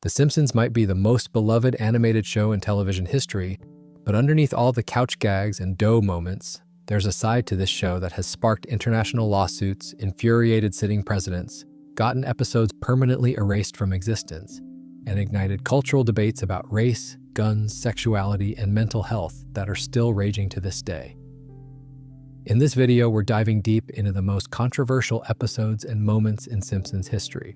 The Simpsons might be the most beloved animated show in television history, but underneath all the couch gags and dough moments, there's a side to this show that has sparked international lawsuits, infuriated sitting presidents, gotten episodes permanently erased from existence, and ignited cultural debates about race, guns, sexuality, and mental health that are still raging to this day. In this video, we're diving deep into the most controversial episodes and moments in Simpsons history.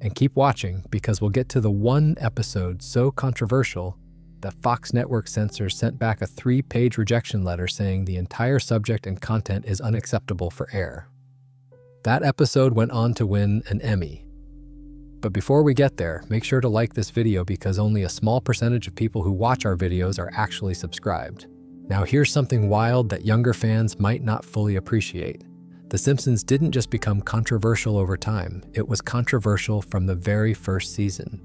And keep watching, because we'll get to the one episode so controversial that Fox Network censors sent back a 3-page rejection letter saying the entire subject and content is unacceptable for air. That episode went on to win an Emmy. But before we get there, make sure to like this video because only a small percentage of people who watch our videos are actually subscribed. Now here's something wild that younger fans might not fully appreciate. The Simpsons didn't just become controversial over time, it was controversial from the very first season.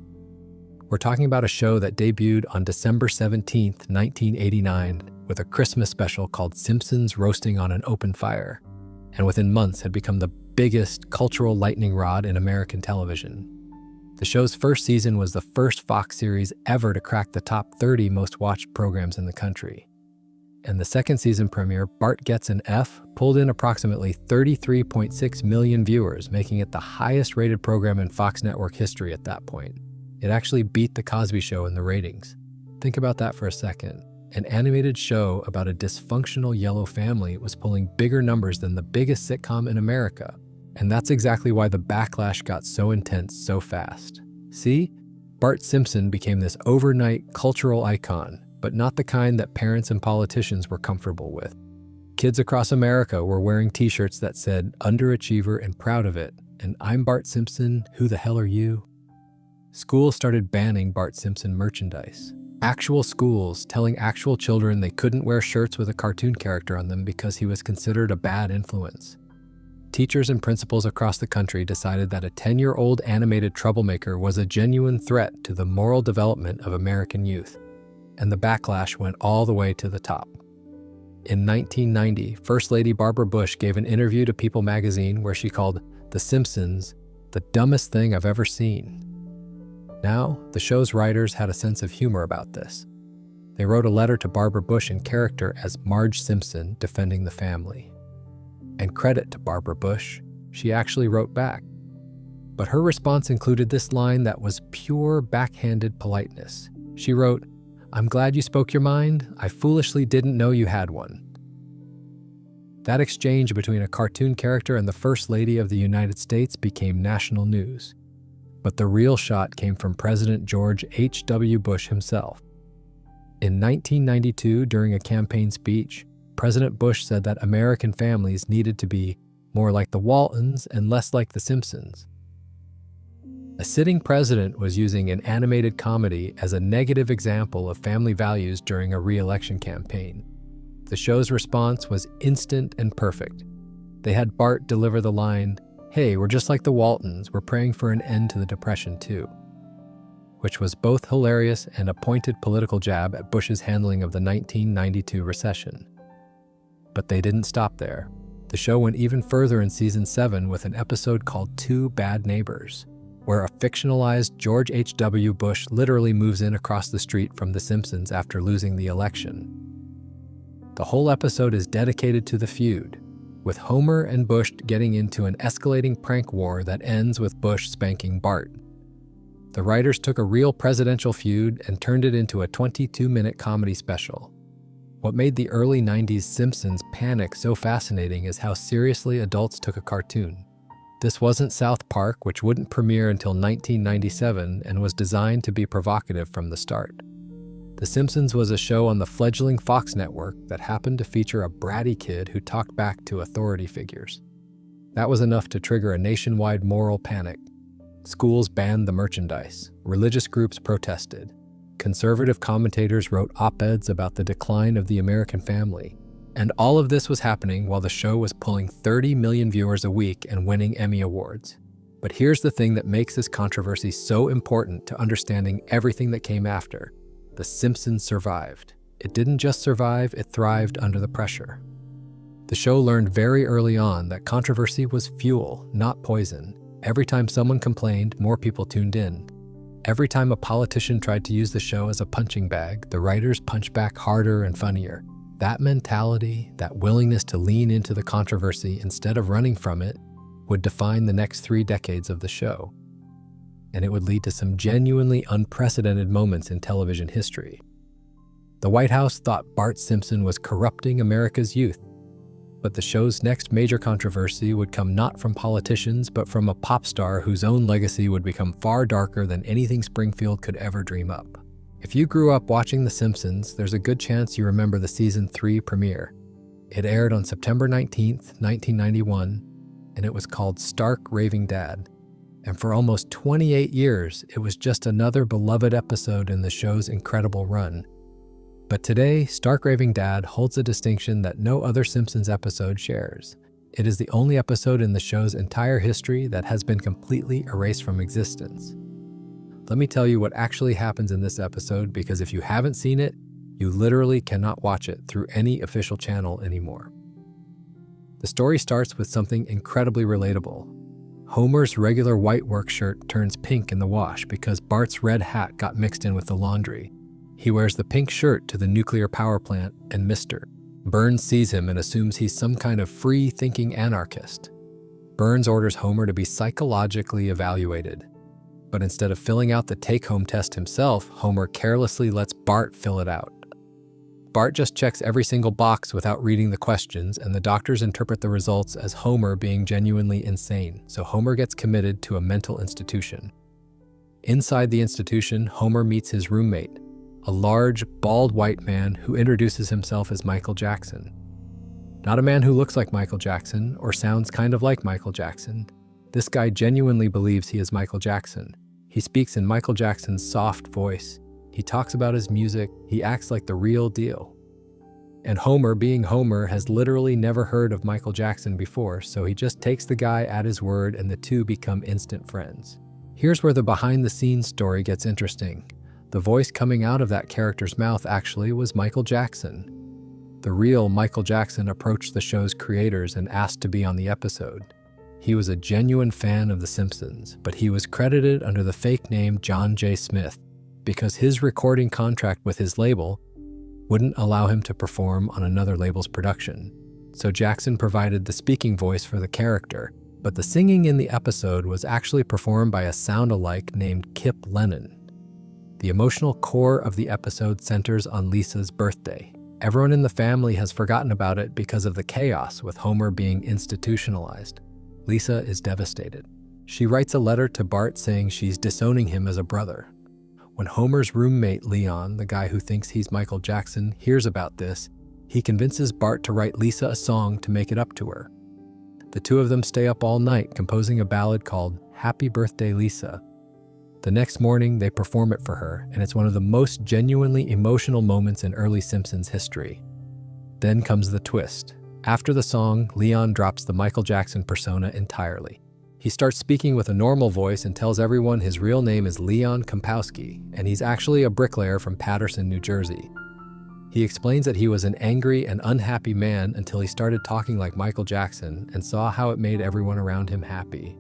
We're talking about a show that debuted on December 17, 1989, with a Christmas special called Simpsons Roasting on an Open Fire, and within months had become the biggest cultural lightning rod in American television. The show's first season was the first Fox series ever to crack the top 30 most watched programs in the country. And the second season premiere, Bart Gets an F, pulled in approximately 33.6 million viewers, making it the highest rated program in Fox Network history at that point. It actually beat The Cosby Show in the ratings. Think about that for a second. An animated show about a dysfunctional yellow family was pulling bigger numbers than the biggest sitcom in America. And that's exactly why the backlash got so intense so fast. See? Bart Simpson became this overnight cultural icon, but not the kind that parents and politicians were comfortable with. Kids across America were wearing t-shirts that said, "Underachiever and proud of it," and "I'm Bart Simpson, who the hell are you?" Schools started banning Bart Simpson merchandise. Actual schools telling actual children they couldn't wear shirts with a cartoon character on them because he was considered a bad influence. Teachers and principals across the country decided that a 10-year-old animated troublemaker was a genuine threat to the moral development of American youth. And the backlash went all the way to the top. In 1990, First Lady Barbara Bush gave an interview to People magazine where she called The Simpsons the dumbest thing I've ever seen. Now, the show's writers had a sense of humor about this. They wrote a letter to Barbara Bush in character as Marge Simpson defending the family. And credit to Barbara Bush, she actually wrote back. But her response included this line that was pure backhanded politeness. She wrote, "I'm glad you spoke your mind. I foolishly didn't know you had one." That exchange between a cartoon character and the First Lady of the United States became national news. But the real shot came from President George H.W. Bush himself. In 1992, during a campaign speech, President Bush said that American families needed to be more like the Waltons and less like the Simpsons. A sitting president was using an animated comedy as a negative example of family values during a re-election campaign. The show's response was instant and perfect. They had Bart deliver the line, "Hey, we're just like the Waltons, we're praying for an end to the Depression too," which was both hilarious and a pointed political jab at Bush's handling of the 1992 recession. But they didn't stop there. The show went even further in season 7 with an episode called Two Bad Neighbors, where a fictionalized George H.W. Bush literally moves in across the street from The Simpsons after losing the election. The whole episode is dedicated to the feud, with Homer and Bush getting into an escalating prank war that ends with Bush spanking Bart. The writers took a real presidential feud and turned it into a 22-minute comedy special. What made the early 90s Simpsons panic so fascinating is how seriously adults took a cartoon. This wasn't South Park, which wouldn't premiere until 1997 and was designed to be provocative from the start. The Simpsons was a show on the fledgling Fox network that happened to feature a bratty kid who talked back to authority figures. That was enough to trigger a nationwide moral panic. Schools banned the merchandise, religious groups protested, conservative commentators wrote op-eds about the decline of the American family. And all of this was happening while the show was pulling 30 million viewers a week and winning Emmy Awards. But here's the thing that makes this controversy so important to understanding everything that came after. The Simpsons survived. It didn't just survive, it thrived under the pressure. The show learned very early on that controversy was fuel, not poison. Every time someone complained, more people tuned in. Every time a politician tried to use the show as a punching bag, the writers punched back harder and funnier. That mentality, that willingness to lean into the controversy instead of running from it, would define the next 3 decades of the show. And it would lead to some genuinely unprecedented moments in television history. The White House thought Bart Simpson was corrupting America's youth. But the show's next major controversy would come not from politicians, but from a pop star whose own legacy would become far darker than anything Springfield could ever dream up. If you grew up watching The Simpsons, there's a good chance you remember the Season 3 premiere. It aired on September 19th, 1991, and it was called Stark Raving Dad. And for almost 28 years, it was just another beloved episode in the show's incredible run. But today, Stark Raving Dad holds a distinction that no other Simpsons episode shares. It is the only episode in the show's entire history that has been completely erased from existence. Let me tell you what actually happens in this episode, because if you haven't seen it, you literally cannot watch it through any official channel anymore. The story starts with something incredibly relatable. Homer's regular white work shirt turns pink in the wash because Bart's red hat got mixed in with the laundry. He wears the pink shirt to the nuclear power plant, and Mr. Burns sees him and assumes he's some kind of free-thinking anarchist. Burns orders Homer to be psychologically evaluated. But instead of filling out the take-home test himself, Homer carelessly lets Bart fill it out. Bart just checks every single box without reading the questions, and the doctors interpret the results as Homer being genuinely insane, so Homer gets committed to a mental institution. Inside the institution, Homer meets his roommate, a large, bald white man who introduces himself as Michael Jackson. Not a man who looks like Michael Jackson or sounds kind of like Michael Jackson. This guy genuinely believes he is Michael Jackson. He speaks in Michael Jackson's soft voice. He talks about his music. He acts like the real deal. And Homer, being Homer, has literally never heard of Michael Jackson before, so he just takes the guy at his word and the two become instant friends. Here's where the behind-the-scenes story gets interesting. The voice coming out of that character's mouth actually was Michael Jackson. The real Michael Jackson approached the show's creators and asked to be on the episode. He was a genuine fan of The Simpsons, but he was credited under the fake name John J. Smith because his recording contract with his label wouldn't allow him to perform on another label's production. So Jackson provided the speaking voice for the character, but the singing in the episode was actually performed by a sound-alike named Kip Lennon. The emotional core of the episode centers on Lisa's birthday. Everyone in the family has forgotten about it because of the chaos with Homer being institutionalized. Lisa is devastated. She writes a letter to Bart saying she's disowning him as a brother. When Homer's roommate Leon, the guy who thinks he's Michael Jackson, hears about this, he convinces Bart to write Lisa a song to make it up to her. The two of them stay up all night composing a ballad called Happy Birthday, Lisa. The next morning, they perform it for her, and it's one of the most genuinely emotional moments in early Simpsons history. Then comes the twist. After the song, Leon drops the Michael Jackson persona entirely. He starts speaking with a normal voice and tells everyone his real name is Leon Kompowski, and he's actually a bricklayer from Paterson, New Jersey. He explains that he was an angry and unhappy man until he started talking like Michael Jackson and saw how it made everyone around him happy.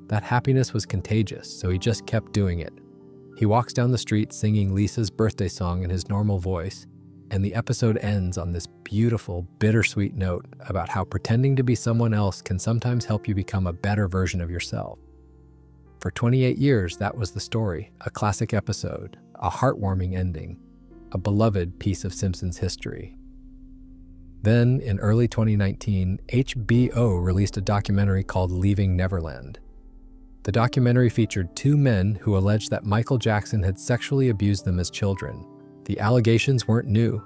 That happiness was contagious, so he just kept doing it. He walks down the street singing Lisa's birthday song in his normal voice, and the episode ends on this beautiful, bittersweet note about how pretending to be someone else can sometimes help you become a better version of yourself. For 28 years, that was the story, a classic episode, a heartwarming ending, a beloved piece of Simpsons history. Then, in early 2019, HBO released a documentary called Leaving Neverland. The documentary featured 2 men who alleged that Michael Jackson had sexually abused them as children. The allegations weren't new.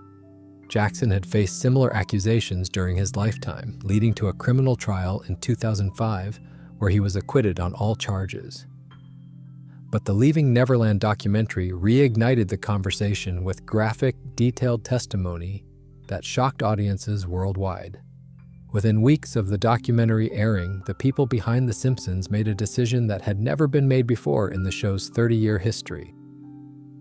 Jackson had faced similar accusations during his lifetime, leading to a criminal trial in 2005 where he was acquitted on all charges. But the Leaving Neverland documentary reignited the conversation with graphic, detailed testimony that shocked audiences worldwide. Within weeks of the documentary airing, the people behind The Simpsons made a decision that had never been made before in the show's 30-year history.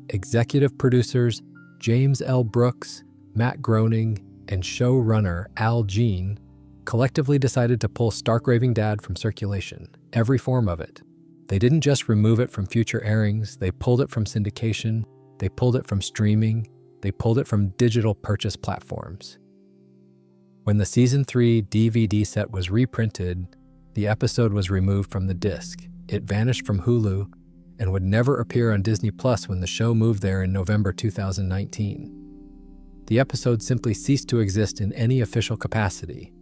Executive producers James L. Brooks, Matt Groening, and showrunner Al Jean collectively decided to pull Stark Raving Dad from circulation, every form of it. They didn't just remove it from future airings, they pulled it from syndication, they pulled it from streaming, they pulled it from digital purchase platforms. When the Season 3 DVD set was reprinted, the episode was removed from the disc. It vanished from Hulu and would never appear on Disney Plus when the show moved there in November 2019. The episode simply ceased to exist in any official capacity.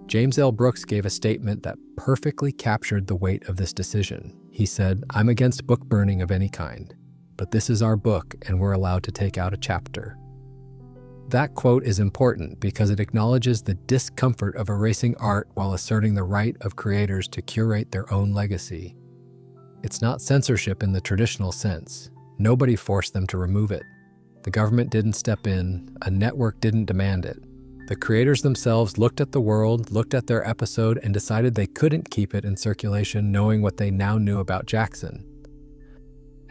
James L. Brooks gave a statement that perfectly captured the weight of this decision. He said, "I'm against book burning of any kind, but this is our book and we're allowed to take out a chapter." That quote is important because it acknowledges the discomfort of erasing art while asserting the right of creators to curate their own legacy. It's not censorship in the traditional sense. Nobody forced them to remove it. The government didn't step in, a network didn't demand it. The creators themselves looked at the world, looked at their episode, and decided they couldn't keep it in circulation knowing what they now knew about Jackson.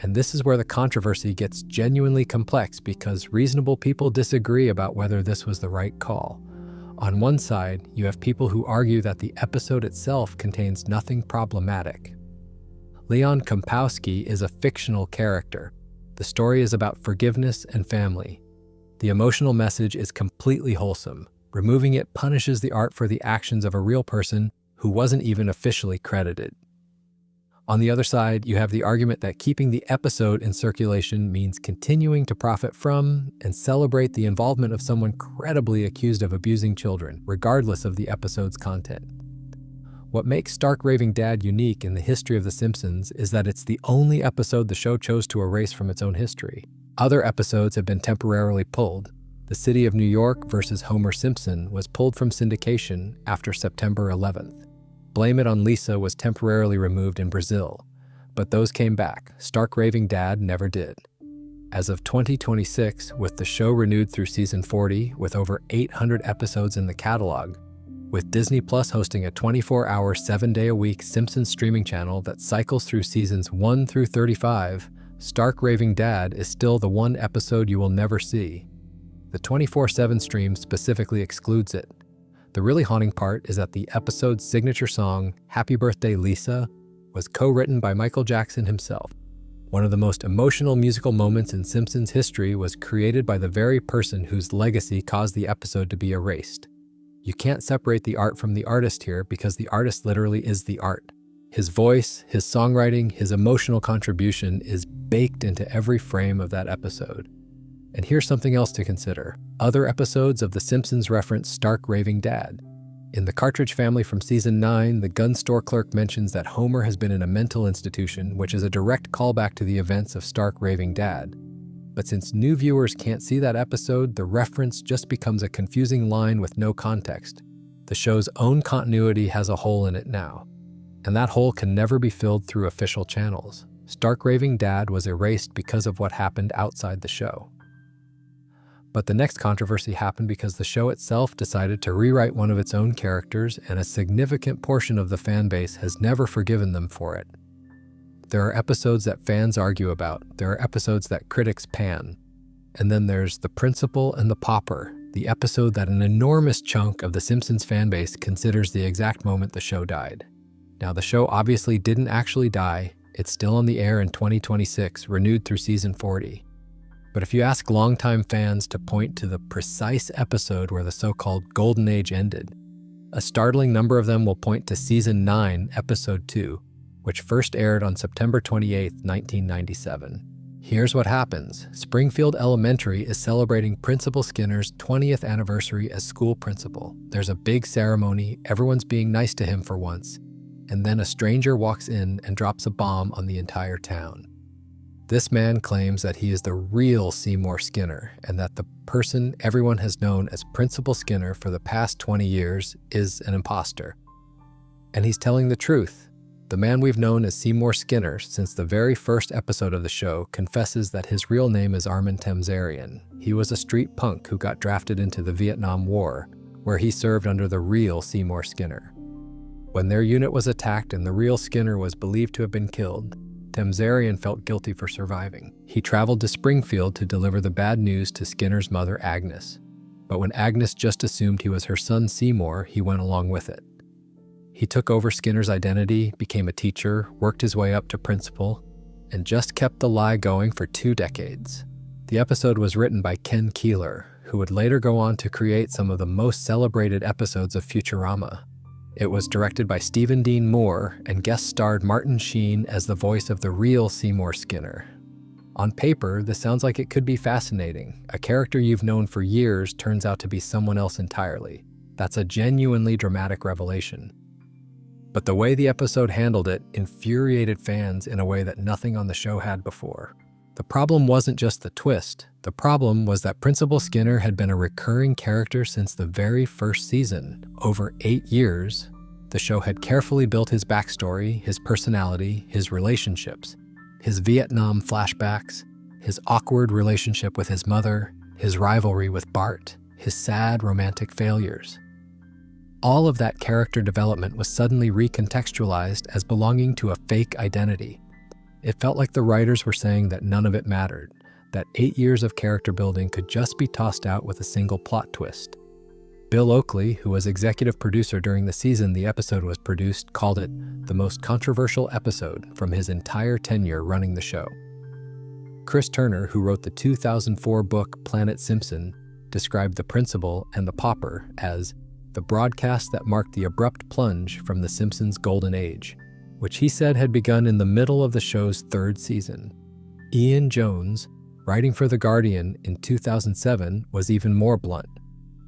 And this is where the controversy gets genuinely complex because reasonable people disagree about whether this was the right call. On one side, you have people who argue that the episode itself contains nothing problematic. Leon Kompowski is a fictional character. The story is about forgiveness and family. The emotional message is completely wholesome. Removing it punishes the art for the actions of a real person who wasn't even officially credited. On the other side, you have the argument that keeping the episode in circulation means continuing to profit from and celebrate the involvement of someone credibly accused of abusing children, regardless of the episode's content. What makes Stark Raving Dad unique in the history of The Simpsons is that it's the only episode the show chose to erase from its own history. Other episodes have been temporarily pulled. The City of New York versus Homer Simpson was pulled from syndication after September 11th. Blame It on Lisa was temporarily removed in Brazil, but those came back. Stark Raving Dad never did. As of 2026, with the show renewed through season 40, with over 800 episodes in the catalog, with Disney Plus hosting a 24-hour, 7-day-a-week Simpsons streaming channel that cycles through seasons 1 through 35, Stark Raving Dad is still the one episode you will never see. The 24/7 stream specifically excludes it. The really haunting part is that the episode's signature song, Happy Birthday Lisa, was co-written by Michael Jackson himself. One of the most emotional musical moments in Simpsons history was created by the very person whose legacy caused the episode to be erased. You can't separate the art from the artist here because the artist literally is the art. His voice, his songwriting, his emotional contribution is baked into every frame of that episode. And here's something else to consider. Other episodes of The Simpsons reference Stark Raving Dad. In The Cartridge Family from Season 9, the gun store clerk mentions that Homer has been in a mental institution, which is a direct callback to the events of Stark Raving Dad. But since new viewers can't see that episode, the reference just becomes a confusing line with no context. The show's own continuity has a hole in it now, and that hole can never be filled through official channels. Stark Raving Dad was erased because of what happened outside the show. But the next controversy happened because the show itself decided to rewrite one of its own characters, and a significant portion of the fan base has never forgiven them for it. There are episodes that fans argue about, there are episodes that critics pan, and then there's The Principal and the Pauper, the episode that an enormous chunk of the Simpsons fan base considers the exact moment the show died. Now, the show obviously didn't actually die. It's still on the air in 2026, renewed through season 40. But if you ask longtime fans to point to the precise episode where the so-called Golden Age ended, a startling number of them will point to Season 9, Episode 2, which first aired on September 28, 1997. Here's what happens. Springfield Elementary is celebrating Principal Skinner's 20th anniversary as school principal. There's a big ceremony, everyone's being nice to him for once, and then a stranger walks in and drops a bomb on the entire town. This man claims that he is the real Seymour Skinner and that the person everyone has known as Principal Skinner for the past 20 years is an imposter. And he's telling the truth. The man we've known as Seymour Skinner since the very first episode of the show confesses that his real name is Armin Tamzarian. He was a street punk who got drafted into the Vietnam War, where he served under the real Seymour Skinner. When their unit was attacked and the real Skinner was believed to have been killed, Tamzarian felt guilty for surviving. He traveled to Springfield to deliver the bad news to Skinner's mother, Agnes. But when Agnes just assumed he was her son Seymour, he went along with it. He took over Skinner's identity, became a teacher, worked his way up to principal, and just kept the lie going for 2 decades. The episode was written by Ken Keeler, who would later go on to create some of the most celebrated episodes of Futurama. It was directed by Stephen Dean Moore and guest starred Martin Sheen as the voice of the real Seymour Skinner. On paper, this sounds like it could be fascinating. A character you've known for years turns out to be someone else entirely. That's a genuinely dramatic revelation. But the way the episode handled it infuriated fans in a way that nothing on the show had before. The problem wasn't just the twist. The problem was that Principal Skinner had been a recurring character since the very first season. Over 8 years, the show had carefully built his backstory, his personality, his relationships, his Vietnam flashbacks, his awkward relationship with his mother, his rivalry with Bart, his sad romantic failures. All of that character development was suddenly recontextualized as belonging to a fake identity. It felt like the writers were saying that none of it mattered, that 8 years of character building could just be tossed out with a single plot twist. Bill Oakley, who was executive producer during the season the episode was produced, called it the most controversial episode from his entire tenure running the show. Chris Turner, who wrote the 2004 book Planet Simpson, described The Principal and the Pauper as the broadcast that marked the abrupt plunge from The Simpsons' golden age, which he said had begun in the middle of the show's 3rd season. Ian Jones, writing for The Guardian in 2007, was even more blunt.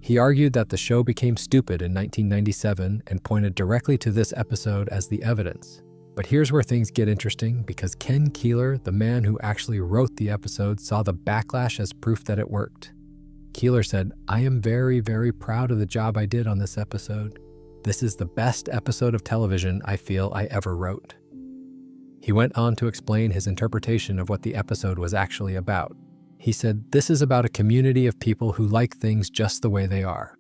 He argued that the show became stupid in 1997 and pointed directly to this episode as the evidence. But here's where things get interesting, because Ken Keeler, the man who actually wrote the episode, saw the backlash as proof that it worked. Keeler said, "I am very, very proud of the job I did on this episode. This is the best episode of television I feel I ever wrote." He went on to explain his interpretation of what the episode was actually about. He said, "This is about a community of people who like things just the way they are.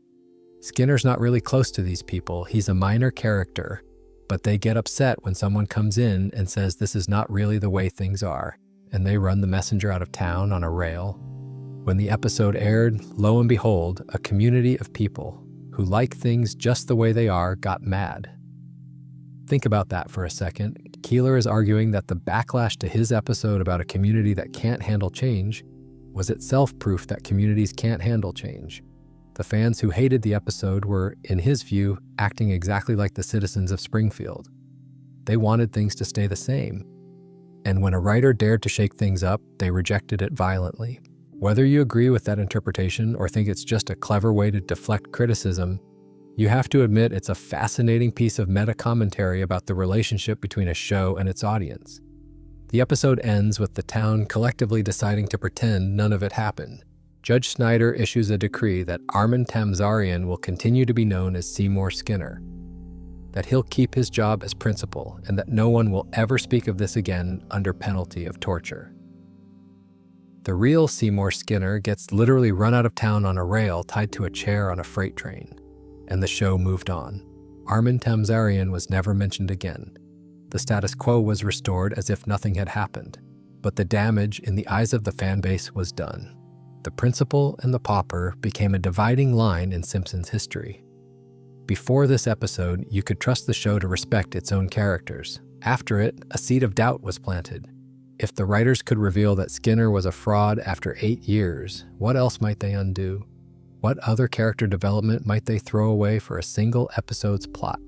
Skinner's not really close to these people. He's a minor character, but they get upset when someone comes in and says this is not really the way things are, and they run the messenger out of town on a rail." When the episode aired, lo and behold, a community of people who like things just the way they are got mad. Think about that for a second. Keeler is arguing that the backlash to his episode about a community that can't handle change was itself proof that communities can't handle change. The fans who hated the episode were, in his view, acting exactly like the citizens of Springfield. They wanted things to stay the same. And when a writer dared to shake things up, they rejected it violently. Whether you agree with that interpretation or think it's just a clever way to deflect criticism, you have to admit it's a fascinating piece of meta-commentary about the relationship between a show and its audience. The episode ends with the town collectively deciding to pretend none of it happened. Judge Snyder issues a decree that Armin Tamzarian will continue to be known as Seymour Skinner, that he'll keep his job as principal, and that no one will ever speak of this again under penalty of torture. The real Seymour Skinner gets literally run out of town on a rail tied to a chair on a freight train, and the show moved on. Armin Tamzarian was never mentioned again. The status quo was restored as if nothing had happened, but the damage in the eyes of the fan base was done. The Principal and the Pauper became a dividing line in Simpsons history. Before this episode, you could trust the show to respect its own characters. After it, a seed of doubt was planted. If the writers could reveal that Skinner was a fraud after 8 years, what else might they undo? What other character development might they throw away for a single episode's plot?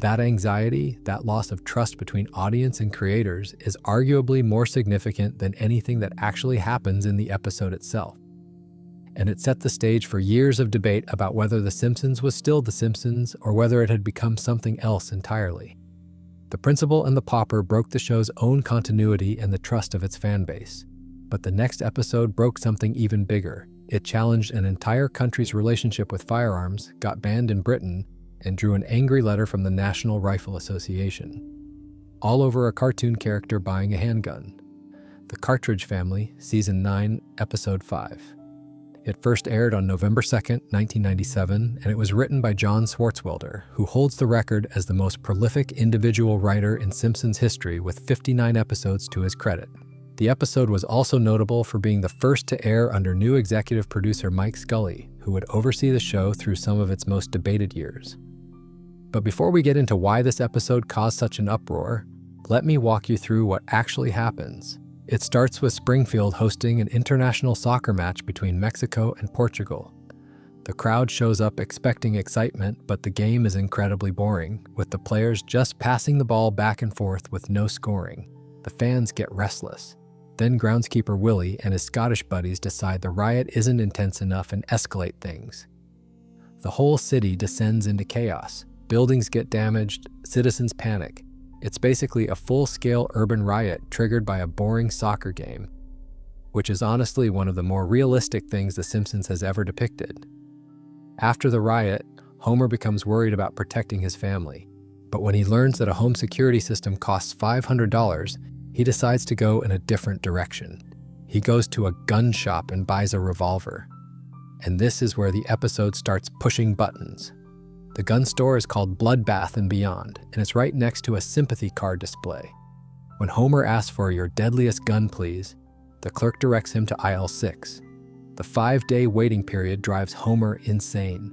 That anxiety, that loss of trust between audience and creators, is arguably more significant than anything that actually happens in the episode itself. And it set the stage for years of debate about whether The Simpsons was still The Simpsons or whether it had become something else entirely. The Principal and the Pauper broke the show's own continuity and the trust of its fan base. But the next episode broke something even bigger. It challenged an entire country's relationship with firearms, got banned in Britain, and drew an angry letter from the National Rifle Association. All over a cartoon character buying a handgun. The Cartridge Family, Season 9, Episode 5. It first aired on November 2nd, 1997, and it was written by John Swartzwelder, who holds the record as the most prolific individual writer in Simpsons history with 59 episodes to his credit. The episode was also notable for being the first to air under new executive producer Mike Scully, who would oversee the show through some of its most debated years. But before we get into why this episode caused such an uproar, let me walk you through what actually happens. It starts with Springfield hosting an international soccer match between Mexico and Portugal. The crowd shows up expecting excitement, but the game is incredibly boring, with the players just passing the ball back and forth with no scoring. The fans get restless. Then groundskeeper Willie and his Scottish buddies decide the riot isn't intense enough and escalate things. The whole city descends into chaos. Buildings get damaged, citizens panic. It's basically a full-scale urban riot triggered by a boring soccer game, which is honestly one of the more realistic things The Simpsons has ever depicted. After the riot, Homer becomes worried about protecting his family. But when he learns that a home security system costs $500, he decides to go in a different direction. He goes to a gun shop and buys a revolver. And this is where the episode starts pushing buttons. The gun store is called Bloodbath and Beyond, and it's right next to a sympathy card display. When Homer asks for "your deadliest gun, please," the clerk directs him to aisle 6. The 5-day waiting period drives Homer insane.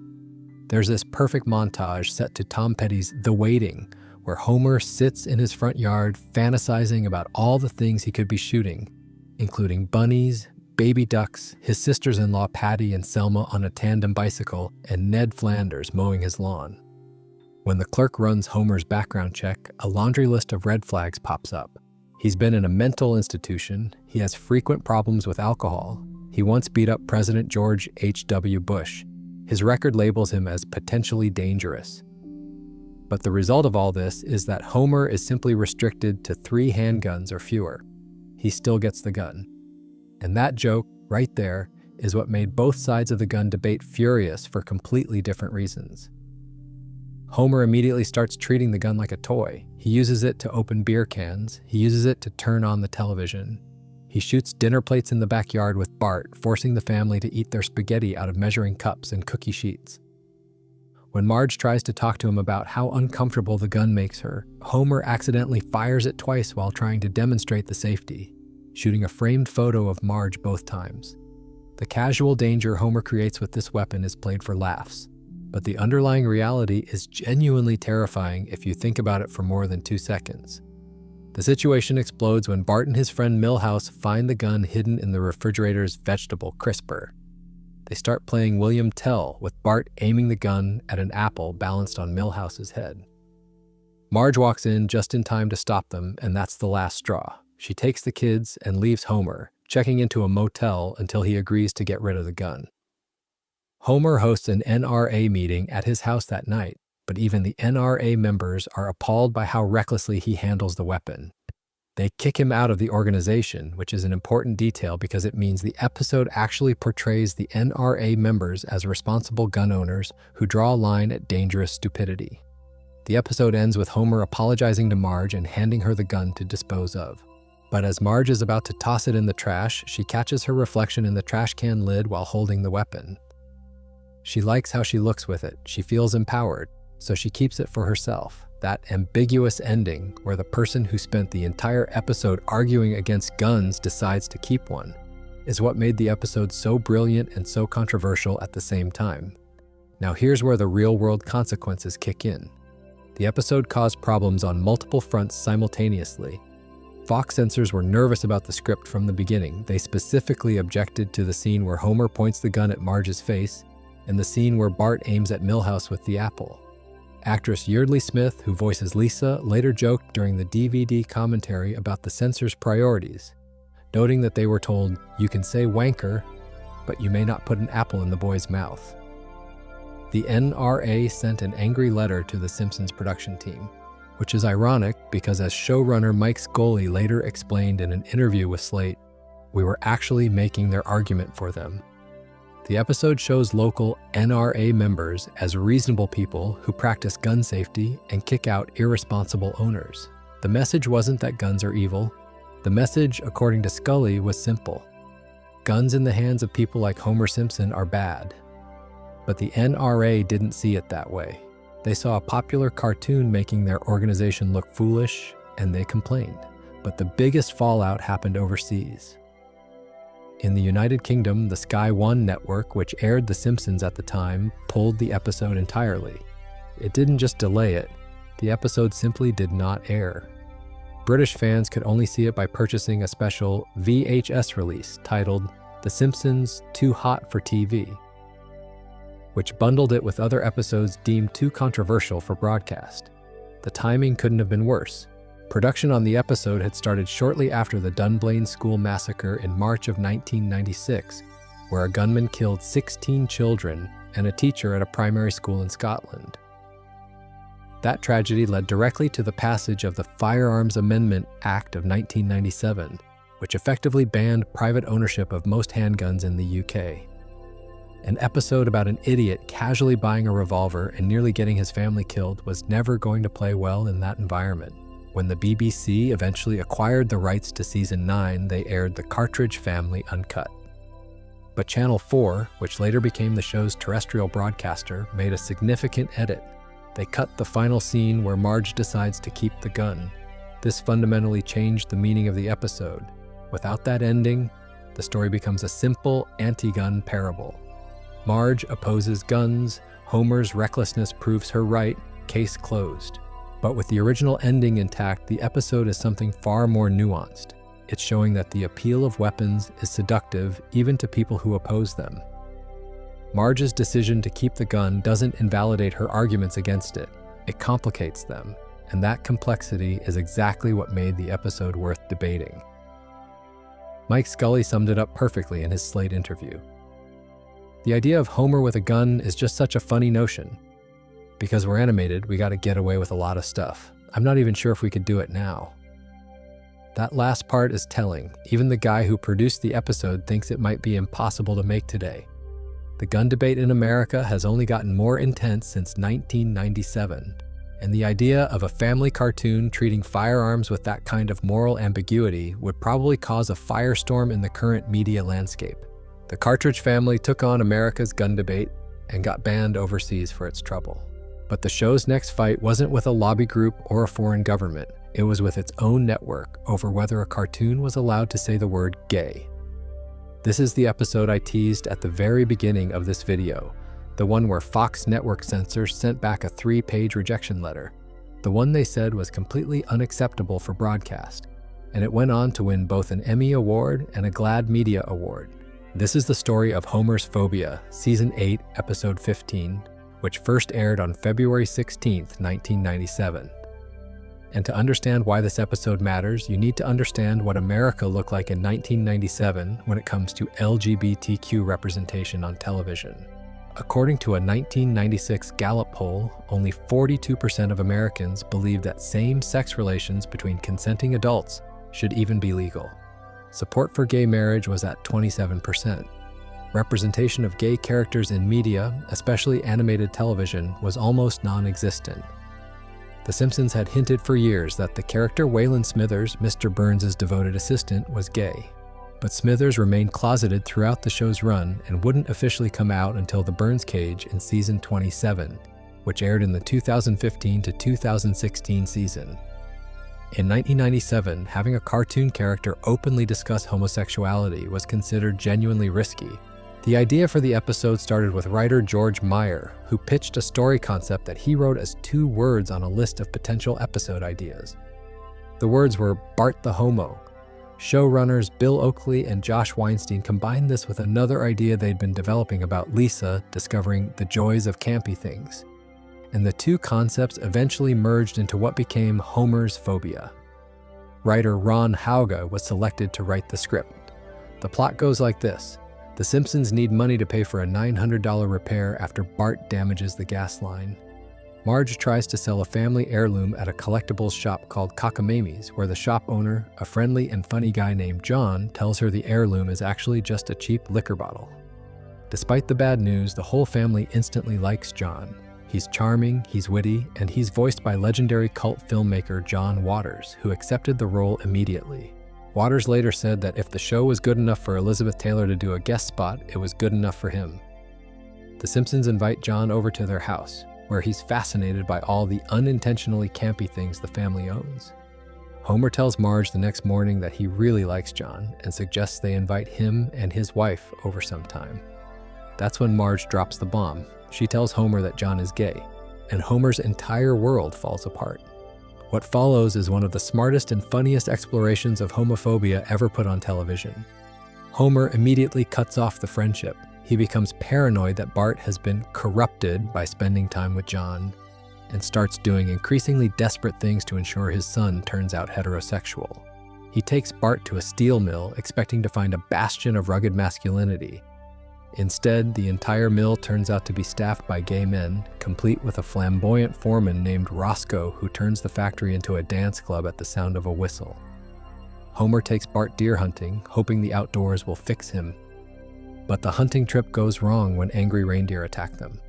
There's this perfect montage set to Tom Petty's The Waiting, where Homer sits in his front yard fantasizing about all the things he could be shooting, including bunnies, baby ducks, his sisters-in-law Patty and Selma on a tandem bicycle, and Ned Flanders mowing his lawn. When the clerk runs Homer's background check, a laundry list of red flags pops up. He's been in a mental institution, he has frequent problems with alcohol, he once beat up President George H.W. Bush. His record labels him as potentially dangerous. But the result of all this is that Homer is simply restricted to 3 handguns or fewer. He still gets the gun. And that joke, right there, is what made both sides of the gun debate furious for completely different reasons. Homer immediately starts treating the gun like a toy. He uses it to open beer cans. He uses it to turn on the television. He shoots dinner plates in the backyard with Bart, forcing the family to eat their spaghetti out of measuring cups and cookie sheets. When Marge tries to talk to him about how uncomfortable the gun makes her, Homer accidentally fires it twice while trying to demonstrate the safety, shooting a framed photo of Marge both times. The casual danger Homer creates with this weapon is played for laughs, but the underlying reality is genuinely terrifying if you think about it for more than 2 seconds. The situation explodes when Bart and his friend Milhouse find the gun hidden in the refrigerator's vegetable crisper. They start playing William Tell, with Bart aiming the gun at an apple balanced on Milhouse's head. Marge walks in just in time to stop them, and that's the last straw. She takes the kids and leaves Homer, checking into a motel until he agrees to get rid of the gun. Homer hosts an NRA meeting at his house that night, but even the NRA members are appalled by how recklessly he handles the weapon. They kick him out of the organization, which is an important detail because it means the episode actually portrays the NRA members as responsible gun owners who draw a line at dangerous stupidity. The episode ends with Homer apologizing to Marge and handing her the gun to dispose of. But as Marge is about to toss it in the trash, she catches her reflection in the trash can lid while holding the weapon. She likes how she looks with it. She feels empowered, so she keeps it for herself. That ambiguous ending, where the person who spent the entire episode arguing against guns decides to keep one, is what made the episode so brilliant and so controversial at the same time. Now here's where the real-world consequences kick in. The episode caused problems on multiple fronts simultaneously. Fox censors were nervous about the script from the beginning. They specifically objected to the scene where Homer points the gun at Marge's face and the scene where Bart aims at Milhouse with the apple. Actress Yeardley Smith, who voices Lisa, later joked during the DVD commentary about the censors' priorities, noting that they were told, "You can say wanker, but you may not put an apple in the boy's mouth." The NRA sent an angry letter to the Simpsons production team, which is ironic because, as showrunner Mike Scully later explained in an interview with Slate, "We were actually making their argument for them." The episode shows local NRA members as reasonable people who practice gun safety and kick out irresponsible owners. The message wasn't that guns are evil. The message, according to Scully, was simple. Guns in the hands of people like Homer Simpson are bad. But the NRA didn't see it that way. They saw a popular cartoon making their organization look foolish, and they complained. But the biggest fallout happened overseas. In the United Kingdom, the Sky One network, which aired The Simpsons at the time, pulled the episode entirely. it didn't just delay it, the episode simply did not air. British fans could only see it by purchasing a special VHS release titled The Simpsons Too Hot for TV, which bundled it with other episodes deemed too controversial for broadcast. The timing couldn't have been worse. Production on the episode had started shortly after the Dunblane School massacre in March of 1996, where a gunman killed 16 children and a teacher at a primary school in Scotland. That tragedy led directly to the passage of the Firearms Amendment Act of 1997, which effectively banned private ownership of most handguns in the UK. An episode about an idiot casually buying a revolver and nearly getting his family killed was never going to play well in that environment. When the BBC eventually acquired the rights to Season 9, they aired The Cartridge Family uncut. But Channel 4, which later became the show's terrestrial broadcaster, made a significant edit. They cut the final scene where Marge decides to keep the gun. This fundamentally changed the meaning of the episode. Without that ending, the story becomes a simple anti-gun parable. Marge opposes guns, Homer's recklessness proves her right, case closed. But with the original ending intact, the episode is something far more nuanced. It's showing that the appeal of weapons is seductive even to people who oppose them. Marge's decision to keep the gun doesn't invalidate her arguments against it. It complicates them, and that complexity is exactly what made the episode worth debating. Mike Scully summed it up perfectly in his Slate interview. The idea of Homer with a gun is just such a funny notion. Because we're animated, we gotta get away with a lot of stuff. I'm not even sure if we could do it now. That last part is telling. Even the guy who produced the episode thinks it might be impossible to make today. The gun debate in America has only gotten more intense since 1997, and the idea of a family cartoon treating firearms with that kind of moral ambiguity would probably cause a firestorm in the current media landscape. The Cartridge Family took on America's gun debate and got banned overseas for its trouble. But the show's next fight wasn't with a lobby group or a foreign government. It was with its own network over whether a cartoon was allowed to say the word gay. This is the episode I teased at the very beginning of this video, the one where Fox network censors sent back a 3-page rejection letter, the one they said was completely unacceptable for broadcast, and it went on to win both an Emmy Award and a GLAAD Media Award. This is the story of Homer's Phobia, Season 8, Episode 15, which first aired on February 16, 1997. And to understand why this episode matters, you need to understand what America looked like in 1997 when it comes to LGBTQ representation on television. According to a 1996 Gallup poll, only 42% of Americans believe that same-sex relations between consenting adults should even be legal. Support for gay marriage was at 27%. Representation of gay characters in media, especially animated television, was almost non-existent. The Simpsons had hinted for years that the character Waylon Smithers, Mr. Burns' devoted assistant, was gay. But Smithers remained closeted throughout the show's run and wouldn't officially come out until The Burns Cage in Season 27, which aired in the 2015 to 2016 season. In 1997, having a cartoon character openly discuss homosexuality was considered genuinely risky. The idea for the episode started with writer George Meyer, who pitched a story concept that he wrote as 2 words on a list of potential episode ideas. The words were Bart the Homo. Showrunners Bill Oakley and Josh Weinstein combined this with another idea they'd been developing about Lisa discovering the joys of campy things. And the 2 concepts eventually merged into what became Homer's Phobia. Writer Ron Hauge was selected to write the script. The plot goes like this. The Simpsons need money to pay for a $900 repair after Bart damages the gas line. Marge tries to sell a family heirloom at a collectibles shop called Cockamamie's, where the shop owner, a friendly and funny guy named John, tells her the heirloom is actually just a cheap liquor bottle. Despite the bad news, the whole family instantly likes John. He's charming, he's witty, and he's voiced by legendary cult filmmaker John Waters, who accepted the role immediately. Waters later said that if the show was good enough for Elizabeth Taylor to do a guest spot, it was good enough for him. The Simpsons invite John over to their house, where he's fascinated by all the unintentionally campy things the family owns. Homer tells Marge the next morning that he really likes John and suggests they invite him and his wife over sometime. That's when Marge drops the bomb. She tells Homer that John is gay. and Homer's entire world falls apart. What follows is one of the smartest and funniest explorations of homophobia ever put on television. Homer immediately cuts off the friendship. He becomes paranoid that Bart has been corrupted by spending time with John, and starts doing increasingly desperate things to ensure his son turns out heterosexual. He takes Bart to a steel mill, expecting to find a bastion of rugged masculinity. Instead, the entire mill turns out to be staffed by gay men, complete with a flamboyant foreman named Roscoe who turns the factory into a dance club at the sound of a whistle. Homer takes Bart deer hunting, hoping the outdoors will fix him. But the hunting trip goes wrong when angry reindeer attack them.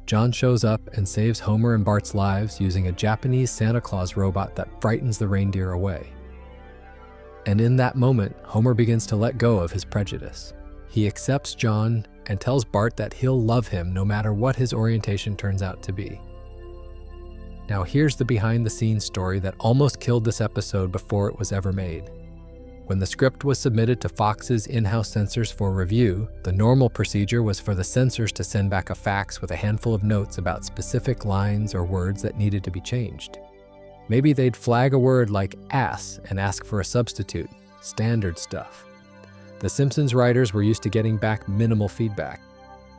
John shows up and saves Homer and Bart's lives using a Japanese Santa Claus robot that frightens the reindeer away. And in that moment, Homer begins to let go of his prejudice. He accepts John and tells Bart that he'll love him no matter what his orientation turns out to be. Now here's the behind-the-scenes story that almost killed this episode before it was ever made. When the script was submitted to Fox's in-house censors for review, the normal procedure was for the censors to send back a fax with a handful of notes about specific lines or words that needed to be changed. Maybe they'd flag a word like ass and ask for a substitute, standard stuff. The Simpsons writers were used to getting back minimal feedback,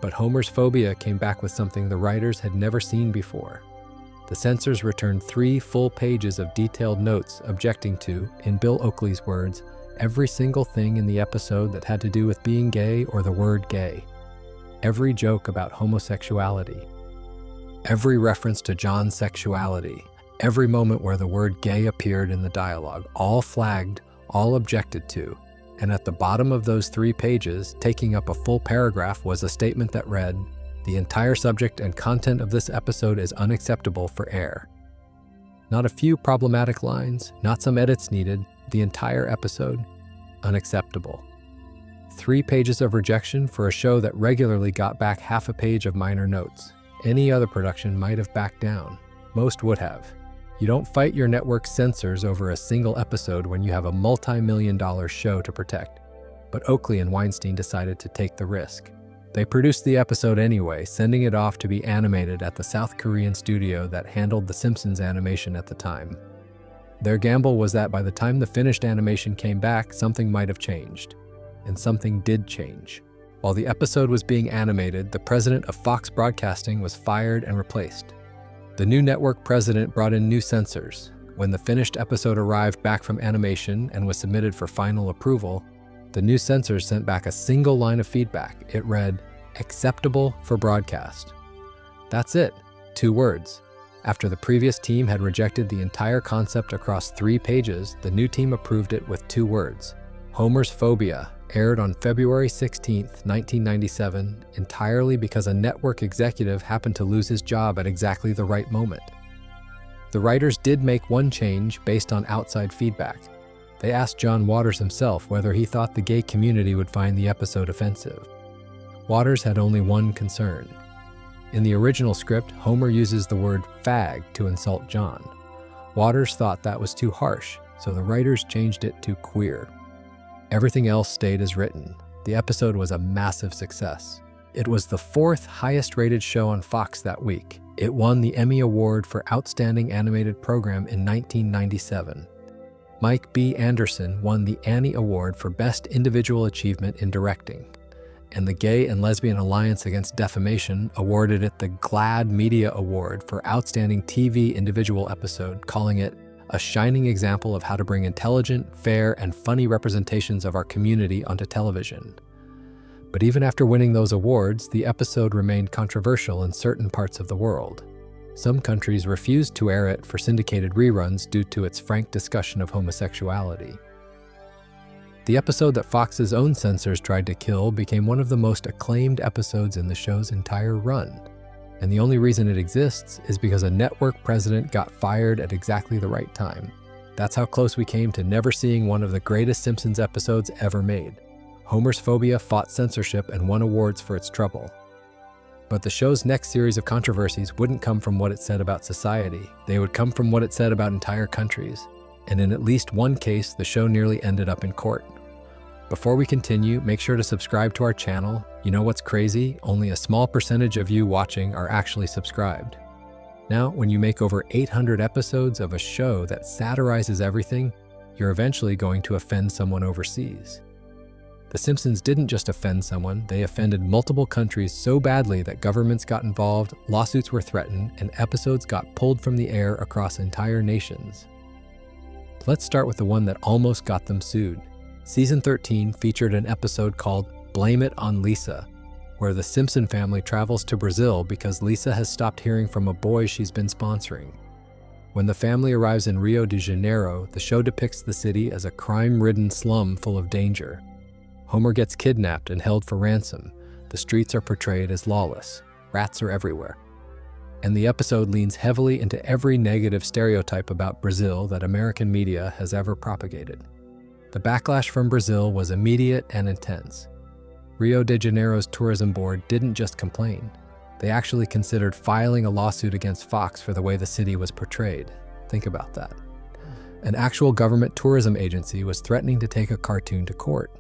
but Homer's phobia came back with something the writers had never seen before. The censors returned 3 full pages of detailed notes objecting to, in Bill Oakley's words, every single thing in the episode that had to do with being gay or the word gay. Every joke about homosexuality. Every reference to John's sexuality. Every moment where the word gay appeared in the dialogue. All flagged, all objected to. And at the bottom of those 3 pages, taking up a full paragraph, was a statement that read, "The entire subject and content of this episode is unacceptable for air." Not a few problematic lines, not some edits needed, the entire episode, unacceptable. 3 pages of rejection for a show that regularly got back half a page of minor notes. Any other production might have backed down. Most would have. You don't fight your network censors over a single episode when you have a multi-million-dollar show to protect. But Oakley and Weinstein decided to take the risk. They produced the episode anyway, sending it off to be animated at the South Korean studio that handled The Simpsons animation at the time. Their gamble was that by the time the finished animation came back, something might have changed. And something did change. While the episode was being animated, the president of Fox Broadcasting was fired and replaced. The new network president brought in new censors. When the finished episode arrived back from animation and was submitted for final approval, the new censors sent back a single line of feedback. It read, "Acceptable for broadcast." That's it, 2 words. After the previous team had rejected the entire concept across 3 pages, the new team approved it with 2 words. Homer's Phobia aired on February 16, 1997, entirely because a network executive happened to lose his job at exactly the right moment. The writers did make one change based on outside feedback. They asked John Waters himself whether he thought the gay community would find the episode offensive. Waters had only one concern. In the original script, Homer uses the word fag to insult John. Waters thought that was too harsh, so the writers changed it to queer. Everything else stayed as written. The episode was a massive success. It was the 4th highest-rated show on Fox that week. It won the Emmy Award for Outstanding Animated Program in 1997. Mike B. Anderson won the Annie Award for Best Individual Achievement in Directing. And the Gay and Lesbian Alliance Against Defamation awarded it the GLAAD Media Award for Outstanding TV Individual Episode, calling it a shining example of how to bring intelligent, fair, and funny representations of our community onto television. But even after winning those awards, the episode remained controversial in certain parts of the world. Some countries refused to air it for syndicated reruns due to its frank discussion of homosexuality. The episode that Fox's own censors tried to kill became one of the most acclaimed episodes in the show's entire run. And the only reason it exists is because a network president got fired at exactly the right time. That's how close we came to never seeing one of the greatest Simpsons episodes ever made. Homer's Phobia fought censorship and won awards for its trouble. But the show's next series of controversies wouldn't come from what it said about society. They would come from what it said about entire countries. And in at least one case, the show nearly ended up in court. Before we continue, make sure to subscribe to our channel. You know what's crazy? Only a small percentage of you watching are actually subscribed. Now, when you make over 800 episodes of a show that satirizes everything, you're eventually going to offend someone overseas. The Simpsons didn't just offend someone, they offended multiple countries so badly that governments got involved, lawsuits were threatened, and episodes got pulled from the air across entire nations. Let's start with the one that almost got them sued. Season 13 featured an episode called Blame It on Lisa, where the Simpson family travels to Brazil because Lisa has stopped hearing from a boy she's been sponsoring. When the family arrives in Rio de Janeiro, the show depicts the city as a crime-ridden slum full of danger. Homer gets kidnapped and held for ransom. The streets are portrayed as lawless. Rats are everywhere. And the episode leans heavily into every negative stereotype about Brazil that American media has ever propagated. The backlash from Brazil was immediate and intense. Rio de Janeiro's tourism board didn't just complain. They actually considered filing a lawsuit against Fox for the way the city was portrayed. Think about that. An actual government tourism agency was threatening to take a cartoon to court.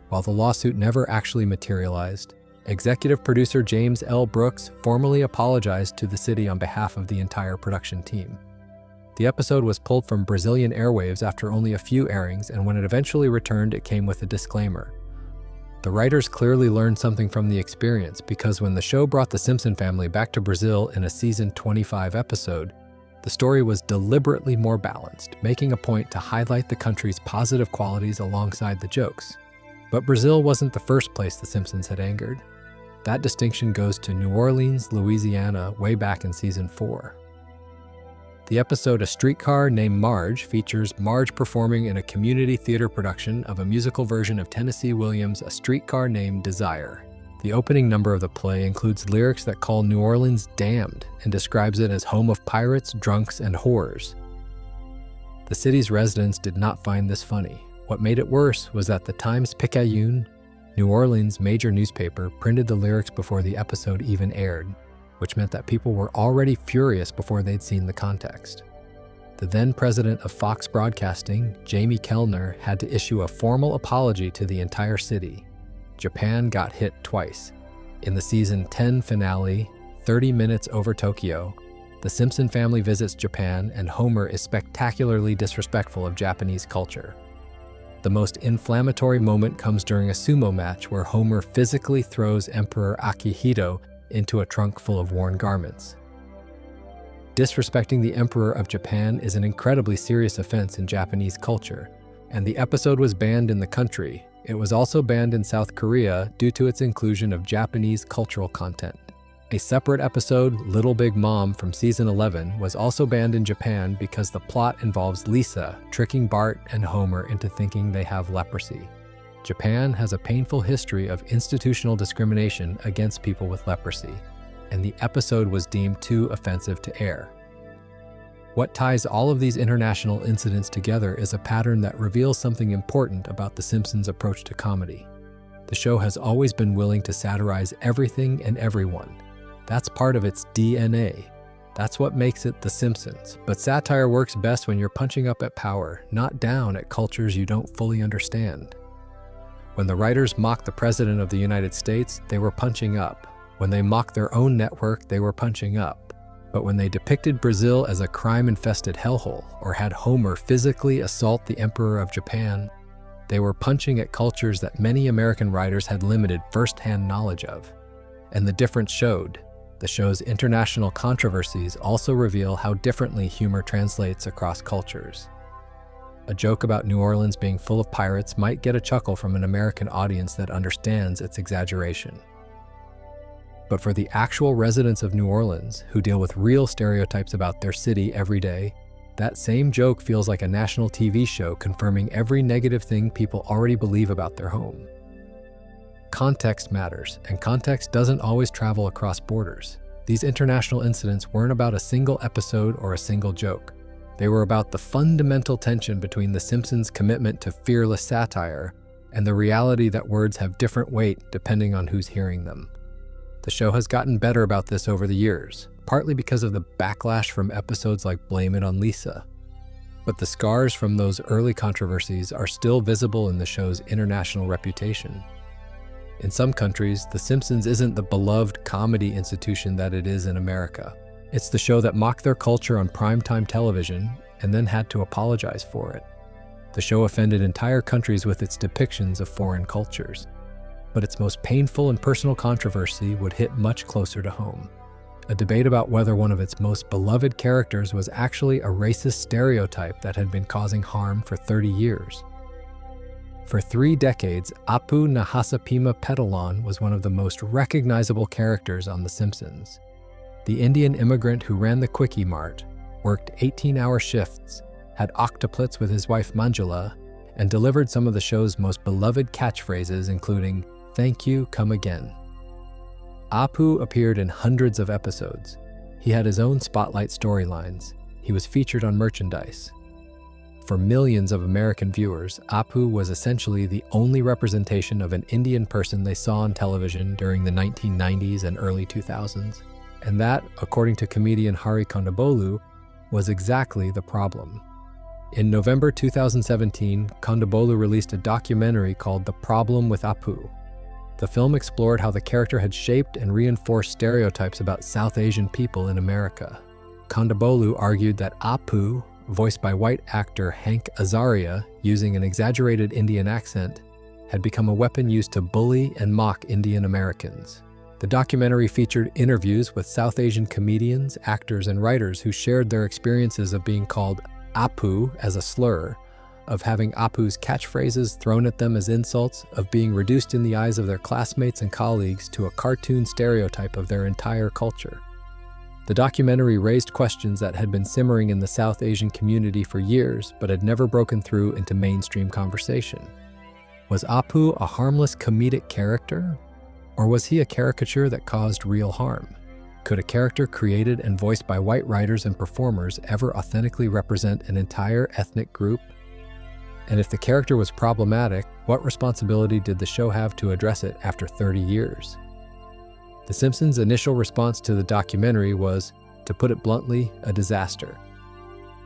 While the lawsuit never actually materialized, executive producer James L. Brooks formally apologized to the city on behalf of the entire production team. The episode was pulled from Brazilian airwaves after only a few airings, and when it eventually returned, it came with a disclaimer. The writers clearly learned something from the experience because when the show brought the Simpson family back to Brazil in a season 25 episode, the story was deliberately more balanced, making a point to highlight the country's positive qualities alongside the jokes. But Brazil wasn't the first place the Simpsons had angered. That distinction goes to New Orleans, Louisiana, way back in season 4. The episode A Streetcar Named Marge features Marge performing in a community theater production of a musical version of Tennessee Williams' A Streetcar Named Desire. The opening number of the play includes lyrics that call New Orleans damned and describes it as home of pirates, drunks, and whores. The city's residents did not find this funny. What made it worse was that the Times-Picayune, New Orleans' major newspaper, printed the lyrics before the episode even aired, which meant that people were already furious before they'd seen the context. The then president of Fox Broadcasting, Jamie Kellner, had to issue a formal apology to the entire city. Japan got hit twice. In the season 10 finale, 30 Minutes Over Tokyo, the Simpson family visits Japan and Homer is spectacularly disrespectful of Japanese culture. The most inflammatory moment comes during a sumo match where Homer physically throws Emperor Akihito into a trunk full of worn garments. Disrespecting the Emperor of Japan is an incredibly serious offense in Japanese culture, and the episode was banned in the country. It was also banned in South Korea due to its inclusion of Japanese cultural content. A separate episode, Little Big Mom from season 11, was also banned in Japan because the plot involves Lisa tricking Bart and Homer into thinking they have leprosy. Japan has a painful history of institutional discrimination against people with leprosy, and the episode was deemed too offensive to air. What ties all of these international incidents together is a pattern that reveals something important about The Simpsons' approach to comedy. The show has always been willing to satirize everything and everyone. That's part of its DNA. That's what makes it The Simpsons. But satire works best when you're punching up at power, not down at cultures you don't fully understand. When the writers mocked the President of the United States, they were punching up. When they mocked their own network, they were punching up. But when they depicted Brazil as a crime-infested hellhole or had Homer physically assault the Emperor of Japan, they were punching at cultures that many American writers had limited first-hand knowledge of. And the difference showed. The show's international controversies also reveal how differently humor translates across cultures. A joke about New Orleans being full of pirates might get a chuckle from an American audience that understands its exaggeration. But for the actual residents of New Orleans, who deal with real stereotypes about their city every day, that same joke feels like a national TV show confirming every negative thing people already believe about their home. Context matters, and context doesn't always travel across borders. These international incidents weren't about a single episode or a single joke. They were about the fundamental tension between The Simpsons' commitment to fearless satire and the reality that words have different weight depending on who's hearing them. The show has gotten better about this over the years, partly because of the backlash from episodes like Blame It on Lisa. But the scars from those early controversies are still visible in the show's international reputation. In some countries, The Simpsons isn't the beloved comedy institution that it is in America. It's the show that mocked their culture on primetime television and then had to apologize for it. The show offended entire countries with its depictions of foreign cultures. But its most painful and personal controversy would hit much closer to home. A debate about whether one of its most beloved characters was actually a racist stereotype that had been causing harm for 30 years. For 3 decades, Apu Nahasapima Petalon was one of the most recognizable characters on The Simpsons. The Indian immigrant who ran the Quickie Mart, worked 18-hour shifts, had octuplets with his wife Manjula, and delivered some of the show's most beloved catchphrases, including, "Thank you, come again." Apu appeared in hundreds of episodes. He had his own spotlight storylines. He was featured on merchandise. For millions of American viewers, Apu was essentially the only representation of an Indian person they saw on television during the 1990s and early 2000s. And that, according to comedian Hari Kondabolu, was exactly the problem. In November 2017, Kondabolu released a documentary called The Problem with Apu. The film explored how the character had shaped and reinforced stereotypes about South Asian people in America. Kondabolu argued that Apu, voiced by white actor Hank Azaria using an exaggerated Indian accent, had become a weapon used to bully and mock Indian Americans. The documentary featured interviews with South Asian comedians, actors, and writers who shared their experiences of being called Apu as a slur, of having Apu's catchphrases thrown at them as insults, of being reduced in the eyes of their classmates and colleagues to a cartoon stereotype of their entire culture. The documentary raised questions that had been simmering in the South Asian community for years, but had never broken through into mainstream conversation. Was Apu a harmless comedic character? Or was he a caricature that caused real harm? Could a character created and voiced by white writers and performers ever authentically represent an entire ethnic group? And if the character was problematic, what responsibility did the show have to address it after 30 years? The Simpsons' initial response to the documentary was, to put it bluntly, a disaster.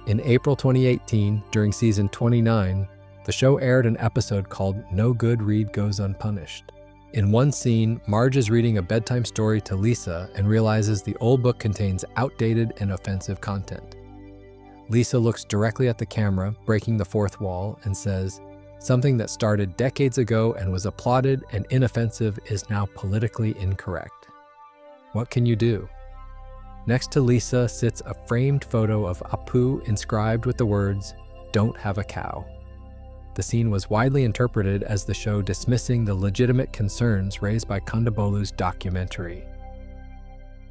In April 2018, during season 29, the show aired an episode called No Good Read Goes Unpunished. In one scene, Marge is reading a bedtime story to Lisa and realizes the old book contains outdated and offensive content. Lisa looks directly at the camera, breaking the fourth wall, and says, "Something that started decades ago and was applauded and inoffensive is now politically incorrect." What can you do? Next to Lisa sits a framed photo of Apu inscribed with the words, "Don't have a cow." The scene was widely interpreted as the show dismissing the legitimate concerns raised by Kondabolu's documentary.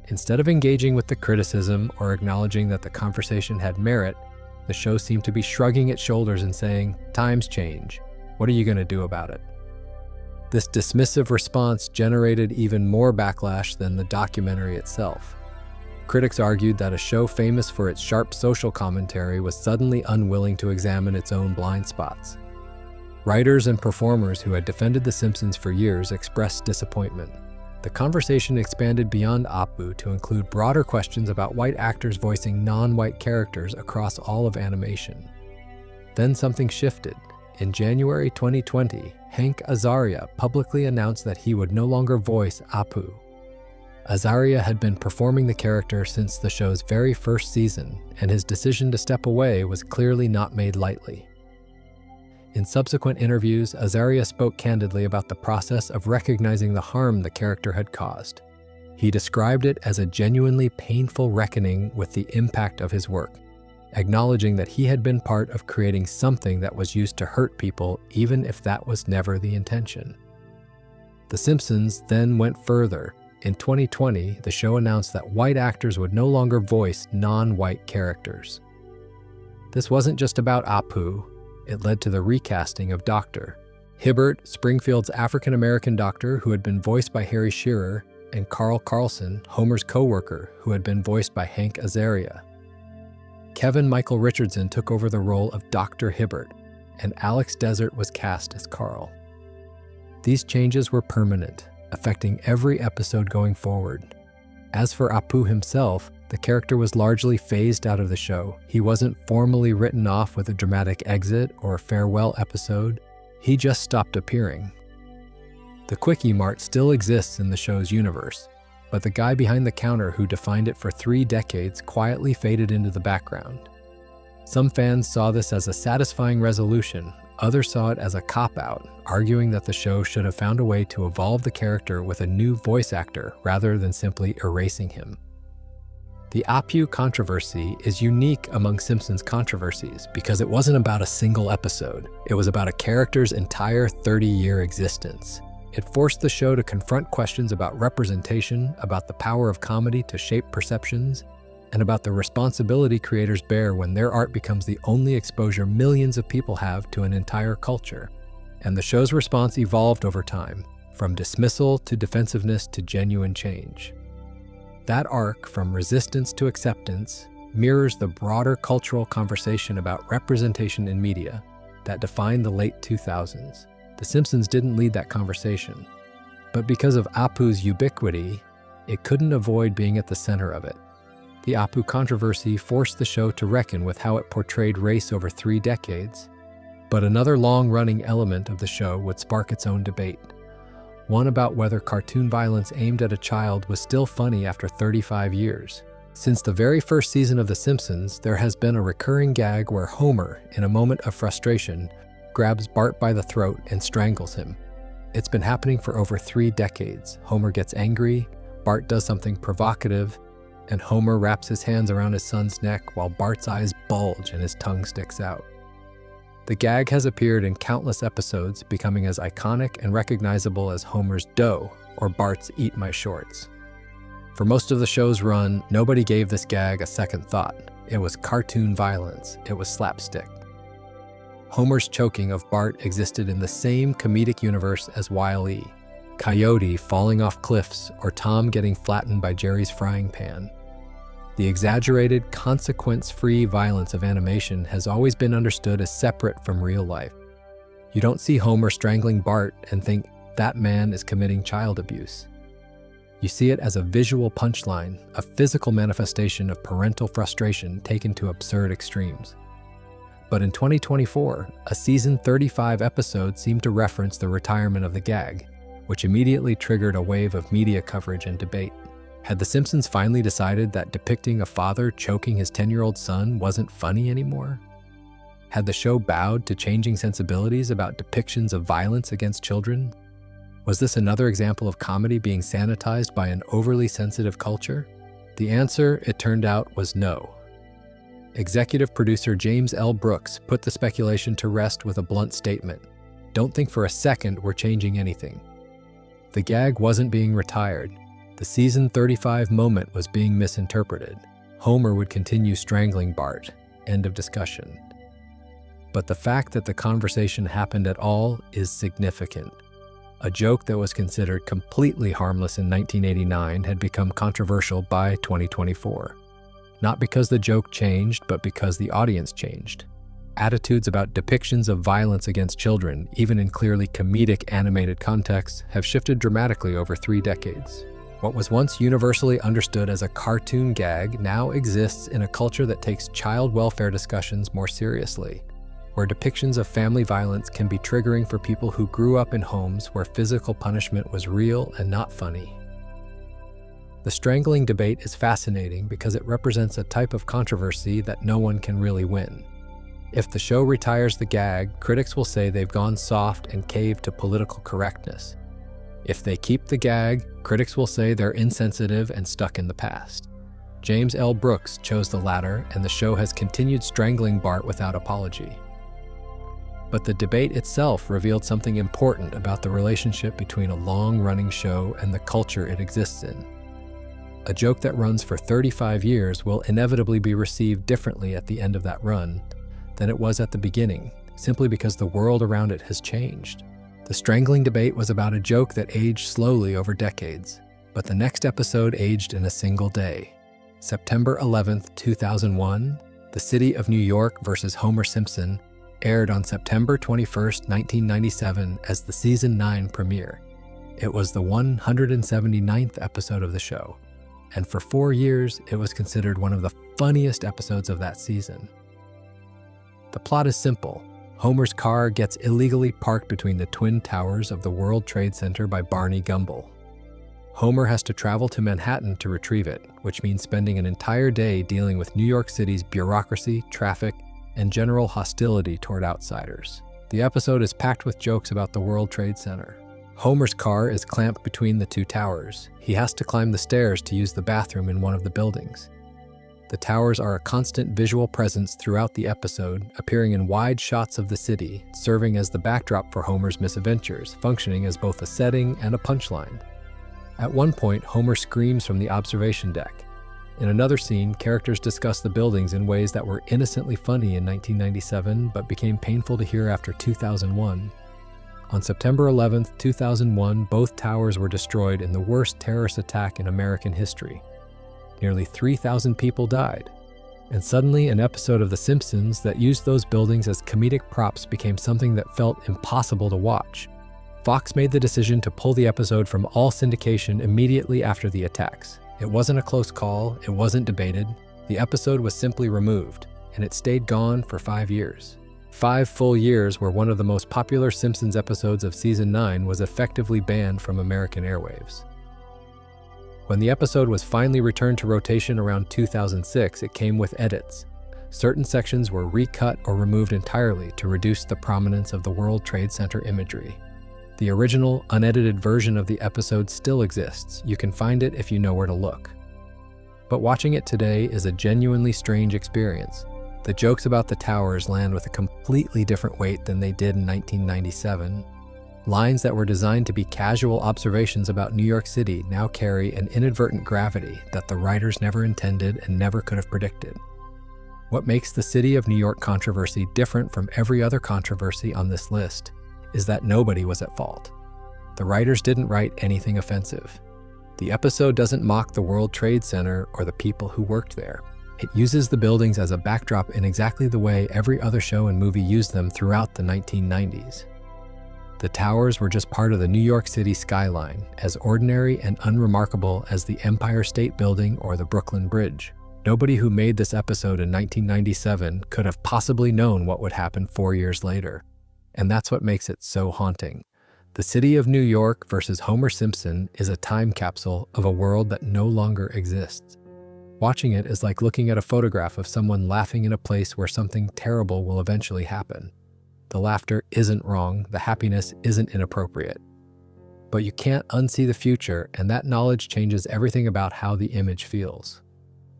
Instead of engaging with the criticism or acknowledging that the conversation had merit, the show seemed to be shrugging its shoulders and saying, "Times change. What are you going to do about it?" This dismissive response generated even more backlash than the documentary itself. Critics argued that a show famous for its sharp social commentary was suddenly unwilling to examine its own blind spots. Writers and performers who had defended The Simpsons for years expressed disappointment. The conversation expanded beyond Apu to include broader questions about white actors voicing non-white characters across all of animation. Then something shifted. In January 2020, Hank Azaria publicly announced that he would no longer voice Apu. Azaria had been performing the character since the show's very first season, and his decision to step away was clearly not made lightly. In subsequent interviews, Azaria spoke candidly about the process of recognizing the harm the character had caused. He described it as a genuinely painful reckoning with the impact of his work, acknowledging that he had been part of creating something that was used to hurt people, even if that was never the intention. The Simpsons then went further. In 2020, the show announced that white actors would no longer voice non-white characters. This wasn't just about Apu. It led to the recasting of Dr. Hibbert, Springfield's African-American doctor who had been voiced by Harry Shearer, and Carl Carlson, Homer's co-worker, who had been voiced by Hank Azaria. Kevin Michael Richardson took over the role of Dr. Hibbert, and Alex Desert was cast as Carl. These changes were permanent, affecting every episode going forward. As for Apu himself, the character was largely phased out of the show. He wasn't formally written off with a dramatic exit or a farewell episode. He just stopped appearing. The Quickie Mart still exists in the show's universe, but the guy behind the counter who defined it for 3 decades quietly faded into the background. Some fans saw this as a satisfying resolution. Others saw it as a cop-out, arguing that the show should have found a way to evolve the character with a new voice actor rather than simply erasing him. The Apu controversy is unique among Simpsons controversies because it wasn't about a single episode. It was about a character's entire 30-year existence. It forced the show to confront questions about representation, about the power of comedy to shape perceptions, and about the responsibility creators bear when their art becomes the only exposure millions of people have to an entire culture. And the show's response evolved over time, from dismissal to defensiveness to genuine change. That arc, from resistance to acceptance, mirrors the broader cultural conversation about representation in media that defined the late 2000s. The Simpsons didn't lead that conversation, but because of Apu's ubiquity, it couldn't avoid being at the center of it. The Apu controversy forced the show to reckon with how it portrayed race over 3 decades, but another long-running element of the show would spark its own debate. One about whether cartoon violence aimed at a child was still funny after 35 years. Since the very first season of The Simpsons, there has been a recurring gag where Homer, in a moment of frustration, grabs Bart by the throat and strangles him. It's been happening for over 3 decades. Homer gets angry, Bart does something provocative, and Homer wraps his hands around his son's neck while Bart's eyes bulge and his tongue sticks out. The gag has appeared in countless episodes, becoming as iconic and recognizable as Homer's "Dough" or Bart's "Eat My Shorts." For most of the show's run, nobody gave this gag a second thought. It was cartoon violence. It was slapstick. Homer's choking of Bart existed in the same comedic universe as Wile E., Coyote falling off cliffs, or Tom getting flattened by Jerry's frying pan. The exaggerated, consequence-free violence of animation has always been understood as separate from real life. You don't see Homer strangling Bart and think, that man is committing child abuse. You see it as a visual punchline, a physical manifestation of parental frustration taken to absurd extremes. But in 2024, a season 35 episode seemed to reference the retirement of the gag, which immediately triggered a wave of media coverage and debate. Had The Simpsons finally decided that depicting a father choking his 10-year-old son wasn't funny anymore? Had the show bowed to changing sensibilities about depictions of violence against children? Was this another example of comedy being sanitized by an overly sensitive culture? The answer, it turned out, was no. Executive producer James L. Brooks put the speculation to rest with a blunt statement. Don't think for a second we're changing anything. The gag wasn't being retired. The season 35 moment was being misinterpreted. Homer would continue strangling Bart. End of discussion. But the fact that the conversation happened at all is significant. A joke that was considered completely harmless in 1989 had become controversial by 2024. Not because the joke changed, but because the audience changed. Attitudes about depictions of violence against children, even in clearly comedic animated contexts, have shifted dramatically over 3 decades. What was once universally understood as a cartoon gag now exists in a culture that takes child welfare discussions more seriously, where depictions of family violence can be triggering for people who grew up in homes where physical punishment was real and not funny. The strangling debate is fascinating because it represents a type of controversy that no one can really win. If the show retires the gag, critics will say they've gone soft and caved to political correctness. If they keep the gag, critics will say they're insensitive and stuck in the past. James L. Brooks chose the latter, and the show has continued strangling Bart without apology. But the debate itself revealed something important about the relationship between a long-running show and the culture it exists in. A joke that runs for 35 years will inevitably be received differently at the end of that run than it was at the beginning, simply because the world around it has changed. The strangling debate was about a joke that aged slowly over decades, but the next episode aged in a single day. September 11th, 2001, The City of New York vs. Homer Simpson aired on September 21st, 1997 as the Season 9 premiere. It was the 179th episode of the show, and for 4 years, it was considered one of the funniest episodes of that season. The plot is simple. Homer's car gets illegally parked between the twin towers of the World Trade Center by Barney Gumble. Homer has to travel to Manhattan to retrieve it, which means spending an entire day dealing with New York City's bureaucracy, traffic, and general hostility toward outsiders. The episode is packed with jokes about the World Trade Center. Homer's car is clamped between the two towers. He has to climb the stairs to use the bathroom in one of the buildings. The towers are a constant visual presence throughout the episode, appearing in wide shots of the city, serving as the backdrop for Homer's misadventures, functioning as both a setting and a punchline. At one point, Homer screams from the observation deck. In another scene, characters discuss the buildings in ways that were innocently funny in 1997 but became painful to hear after 2001. On September 11, 2001, both towers were destroyed in the worst terrorist attack in American history. Nearly 3,000 people died. And suddenly, an episode of The Simpsons that used those buildings as comedic props became something that felt impossible to watch. Fox made the decision to pull the episode from all syndication immediately after the attacks. It wasn't a close call, it wasn't debated. The episode was simply removed, and it stayed gone for 5 years. 5 full years where one of the most popular Simpsons episodes of Season 9 was effectively banned from American airwaves. When the episode was finally returned to rotation around 2006, it came with edits. Certain sections were recut or removed entirely to reduce the prominence of the World Trade Center imagery. The original, unedited version of the episode still exists. You can find it if you know where to look. But watching it today is a genuinely strange experience. The jokes about the towers land with a completely different weight than they did in 1997. Lines that were designed to be casual observations about New York City now carry an inadvertent gravity that the writers never intended and never could have predicted. What makes the City of New York controversy different from every other controversy on this list is that nobody was at fault. The writers didn't write anything offensive. The episode doesn't mock the World Trade Center or the people who worked there. It uses the buildings as a backdrop in exactly the way every other show and movie used them throughout the 1990s. The towers were just part of the New York City skyline, as ordinary and unremarkable as the Empire State Building or the Brooklyn Bridge. Nobody who made this episode in 1997 could have possibly known what would happen 4 years later. And that's what makes it so haunting. The City of New York versus Homer Simpson is a time capsule of a world that no longer exists. Watching it is like looking at a photograph of someone laughing in a place where something terrible will eventually happen. The laughter isn't wrong, the happiness isn't inappropriate. But you can't unsee the future, and that knowledge changes everything about how the image feels.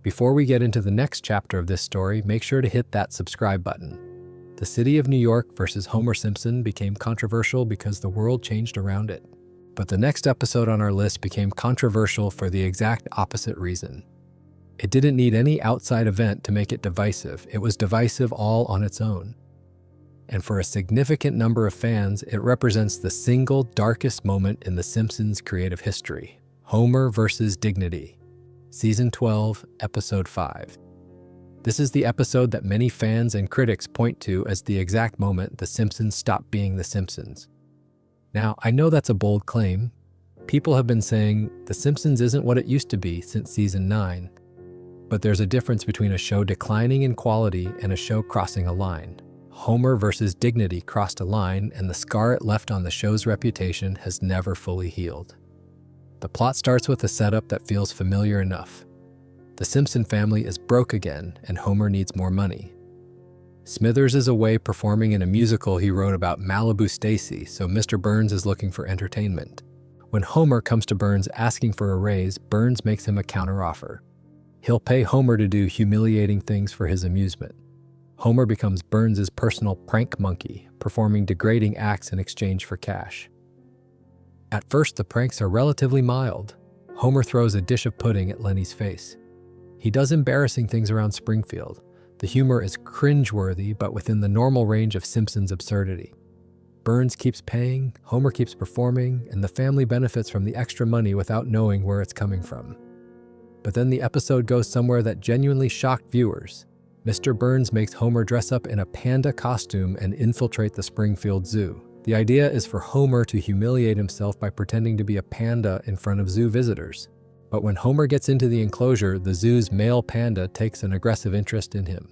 Before we get into the next chapter of this story, make sure to hit that subscribe button. The City of New York versus Homer Simpson became controversial because the world changed around it. But the next episode on our list became controversial for the exact opposite reason. It didn't need any outside event to make it divisive. It was divisive all on its own. And for a significant number of fans, it represents the single darkest moment in The Simpsons' creative history. Homer versus Dignity. Season 12, Episode 5. This is the episode that many fans and critics point to as the exact moment The Simpsons stopped being The Simpsons. Now, I know that's a bold claim. People have been saying The Simpsons isn't what it used to be since Season 9. But there's a difference between a show declining in quality and a show crossing a line. Homer versus Dignity crossed a line, and the scar it left on the show's reputation has never fully healed. The plot starts with a setup that feels familiar enough. The Simpson family is broke again, and Homer needs more money. Smithers is away performing in a musical he wrote about Malibu Stacy, so Mr. Burns is looking for entertainment. When Homer comes to Burns asking for a raise, Burns makes him a counteroffer. He'll pay Homer to do humiliating things for his amusement. Homer becomes Burns' personal prank monkey, performing degrading acts in exchange for cash. At first, the pranks are relatively mild. Homer throws a dish of pudding at Lenny's face. He does embarrassing things around Springfield. The humor is cringeworthy, but within the normal range of Simpsons absurdity. Burns keeps paying, Homer keeps performing, and the family benefits from the extra money without knowing where it's coming from. But then the episode goes somewhere that genuinely shocked viewers. Mr. Burns makes Homer dress up in a panda costume and infiltrate the Springfield Zoo. The idea is for Homer to humiliate himself by pretending to be a panda in front of zoo visitors. But when Homer gets into the enclosure, the zoo's male panda takes an aggressive interest in him.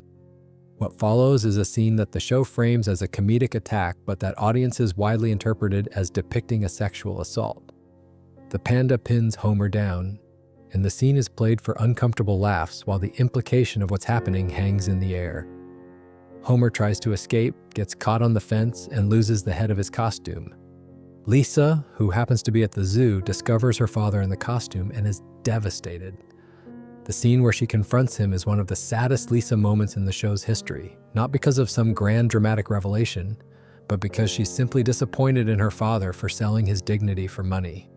What follows is a scene that the show frames as a comedic attack, but that audiences widely interpreted as depicting a sexual assault. The panda pins Homer down, and the scene is played for uncomfortable laughs while the implication of what's happening hangs in the air. Homer tries to escape, gets caught on the fence, and loses the head of his costume. Lisa, who happens to be at the zoo, discovers her father in the costume and is devastated. The scene where she confronts him is one of the saddest Lisa moments in the show's history, not because of some grand dramatic revelation, but because she's simply disappointed in her father for selling his dignity for money.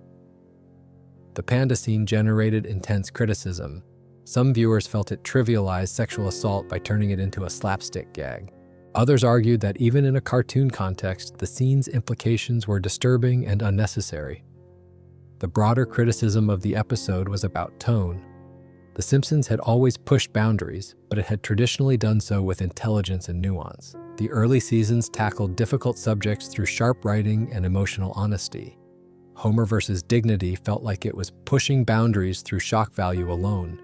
The panda scene generated intense criticism. Some viewers felt it trivialized sexual assault by turning it into a slapstick gag. Others argued that even in a cartoon context, the scene's implications were disturbing and unnecessary. The broader criticism of the episode was about tone. The Simpsons had always pushed boundaries, but it had traditionally done so with intelligence and nuance. The early seasons tackled difficult subjects through sharp writing and emotional honesty. Homer versus Dignity felt like it was pushing boundaries through shock value alone,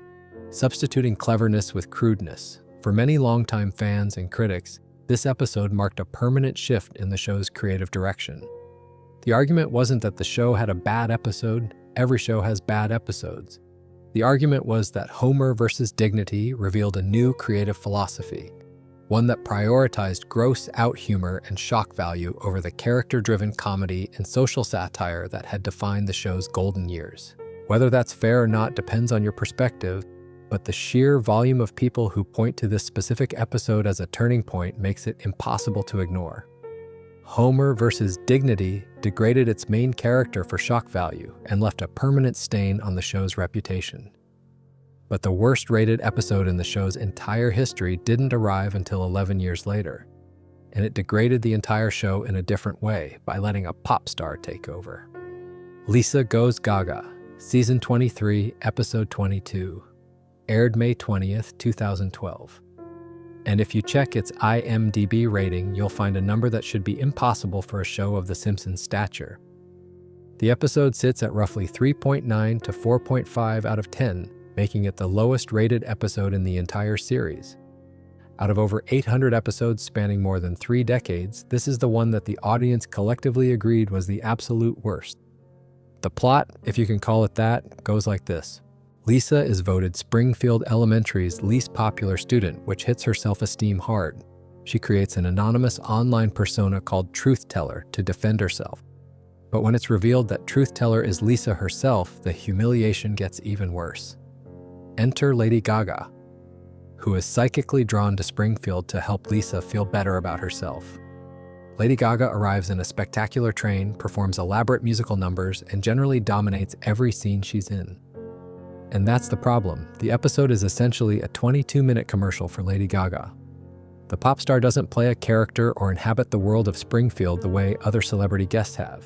substituting cleverness with crudeness. For many longtime fans and critics, this episode marked a permanent shift in the show's creative direction. The argument wasn't that the show had a bad episode. Every show has bad episodes. The argument was that Homer versus Dignity revealed a new creative philosophy, one that prioritized gross-out humor and shock value over the character-driven comedy and social satire that had defined the show's golden years. Whether that's fair or not depends on your perspective, but the sheer volume of people who point to this specific episode as a turning point makes it impossible to ignore. Homer versus Dignity degraded its main character for shock value and left a permanent stain on the show's reputation. But the worst-rated episode in the show's entire history didn't arrive until 11 years later, and it degraded the entire show in a different way by letting a pop star take over. Lisa Goes Gaga, Season 23, Episode 22, aired May 20th, 2012. And if you check its IMDb rating, you'll find a number that should be impossible for a show of The Simpsons' stature. The episode sits at roughly 3.9 to 4.5 out of 10, making it the lowest-rated episode in the entire series. Out of over 800 episodes spanning more than 3 decades, this is the one that the audience collectively agreed was the absolute worst. The plot, if you can call it that, goes like this. Lisa is voted Springfield Elementary's least popular student, which hits her self-esteem hard. She creates an anonymous online persona called Truth Teller to defend herself. But when it's revealed that Truth Teller is Lisa herself, the humiliation gets even worse. Enter Lady Gaga, who is psychically drawn to Springfield to help Lisa feel better about herself. Lady Gaga arrives in a spectacular train, performs elaborate musical numbers, and generally dominates every scene she's in. And that's the problem. The episode is essentially a 22-minute commercial for Lady Gaga. The pop star doesn't play a character or inhabit the world of Springfield the way other celebrity guests have.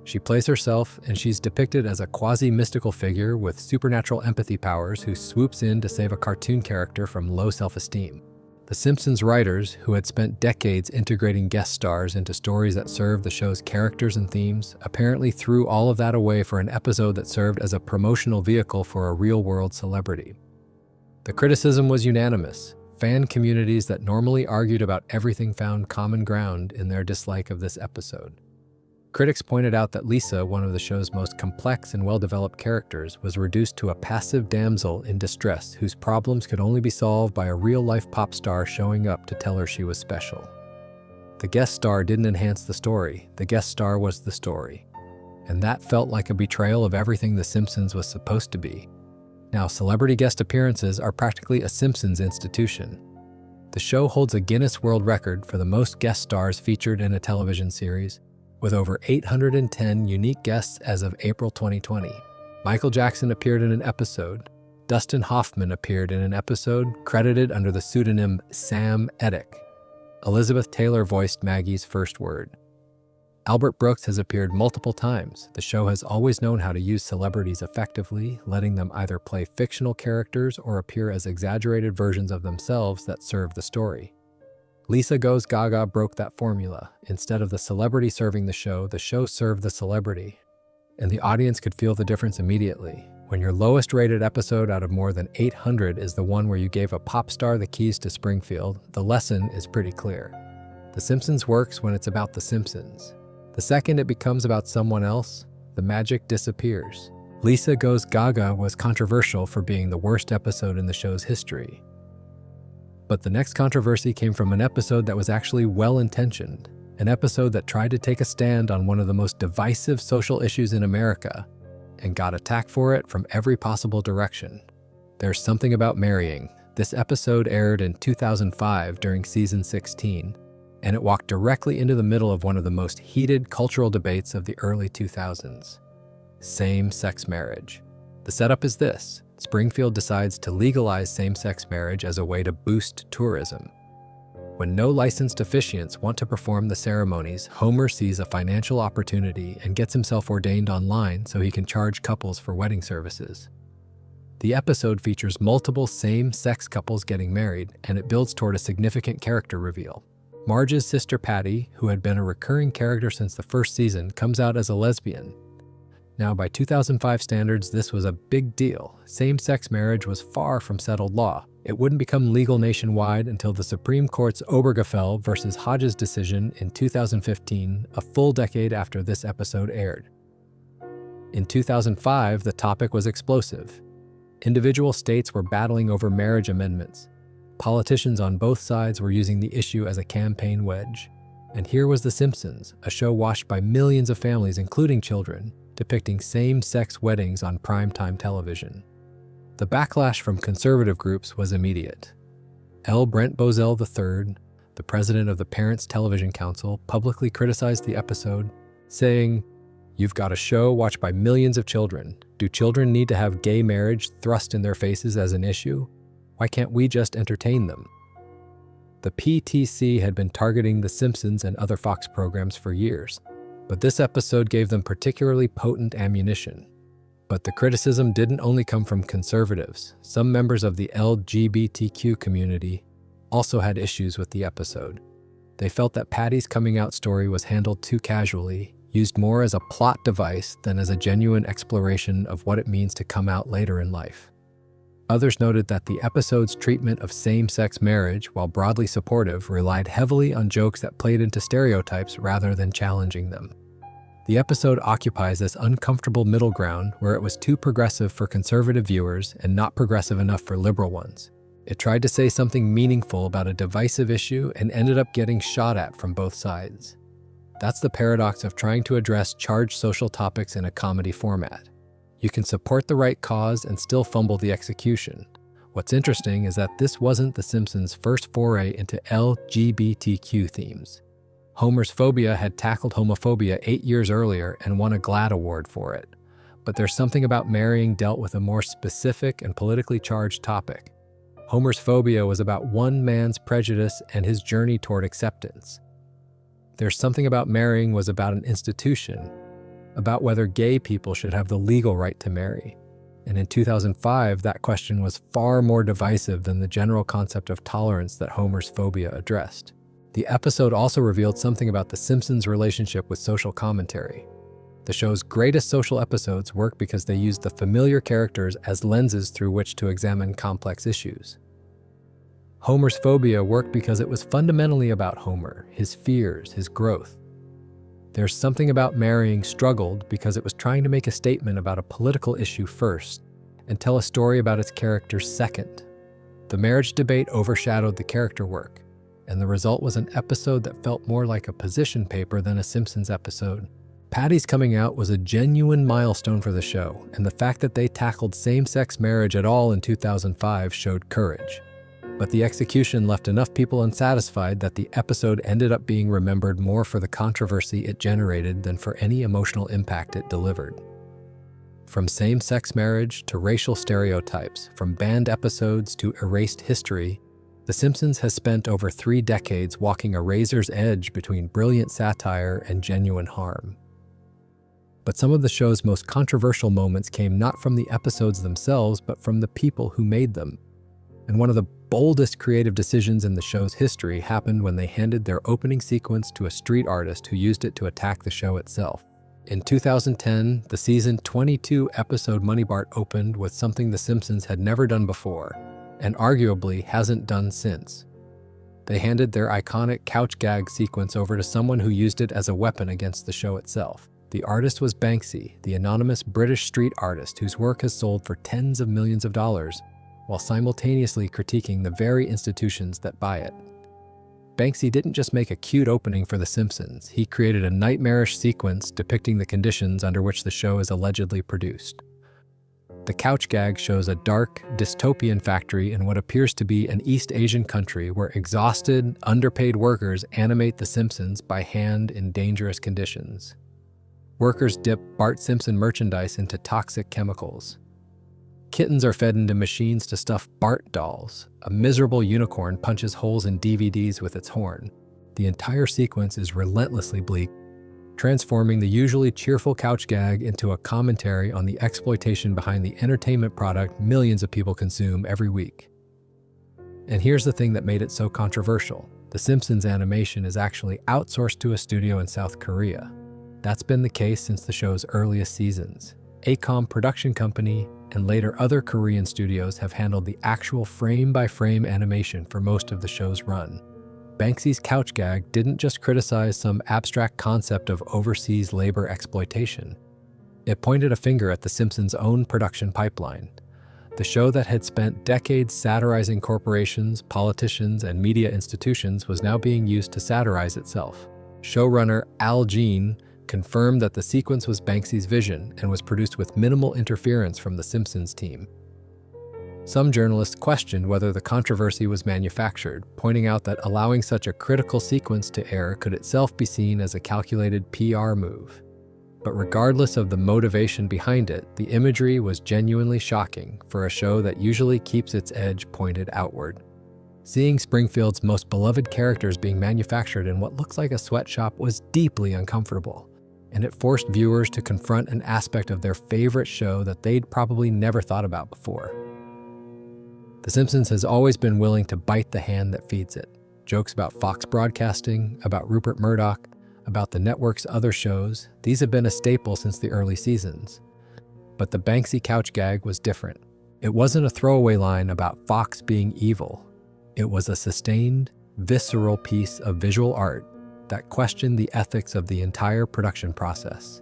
She plays herself, and she's depicted as a quasi-mystical figure with supernatural empathy powers who swoops in to save a cartoon character from low self-esteem. The Simpsons writers, who had spent decades integrating guest stars into stories that served the show's characters and themes, apparently threw all of that away for an episode that served as a promotional vehicle for a real-world celebrity. The criticism was unanimous. Fan communities that normally argued about everything found common ground in their dislike of this episode. Critics pointed out that Lisa, one of the show's most complex and well-developed characters, was reduced to a passive damsel in distress whose problems could only be solved by a real-life pop star showing up to tell her she was special. The guest star didn't enhance the story. The guest star was the story. And that felt like a betrayal of everything The Simpsons was supposed to be. Now, celebrity guest appearances are practically a Simpsons institution. The show holds a Guinness World Record for the most guest stars featured in a television series, with over 810 unique guests as of April 2020. Michael Jackson appeared in an episode. Dustin Hoffman appeared in an episode, credited under the pseudonym Sam Eddick. Elizabeth Taylor voiced Maggie's first word. Albert Brooks has appeared multiple times. The show has always known how to use celebrities effectively, letting them either play fictional characters or appear as exaggerated versions of themselves that serve the story. Lisa Goes Gaga broke that formula. Instead of the celebrity serving the show served the celebrity. And the audience could feel the difference immediately. When your lowest rated episode out of more than 800 is the one where you gave a pop star the keys to Springfield, the lesson is pretty clear. The Simpsons works when it's about The Simpsons. The second it becomes about someone else, the magic disappears. Lisa Goes Gaga was controversial for being the worst episode in the show's history. But the next controversy came from an episode that was actually well-intentioned, an episode that tried to take a stand on one of the most divisive social issues in America and got attacked for it from every possible direction. There's Something About Marrying. This episode aired in 2005 during season 16, and it walked directly into the middle of one of the most heated cultural debates of the early 2000s: same-sex marriage. The setup is this: Springfield decides to legalize same-sex marriage as a way to boost tourism. When no licensed officiants want to perform the ceremonies, Homer sees a financial opportunity and gets himself ordained online so he can charge couples for wedding services. The episode features multiple same-sex couples getting married, and it builds toward a significant character reveal. Marge's sister Patty, who had been a recurring character since the first season, comes out as a lesbian. Now, by 2005 standards, this was a big deal. Same-sex marriage was far from settled law. It wouldn't become legal nationwide until the Supreme Court's Obergefell versus Hodges decision in 2015, a full decade after this episode aired. In 2005, the topic was explosive. Individual states were battling over marriage amendments. Politicians on both sides were using the issue as a campaign wedge. And here was The Simpsons, a show watched by millions of families, including children, depicting same-sex weddings on primetime television. The backlash from conservative groups was immediate. L. Brent Bozell III, the president of the Parents Television Council, publicly criticized the episode, saying, "You've got a show watched by millions of children. Do children need to have gay marriage thrust in their faces as an issue? Why can't we just entertain them?" The PTC had been targeting The Simpsons and other Fox programs for years, but this episode gave them particularly potent ammunition. But the criticism didn't only come from conservatives. Some members of the LGBTQ community also had issues with the episode. They felt that Patty's coming out story was handled too casually, used more as a plot device than as a genuine exploration of what it means to come out later in life. Others noted that the episode's treatment of same-sex marriage, while broadly supportive, relied heavily on jokes that played into stereotypes rather than challenging them. The episode occupies this uncomfortable middle ground where it was too progressive for conservative viewers and not progressive enough for liberal ones. It tried to say something meaningful about a divisive issue and ended up getting shot at from both sides. That's the paradox of trying to address charged social topics in a comedy format. You can support the right cause and still fumble the execution. What's interesting is that this wasn't The Simpsons' first foray into LGBTQ themes. Homer's Phobia had tackled homophobia 8 years earlier and won a GLAAD award for it. But There's Something About Marrying dealt with a more specific and politically charged topic. Homer's Phobia was about one man's prejudice and his journey toward acceptance. There's Something About Marrying was about an institution, about whether gay people should have the legal right to marry. And in 2005, that question was far more divisive than the general concept of tolerance that Homer's Phobia addressed. The episode also revealed something about The Simpsons' relationship with social commentary. The show's greatest social episodes work because they use the familiar characters as lenses through which to examine complex issues. Homer's Phobia worked because it was fundamentally about Homer, his fears, his growth. There's Something About Marrying struggled because it was trying to make a statement about a political issue first and tell a story about its characters second. The marriage debate overshadowed the character work, and the result was an episode that felt more like a position paper than a Simpsons episode. Patty's coming out was a genuine milestone for the show, and the fact that they tackled same-sex marriage at all in 2005 showed courage. But the execution left enough people unsatisfied that the episode ended up being remembered more for the controversy it generated than for any emotional impact it delivered. From same-sex marriage to racial stereotypes, from banned episodes to erased history, The Simpsons has spent over 3 decades walking a razor's edge between brilliant satire and genuine harm. But some of the show's most controversial moments came not from the episodes themselves, but from the people who made them. And one of the boldest creative decisions in the show's history happened when they handed their opening sequence to a street artist who used it to attack the show itself. In 2010, the season 22 episode Money Bart opened with something The Simpsons had never done before, and arguably hasn't done since. They handed their iconic couch gag sequence over to someone who used it as a weapon against the show itself. The artist was Banksy, the anonymous British street artist whose work has sold for tens of millions of dollars, while simultaneously critiquing the very institutions that buy it. Banksy didn't just make a cute opening for The Simpsons, he created a nightmarish sequence depicting the conditions under which the show is allegedly produced. The couch gag shows a dark, dystopian factory in what appears to be an East Asian country where exhausted, underpaid workers animate The Simpsons by hand in dangerous conditions. Workers dip Bart Simpson merchandise into toxic chemicals. Kittens are fed into machines to stuff Bart dolls. A miserable unicorn punches holes in DVDs with its horn. The entire sequence is relentlessly bleak, transforming the usually cheerful couch gag into a commentary on the exploitation behind the entertainment product millions of people consume every week. And here's the thing that made it so controversial. The Simpsons animation is actually outsourced to a studio in South Korea. That's been the case since the show's earliest seasons. ACOM Production Company and later other Korean studios have handled the actual frame-by-frame animation for most of the show's run. Banksy's couch gag didn't just criticize some abstract concept of overseas labor exploitation. It pointed a finger at The Simpsons' own production pipeline. The show that had spent decades satirizing corporations, politicians, and media institutions was now being used to satirize itself. Showrunner Al Jean confirmed that the sequence was Banksy's vision and was produced with minimal interference from the Simpsons team. Some journalists questioned whether the controversy was manufactured, pointing out that allowing such a critical sequence to air could itself be seen as a calculated PR move. But regardless of the motivation behind it, the imagery was genuinely shocking for a show that usually keeps its edge pointed outward. Seeing Springfield's most beloved characters being manufactured in what looks like a sweatshop was deeply uncomfortable, and it forced viewers to confront an aspect of their favorite show that they'd probably never thought about before. The Simpsons has always been willing to bite the hand that feeds it. Jokes about Fox Broadcasting, about Rupert Murdoch, about the network's other shows, these have been a staple since the early seasons. But the Banksy couch gag was different. It wasn't a throwaway line about Fox being evil. It was a sustained, visceral piece of visual art that questioned the ethics of the entire production process.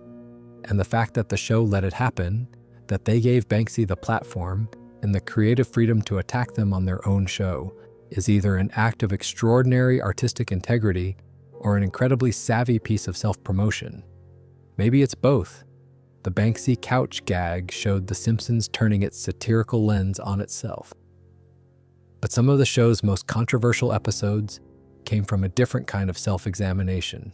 And the fact that the show let it happen, that they gave Banksy the platform and the creative freedom to attack them on their own show, is either an act of extraordinary artistic integrity or an incredibly savvy piece of self-promotion. Maybe it's both. The Banksy couch gag showed The Simpsons turning its satirical lens on itself. But some of the show's most controversial episodes came from a different kind of self-examination.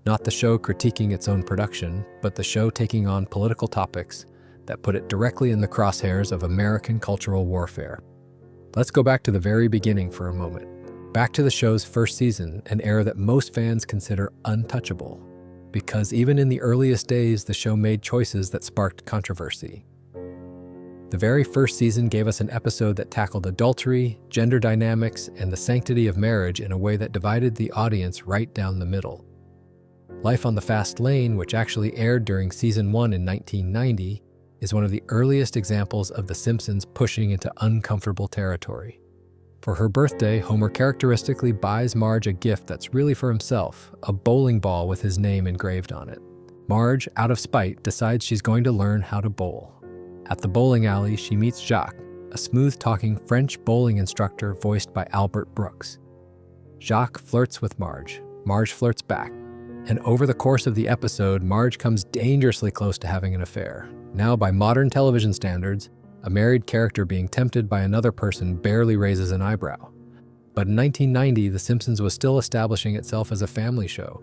Not the show critiquing its own production, but the show taking on political topics that put it directly in the crosshairs of American cultural warfare. Let's go back to the very beginning for a moment. Back to the show's first season, an era that most fans consider untouchable, because even in the earliest days, the show made choices that sparked controversy. The very first season gave us an episode that tackled adultery, gender dynamics, and the sanctity of marriage in a way that divided the audience right down the middle. Life on the Fast Lane, which actually aired during season 1 in 1990, is one of the earliest examples of The Simpsons pushing into uncomfortable territory. For her birthday, Homer characteristically buys Marge a gift that's really for himself, a bowling ball with his name engraved on it. Marge, out of spite, decides she's going to learn how to bowl. At the bowling alley, she meets Jacques, a smooth-talking French bowling instructor voiced by Albert Brooks. Jacques flirts with Marge. Marge flirts back. And over the course of the episode, Marge comes dangerously close to having an affair. Now, by modern television standards, a married character being tempted by another person barely raises an eyebrow. But in 1990, The Simpsons was still establishing itself as a family show.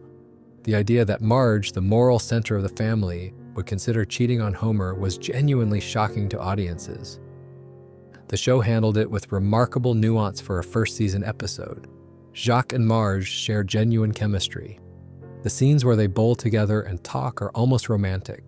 The idea that Marge, the moral center of the family, would consider cheating on Homer was genuinely shocking to audiences. The show handled it with remarkable nuance for a first-season episode. Jacques and Marge share genuine chemistry. The scenes where they bowl together and talk are almost romantic.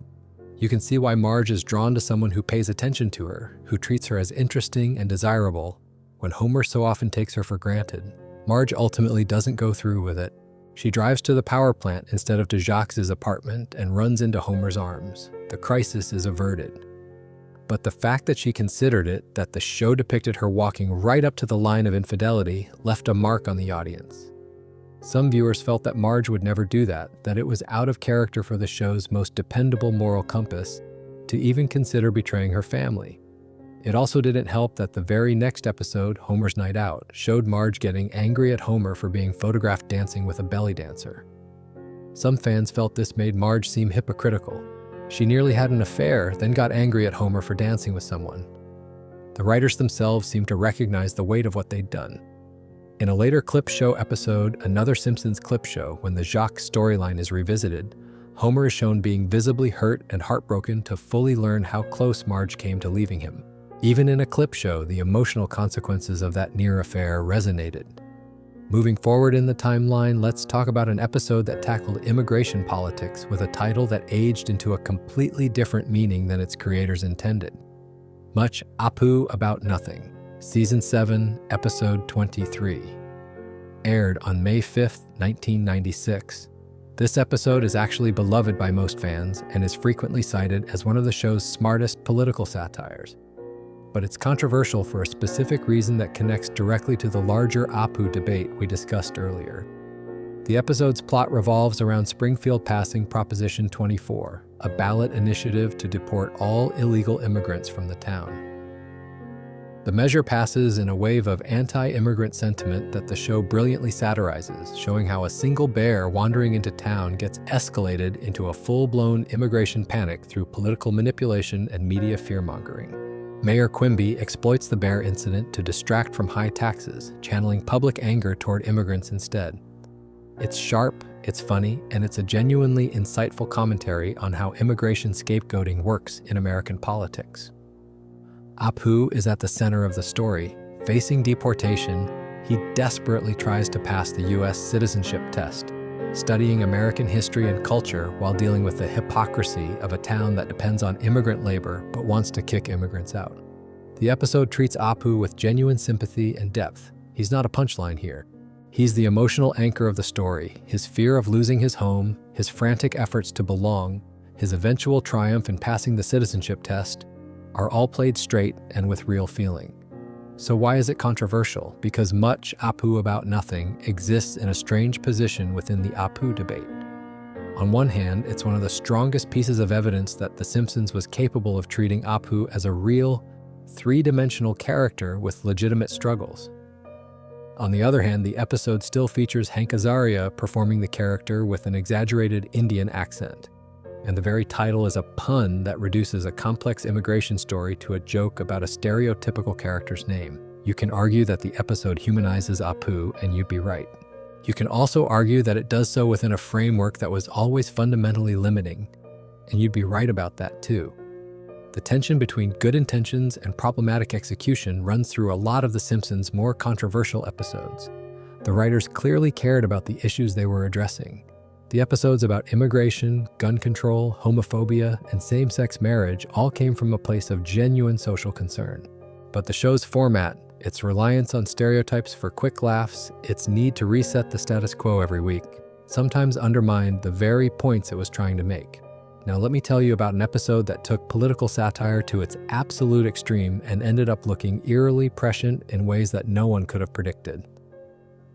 You can see why Marge is drawn to someone who pays attention to her, who treats her as interesting and desirable, when Homer so often takes her for granted. Marge ultimately doesn't go through with it. She drives to the power plant instead of to Jacques' apartment and runs into Homer's arms. The crisis is averted. But the fact that she considered it, that the show depicted her walking right up to the line of infidelity, left a mark on the audience. Some viewers felt that Marge would never do that it was out of character for the show's most dependable moral compass to even consider betraying her family. It also didn't help that the very next episode, Homer's Night Out, showed Marge getting angry at Homer for being photographed dancing with a belly dancer. Some fans felt this made Marge seem hypocritical. She nearly had an affair, then got angry at Homer for dancing with someone. The writers themselves seemed to recognize the weight of what they'd done. In a later clip show episode, Another Simpsons Clip Show, when the Jacques storyline is revisited, Homer is shown being visibly hurt and heartbroken to fully learn how close Marge came to leaving him. Even in a clip show, the emotional consequences of that near affair resonated. Moving forward in the timeline, let's talk about an episode that tackled immigration politics with a title that aged into a completely different meaning than its creators intended. Much Apu About Nothing, Season 7, Episode 23. Aired on May 5, 1996. This episode is actually beloved by most fans and is frequently cited as one of the show's smartest political satires. But it's controversial for a specific reason that connects directly to the larger Apu debate we discussed earlier. The episode's plot revolves around Springfield passing Proposition 24, a ballot initiative to deport all illegal immigrants from the town. The measure passes in a wave of anti-immigrant sentiment that the show brilliantly satirizes, showing how a single bear wandering into town gets escalated into a full-blown immigration panic through political manipulation and media fear-mongering. Mayor Quimby exploits the bear incident to distract from high taxes, channeling public anger toward immigrants instead. It's sharp, it's funny, and it's a genuinely insightful commentary on how immigration scapegoating works in American politics. Apu is at the center of the story. Facing deportation, he desperately tries to pass the U.S. citizenship test, studying American history and culture while dealing with the hypocrisy of a town that depends on immigrant labor but wants to kick immigrants out. The episode treats Apu with genuine sympathy and depth. He's not a punchline here. He's the emotional anchor of the story. His fear of losing his home, his frantic efforts to belong, his eventual triumph in passing the citizenship test, are all played straight and with real feeling. So why is it controversial? Because much Apu About Nothing exists in a strange position within the Apu debate. On one hand, it's one of the strongest pieces of evidence that The Simpsons was capable of treating Apu as a real, three-dimensional character with legitimate struggles. On the other hand, the episode still features Hank Azaria performing the character with an exaggerated Indian accent. And the very title is a pun that reduces a complex immigration story to a joke about a stereotypical character's name. You can argue that the episode humanizes Apu, and you'd be right. You can also argue that it does so within a framework that was always fundamentally limiting, and you'd be right about that too. The tension between good intentions and problematic execution runs through a lot of The Simpsons' more controversial episodes. The writers clearly cared about the issues they were addressing. The episodes about immigration, gun control, homophobia, and same-sex marriage all came from a place of genuine social concern. But the show's format, its reliance on stereotypes for quick laughs, its need to reset the status quo every week, sometimes undermined the very points it was trying to make. Now let me tell you about an episode that took political satire to its absolute extreme and ended up looking eerily prescient in ways that no one could have predicted.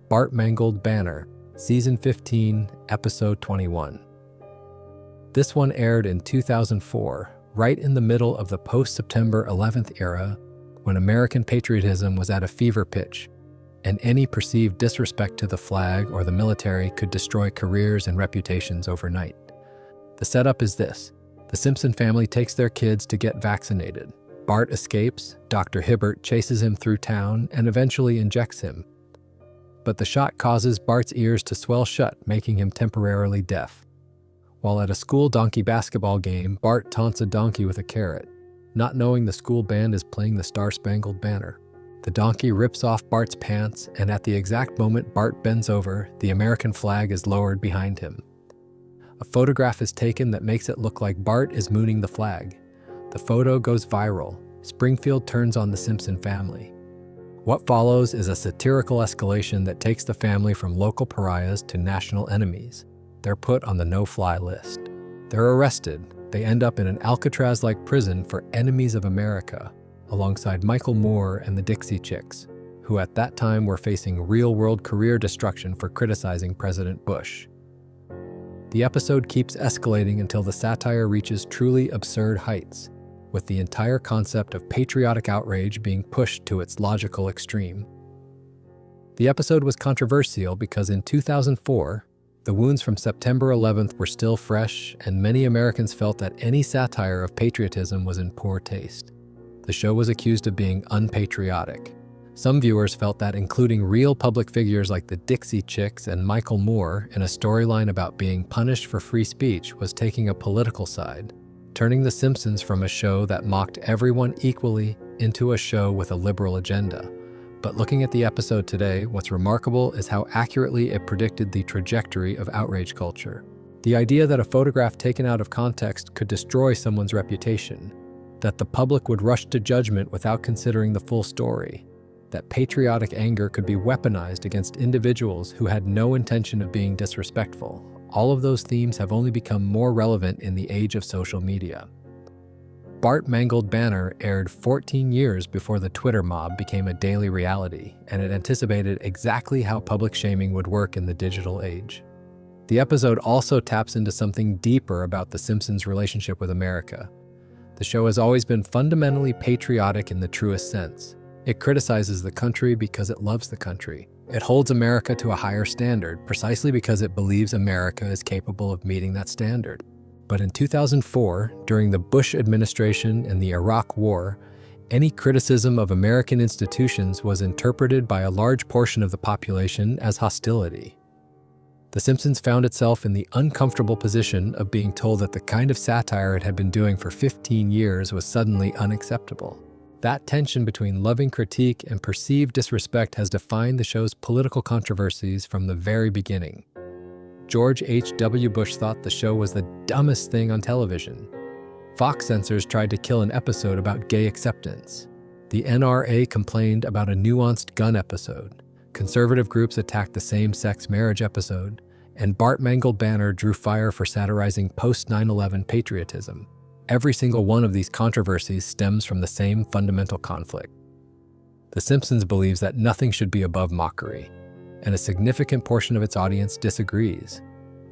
Bart Mangled Banner, Season 15, Episode 21. This one aired in 2004, right in the middle of the post-September 11th era, when American patriotism was at a fever pitch, and any perceived disrespect to the flag or the military could destroy careers and reputations overnight. The setup is this. The Simpson family takes their kids to get vaccinated. Bart escapes, Dr. Hibbert chases him through town, and eventually injects him. But the shot causes Bart's ears to swell shut, making him temporarily deaf. While at a school donkey basketball game, Bart taunts a donkey with a carrot, not knowing the school band is playing the Star-Spangled Banner. The donkey rips off Bart's pants, and at the exact moment Bart bends over, the American flag is lowered behind him. A photograph is taken that makes it look like Bart is mooning the flag. The photo goes viral. Springfield turns on the Simpson family. What follows is a satirical escalation that takes the family from local pariahs to national enemies. They're put on the no-fly list. They're arrested. They end up in an Alcatraz-like prison for enemies of America, alongside Michael Moore and the Dixie Chicks, who at that time were facing real-world career destruction for criticizing President Bush. The episode keeps escalating until the satire reaches truly absurd heights, with the entire concept of patriotic outrage being pushed to its logical extreme. The episode was controversial because in 2004, the wounds from September 11th were still fresh, and many Americans felt that any satire of patriotism was in poor taste. The show was accused of being unpatriotic. Some viewers felt that including real public figures like the Dixie Chicks and Michael Moore in a storyline about being punished for free speech was taking a political side, turning The Simpsons from a show that mocked everyone equally into a show with a liberal agenda. But looking at the episode today, what's remarkable is how accurately it predicted the trajectory of outrage culture. The idea that a photograph taken out of context could destroy someone's reputation, that the public would rush to judgment without considering the full story, that patriotic anger could be weaponized against individuals who had no intention of being disrespectful. All of those themes have only become more relevant in the age of social media. Bart Mangled Banner aired 14 years before the Twitter mob became a daily reality, and it anticipated exactly how public shaming would work in the digital age. The episode also taps into something deeper about The Simpsons' relationship with America. The show has always been fundamentally patriotic in the truest sense. It criticizes the country because it loves the country. It holds America to a higher standard precisely because it believes America is capable of meeting that standard. But in 2004, during the Bush administration and the Iraq War, any criticism of American institutions was interpreted by a large portion of the population as hostility. The Simpsons found itself in the uncomfortable position of being told that the kind of satire it had been doing for 15 years was suddenly unacceptable. That tension between loving critique and perceived disrespect has defined the show's political controversies from the very beginning. George H.W. Bush thought the show was the dumbest thing on television. Fox censors tried to kill an episode about gay acceptance. The NRA complained about a nuanced gun episode. Conservative groups attacked the same-sex marriage episode, and Bart Mangled Banner drew fire for satirizing post-9/11 patriotism. Every single one of these controversies stems from the same fundamental conflict. The Simpsons believes that nothing should be above mockery, and a significant portion of its audience disagrees.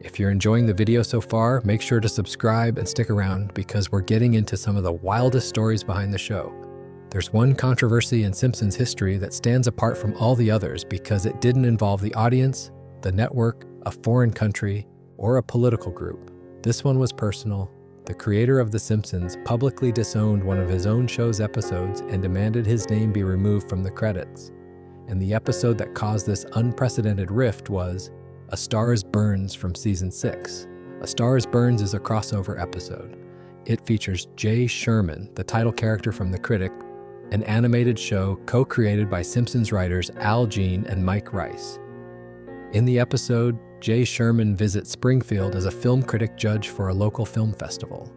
If you're enjoying the video so far, make sure to subscribe and stick around because we're getting into some of the wildest stories behind the show. There's one controversy in Simpsons history that stands apart from all the others because it didn't involve the audience, the network, a foreign country, or a political group. This one was personal. The creator of The Simpsons publicly disowned one of his own show's episodes and demanded his name be removed from the credits. And the episode that caused this unprecedented rift was A Star Is Burns from Season 6. A Star Is Burns is a crossover episode. It features Jay Sherman, the title character from The Critic, an animated show co-created by Simpsons writers Al Jean and Mike Rice. In the episode, Jay Sherman visits Springfield as a film critic judge for a local film festival.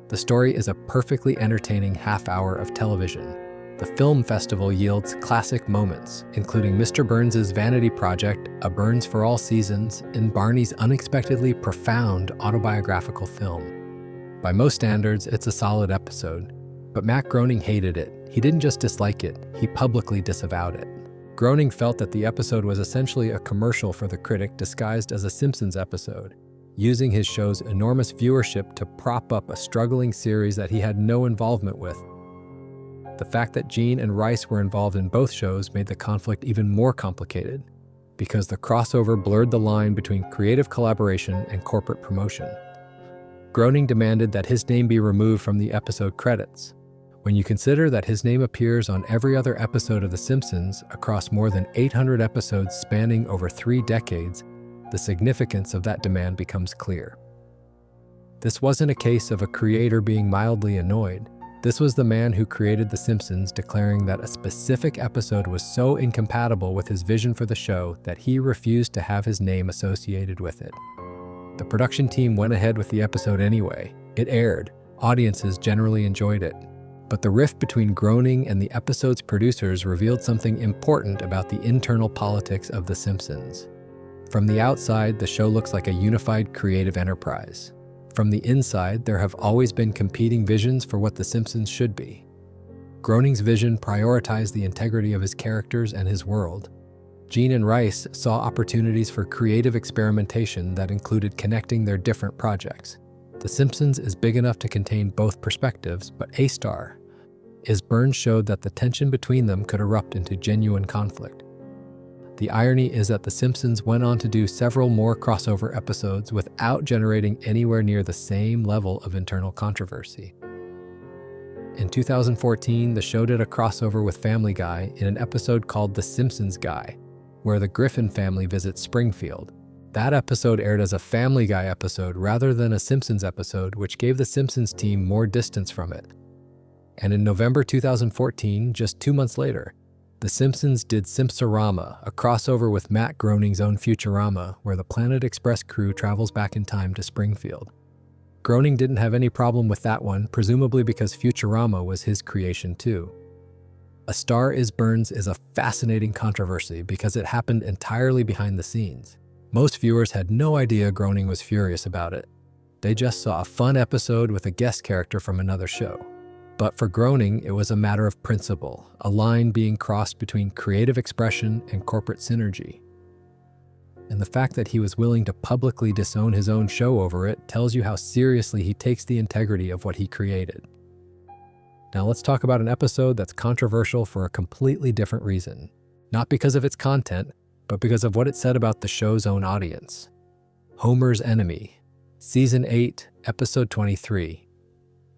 The story is a perfectly entertaining half-hour of television. The film festival yields classic moments, including Mr. Burns' vanity project, A Burns for All Seasons, and Barney's unexpectedly profound autobiographical film. By most standards, it's a solid episode, but Matt Groening hated it. He didn't just dislike it, he publicly disavowed it. Groening felt that the episode was essentially a commercial for The Critic disguised as a Simpsons episode, using his show's enormous viewership to prop up a struggling series that he had no involvement with. The fact that Jean and Rice were involved in both shows made the conflict even more complicated, because the crossover blurred the line between creative collaboration and corporate promotion. Groening demanded that his name be removed from the episode credits. When you consider that his name appears on every other episode of The Simpsons across more than 800 episodes spanning over 3 decades, the significance of that demand becomes clear. This wasn't a case of a creator being mildly annoyed. This was the man who created The Simpsons declaring that a specific episode was so incompatible with his vision for the show that he refused to have his name associated with it. The production team went ahead with the episode anyway. It aired. Audiences generally enjoyed it. But the rift between Groening and the episode's producers revealed something important about the internal politics of The Simpsons. From the outside, the show looks like a unified creative enterprise. From the inside, there have always been competing visions for what The Simpsons should be. Groening's vision prioritized the integrity of his characters and his world. Gene and Rice saw opportunities for creative experimentation that included connecting their different projects. The Simpsons is big enough to contain both perspectives, but A-star is Burns showed that the tension between them could erupt into genuine conflict. The irony is that The Simpsons went on to do several more crossover episodes without generating anywhere near the same level of internal controversy. In 2014, the show did a crossover with Family Guy in an episode called The Simpsons Guy, where the Griffin family visits Springfield. That episode aired as a Family Guy episode rather than a Simpsons episode, which gave the Simpsons team more distance from it. And in November 2014, just 2 months later, The Simpsons did Simpsorama, a crossover with Matt Groening's own Futurama, where the Planet Express crew travels back in time to Springfield. Groening didn't have any problem with that one, presumably because Futurama was his creation too. A Star is Burns is a fascinating controversy because it happened entirely behind the scenes. Most viewers had no idea Groening was furious about it. They just saw a fun episode with a guest character from another show. But for Groening, it was a matter of principle, a line being crossed between creative expression and corporate synergy. And the fact that he was willing to publicly disown his own show over it tells you how seriously he takes the integrity of what he created. Now let's talk about an episode that's controversial for a completely different reason. Not because of its content, but because of what it said about the show's own audience. Homer's Enemy, Season 8, Episode 23.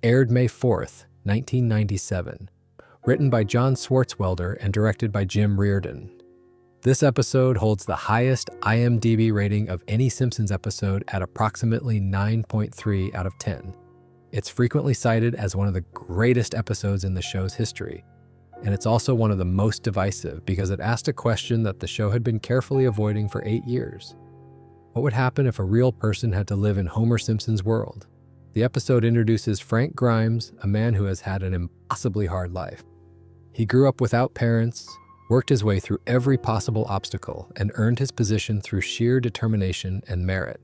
Aired May 4th, 1997. Written by John Swartzwelder and directed by Jim Reardon. This episode holds the highest IMDb rating of any Simpsons episode at approximately 9.3 out of 10. It's frequently cited as one of the greatest episodes in the show's history, and it's also one of the most divisive because it asked a question that the show had been carefully avoiding for 8 years. What would happen if a real person had to live in Homer Simpson's world? The episode introduces Frank Grimes, a man who has had an impossibly hard life. He grew up without parents, worked his way through every possible obstacle, and earned his position through sheer determination and merit.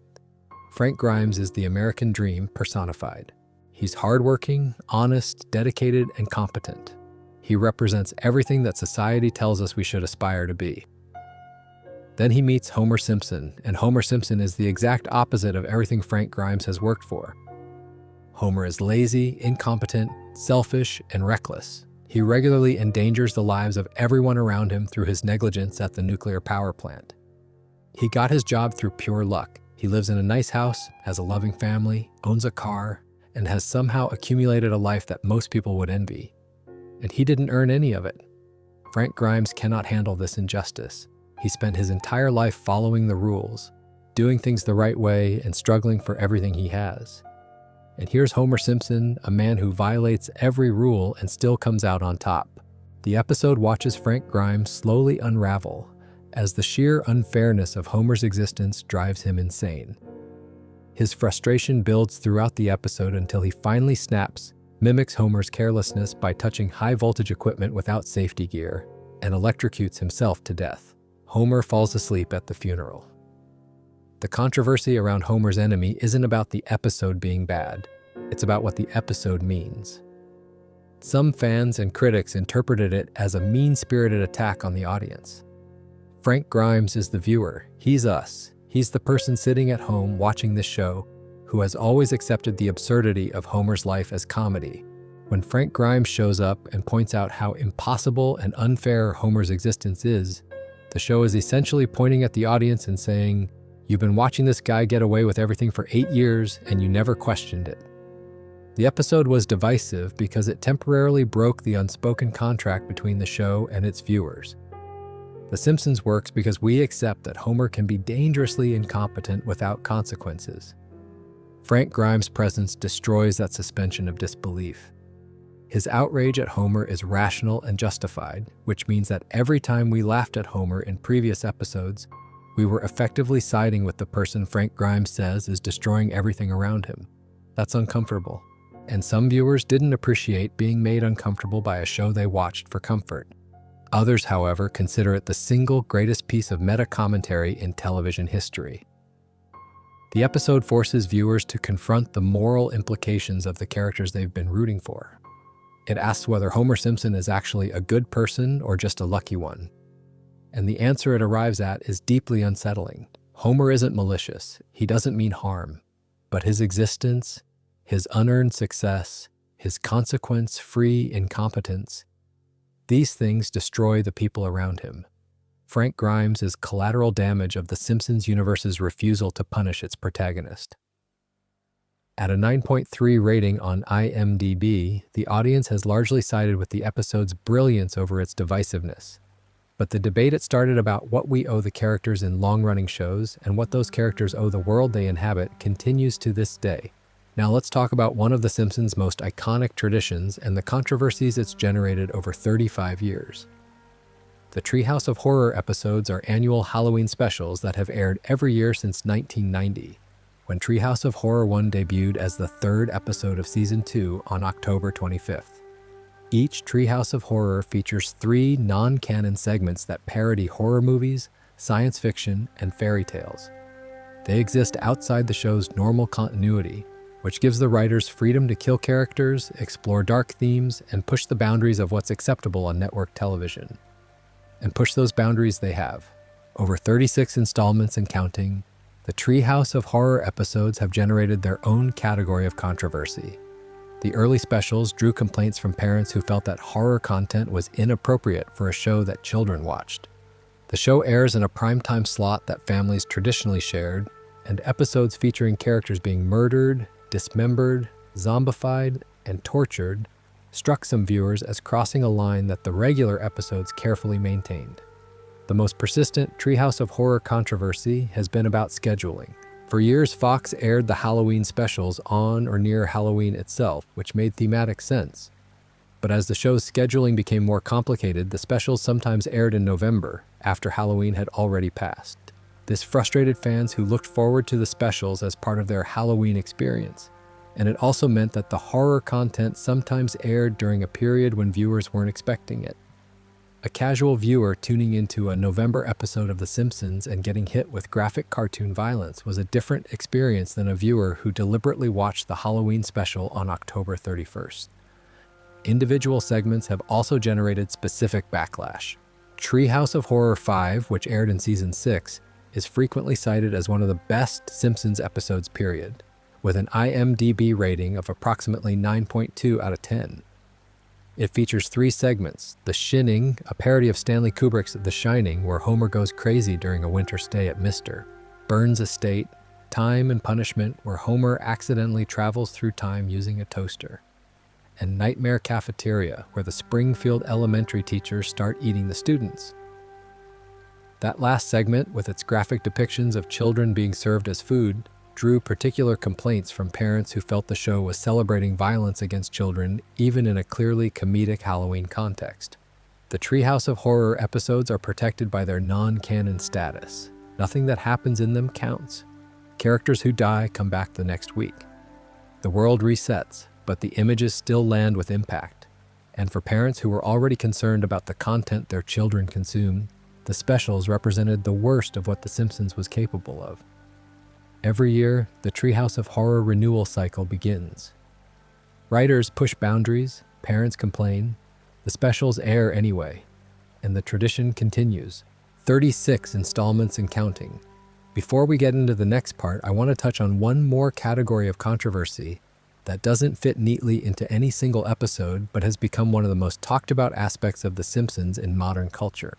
Frank Grimes is the American dream personified. He's hardworking, honest, dedicated, and competent. He represents everything that society tells us we should aspire to be. Then he meets Homer Simpson, and Homer Simpson is the exact opposite of everything Frank Grimes has worked for. Homer is lazy, incompetent, selfish, and reckless. He regularly endangers the lives of everyone around him through his negligence at the nuclear power plant. He got his job through pure luck. He lives in a nice house, has a loving family, owns a car, and has somehow accumulated a life that most people would envy. And he didn't earn any of it. Frank Grimes cannot handle this injustice. He spent his entire life following the rules, doing things the right way, and struggling for everything he has. And here's Homer Simpson, a man who violates every rule and still comes out on top. The episode watches Frank Grimes slowly unravel as the sheer unfairness of Homer's existence drives him insane. His frustration builds throughout the episode until he finally snaps, mimics Homer's carelessness by touching high-voltage equipment without safety gear, and electrocutes himself to death. Homer falls asleep at the funeral. The controversy around Homer's Enemy isn't about the episode being bad. It's about what the episode means. Some fans and critics interpreted it as a mean-spirited attack on the audience. Frank Grimes is the viewer. He's us. He's the person sitting at home watching this show who has always accepted the absurdity of Homer's life as comedy. When Frank Grimes shows up and points out how impossible and unfair Homer's existence is, the show is essentially pointing at the audience and saying, "You've been watching this guy get away with everything for 8 years and you never questioned it." The episode was divisive because it temporarily broke the unspoken contract between the show and its viewers. The Simpsons works because we accept that Homer can be dangerously incompetent without consequences. Frank Grimes' presence destroys that suspension of disbelief. His outrage at Homer is rational and justified, which means that every time we laughed at Homer in previous episodes, we were effectively siding with the person Frank Grimes says is destroying everything around him. That's uncomfortable. And some viewers didn't appreciate being made uncomfortable by a show they watched for comfort. Others, however, consider it the single greatest piece of meta-commentary in television history. The episode forces viewers to confront the moral implications of the characters they've been rooting for. It asks whether Homer Simpson is actually a good person or just a lucky one. And the answer it arrives at is deeply unsettling. Homer isn't malicious. He doesn't mean harm. But his existence, his unearned success, his consequence-free incompetence, these things destroy the people around him. Frank Grimes is collateral damage of the Simpsons universe's refusal to punish its protagonist. At a 9.3 rating on IMDb, the audience has largely sided with the episode's brilliance over its divisiveness. But the debate it started about what we owe the characters in long-running shows and what those characters owe the world they inhabit continues to this day. Now let's talk about one of The Simpsons' most iconic traditions and the controversies it's generated over 35 years. The Treehouse of Horror episodes are annual Halloween specials that have aired every year since 1990, when Treehouse of Horror 1 debuted as the third episode of Season 2 on October 25th. Each Treehouse of Horror features 3 non-canon segments that parody horror movies, science fiction, and fairy tales. They exist outside the show's normal continuity, which gives the writers freedom to kill characters, explore dark themes, and push the boundaries of what's acceptable on network television. And push those boundaries they have. Over 36 installments and counting, the Treehouse of Horror episodes have generated their own category of controversy. The early specials drew complaints from parents who felt that horror content was inappropriate for a show that children watched. The show airs in a primetime slot that families traditionally shared, and episodes featuring characters being murdered, dismembered, zombified, and tortured struck some viewers as crossing a line that the regular episodes carefully maintained. The most persistent Treehouse of Horror controversy has been about scheduling. For years, Fox aired the Halloween specials on or near Halloween itself, which made thematic sense. But as the show's scheduling became more complicated, the specials sometimes aired in November, after Halloween had already passed. This frustrated fans who looked forward to the specials as part of their Halloween experience. And it also meant that the horror content sometimes aired during a period when viewers weren't expecting it. A casual viewer tuning into a November episode of The Simpsons and getting hit with graphic cartoon violence was a different experience than a viewer who deliberately watched the Halloween special on October 31st. Individual segments have also generated specific backlash. Treehouse of Horror 5, which aired in Season 6, is frequently cited as one of the best Simpsons episodes period, with an IMDb rating of approximately 9.2 out of 10. It features 3 segments: The Shining, a parody of Stanley Kubrick's The Shining, where Homer goes crazy during a winter stay at Mr. Burns' estate; Time and Punishment, where Homer accidentally travels through time using a toaster; and Nightmare Cafeteria, where the Springfield elementary teachers start eating the students. That last segment, with its graphic depictions of children being served as food, drew particular complaints from parents who felt the show was celebrating violence against children, even in a clearly comedic Halloween context. The Treehouse of Horror episodes are protected by their non-canon status. Nothing that happens in them counts. Characters who die come back the next week. The world resets, but the images still land with impact. And for parents who were already concerned about the content their children consume, the specials represented the worst of what The Simpsons was capable of. Every year, the Treehouse of Horror renewal cycle begins. Writers push boundaries, parents complain, the specials air anyway, and the tradition continues. 36 installments and counting. Before we get into the next part, I want to touch on one more category of controversy that doesn't fit neatly into any single episode, but has become one of the most talked about aspects of The Simpsons in modern culture.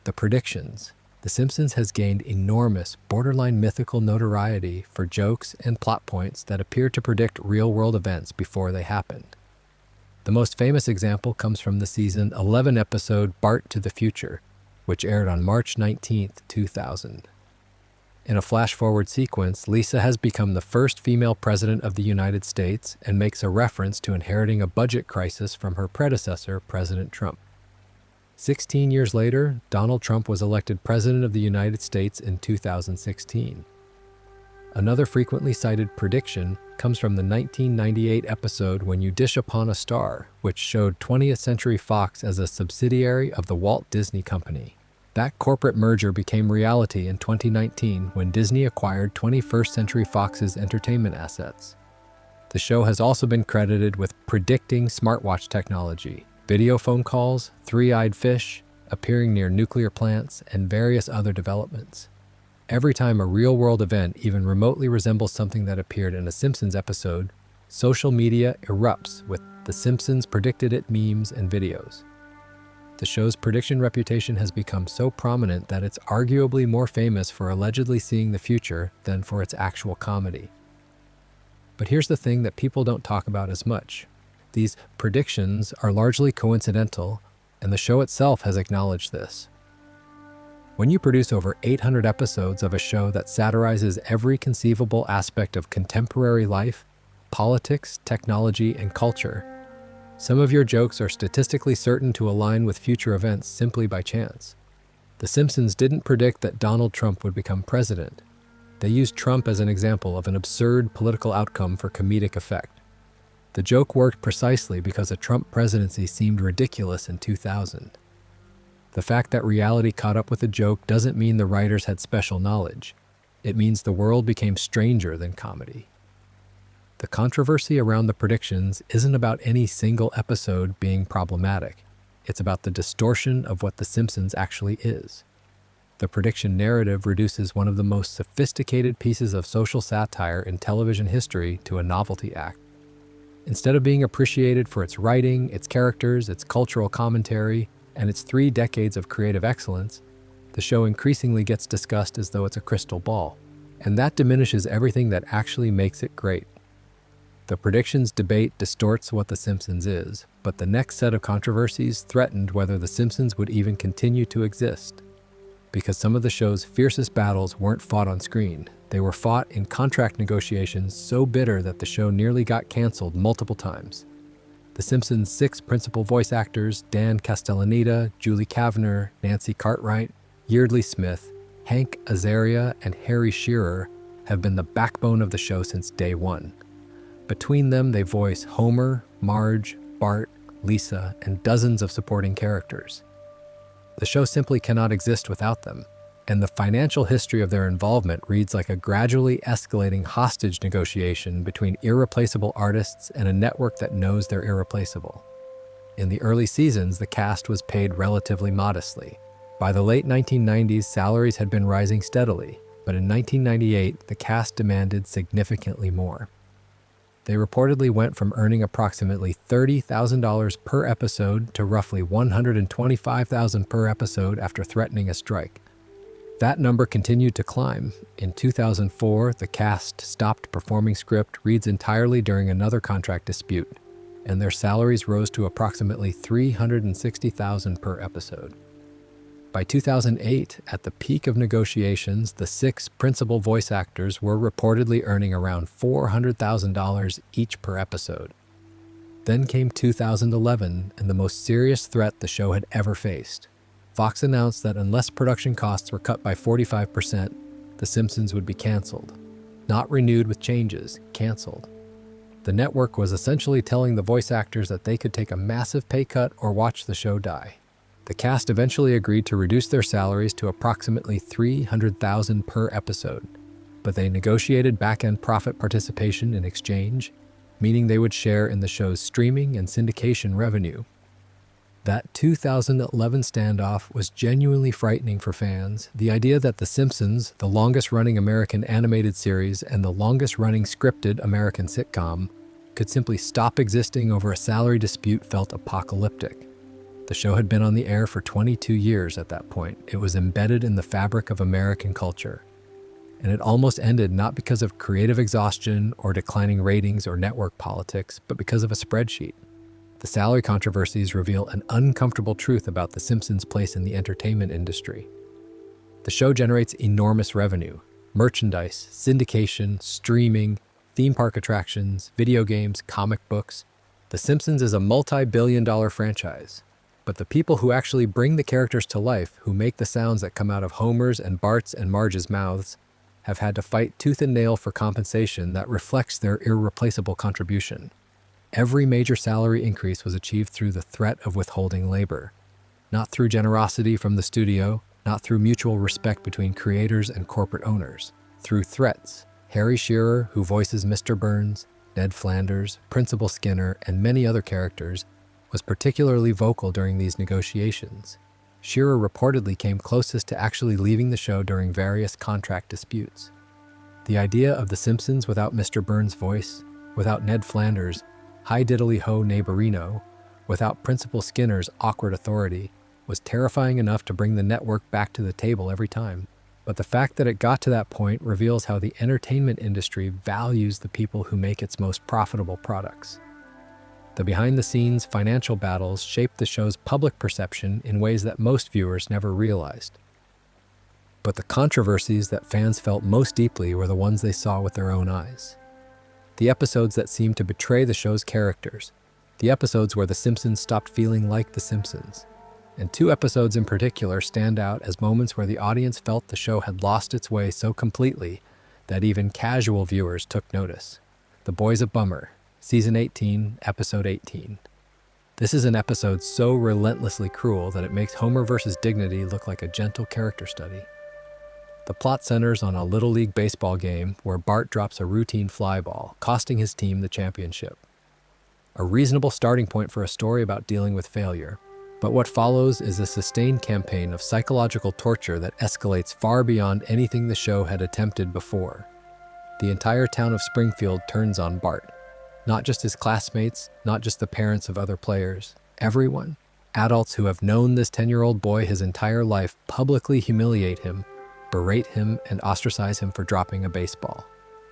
The predictions. The Simpsons has gained enormous, borderline mythical notoriety for jokes and plot points that appear to predict real-world events before they happened. The most famous example comes from the season 11 episode Bart to the Future, which aired on March 19, 2000. In a flash-forward sequence, Lisa has become the first female president of the United States and makes a reference to inheriting a budget crisis from her predecessor, President Trump. 16 years later, Donald Trump was elected President of the United States in 2016. Another frequently cited prediction comes from the 1998 episode When You Dish Upon a Star, which showed 20th Century Fox as a subsidiary of the Walt Disney Company. That corporate merger became reality in 2019 when Disney acquired 21st Century Fox's entertainment assets. The show has also been credited with predicting smartwatch technology, video phone calls, three-eyed fish, appearing near nuclear plants, and various other developments. Every time a real-world event even remotely resembles something that appeared in a Simpsons episode, social media erupts with "The Simpsons predicted it" memes and videos. The show's prediction reputation has become so prominent that it's arguably more famous for allegedly seeing the future than for its actual comedy. But here's the thing that people don't talk about as much. These predictions are largely coincidental, and the show itself has acknowledged this. When you produce over 800 episodes of a show that satirizes every conceivable aspect of contemporary life, politics, technology, and culture, some of your jokes are statistically certain to align with future events simply by chance. The Simpsons didn't predict that Donald Trump would become president. They used Trump as an example of an absurd political outcome for comedic effect. The joke worked precisely because a Trump presidency seemed ridiculous in 2000. The fact that reality caught up with the joke doesn't mean the writers had special knowledge. It means the world became stranger than comedy. The controversy around the predictions isn't about any single episode being problematic. It's about the distortion of what The Simpsons actually is. The prediction narrative reduces one of the most sophisticated pieces of social satire in television history to a novelty act. Instead of being appreciated for its writing, its characters, its cultural commentary, and its 3 decades of creative excellence, the show increasingly gets discussed as though it's a crystal ball. And that diminishes everything that actually makes it great. The predictions debate distorts what The Simpsons is, but the next set of controversies threatened whether The Simpsons would even continue to exist. Because some of the show's fiercest battles weren't fought on screen. They were fought in contract negotiations so bitter that the show nearly got canceled multiple times. The Simpsons' 6 principal voice actors, Dan Castellaneta, Julie Kavner, Nancy Cartwright, Yeardley Smith, Hank Azaria, and Harry Shearer, have been the backbone of the show since day one. Between them, they voice Homer, Marge, Bart, Lisa, and dozens of supporting characters. The show simply cannot exist without them, and the financial history of their involvement reads like a gradually escalating hostage negotiation between irreplaceable artists and a network that knows they're irreplaceable. In the early seasons, the cast was paid relatively modestly. By the late 1990s, salaries had been rising steadily, but in 1998, the cast demanded significantly more. They reportedly went from earning approximately $30,000 per episode to roughly $125,000 per episode after threatening a strike. That number continued to climb. In 2004, the cast stopped performing script reads entirely during another contract dispute, and their salaries rose to approximately $360,000 per episode. By 2008, at the peak of negotiations, the 6 principal voice actors were reportedly earning around $400,000 each per episode. Then came 2011, and the most serious threat the show had ever faced. Fox announced that unless production costs were cut by 45%, The Simpsons would be canceled. Not renewed with changes, canceled. The network was essentially telling the voice actors that they could take a massive pay cut or watch the show die. The cast eventually agreed to reduce their salaries to approximately $300,000 per episode, but they negotiated back-end profit participation in exchange, meaning they would share in the show's streaming and syndication revenue. That 2011 standoff was genuinely frightening for fans. The idea that The Simpsons, the longest-running American animated series and the longest-running scripted American sitcom, could simply stop existing over a salary dispute felt apocalyptic. The show had been on the air for 22 years at that point. It was embedded in the fabric of American culture. And it almost ended not because of creative exhaustion or declining ratings or network politics, but because of a spreadsheet. The salary controversies reveal an uncomfortable truth about The Simpsons' place in the entertainment industry. The show generates enormous revenue: merchandise, syndication, streaming, theme park attractions, video games, comic books. The Simpsons is a multi-billion-dollar franchise. But the people who actually bring the characters to life, who make the sounds that come out of Homer's and Bart's and Marge's mouths, have had to fight tooth and nail for compensation that reflects their irreplaceable contribution. Every major salary increase was achieved through the threat of withholding labor, not through generosity from the studio, not through mutual respect between creators and corporate owners, through threats. Harry Shearer, who voices Mr. Burns, Ned Flanders, Principal Skinner, and many other characters, was particularly vocal during these negotiations. Shearer reportedly came closest to actually leaving the show during various contract disputes. The idea of The Simpsons without Mr. Burns' voice, without Ned Flanders' hi diddly ho neighborino, without Principal Skinner's awkward authority, was terrifying enough to bring the network back to the table every time. But the fact that it got to that point reveals how the entertainment industry values the people who make its most profitable products. The behind-the-scenes financial battles shaped the show's public perception in ways that most viewers never realized. But the controversies that fans felt most deeply were the ones they saw with their own eyes. The episodes that seemed to betray the show's characters. The episodes where The Simpsons stopped feeling like The Simpsons. And two episodes in particular stand out as moments where the audience felt the show had lost its way so completely that even casual viewers took notice. The Boy's a Bummer, Season 18, Episode 18. This is an episode so relentlessly cruel that it makes Homer vs. Dignity look like a gentle character study. The plot centers on a Little League baseball game where Bart drops a routine fly ball, costing his team the championship. A reasonable starting point for a story about dealing with failure. But what follows is a sustained campaign of psychological torture that escalates far beyond anything the show had attempted before. The entire town of Springfield turns on Bart. Not just his classmates, not just the parents of other players. Everyone, adults who have known this 10-year-old boy his entire life, publicly humiliate him, berate him, and ostracize him for dropping a baseball.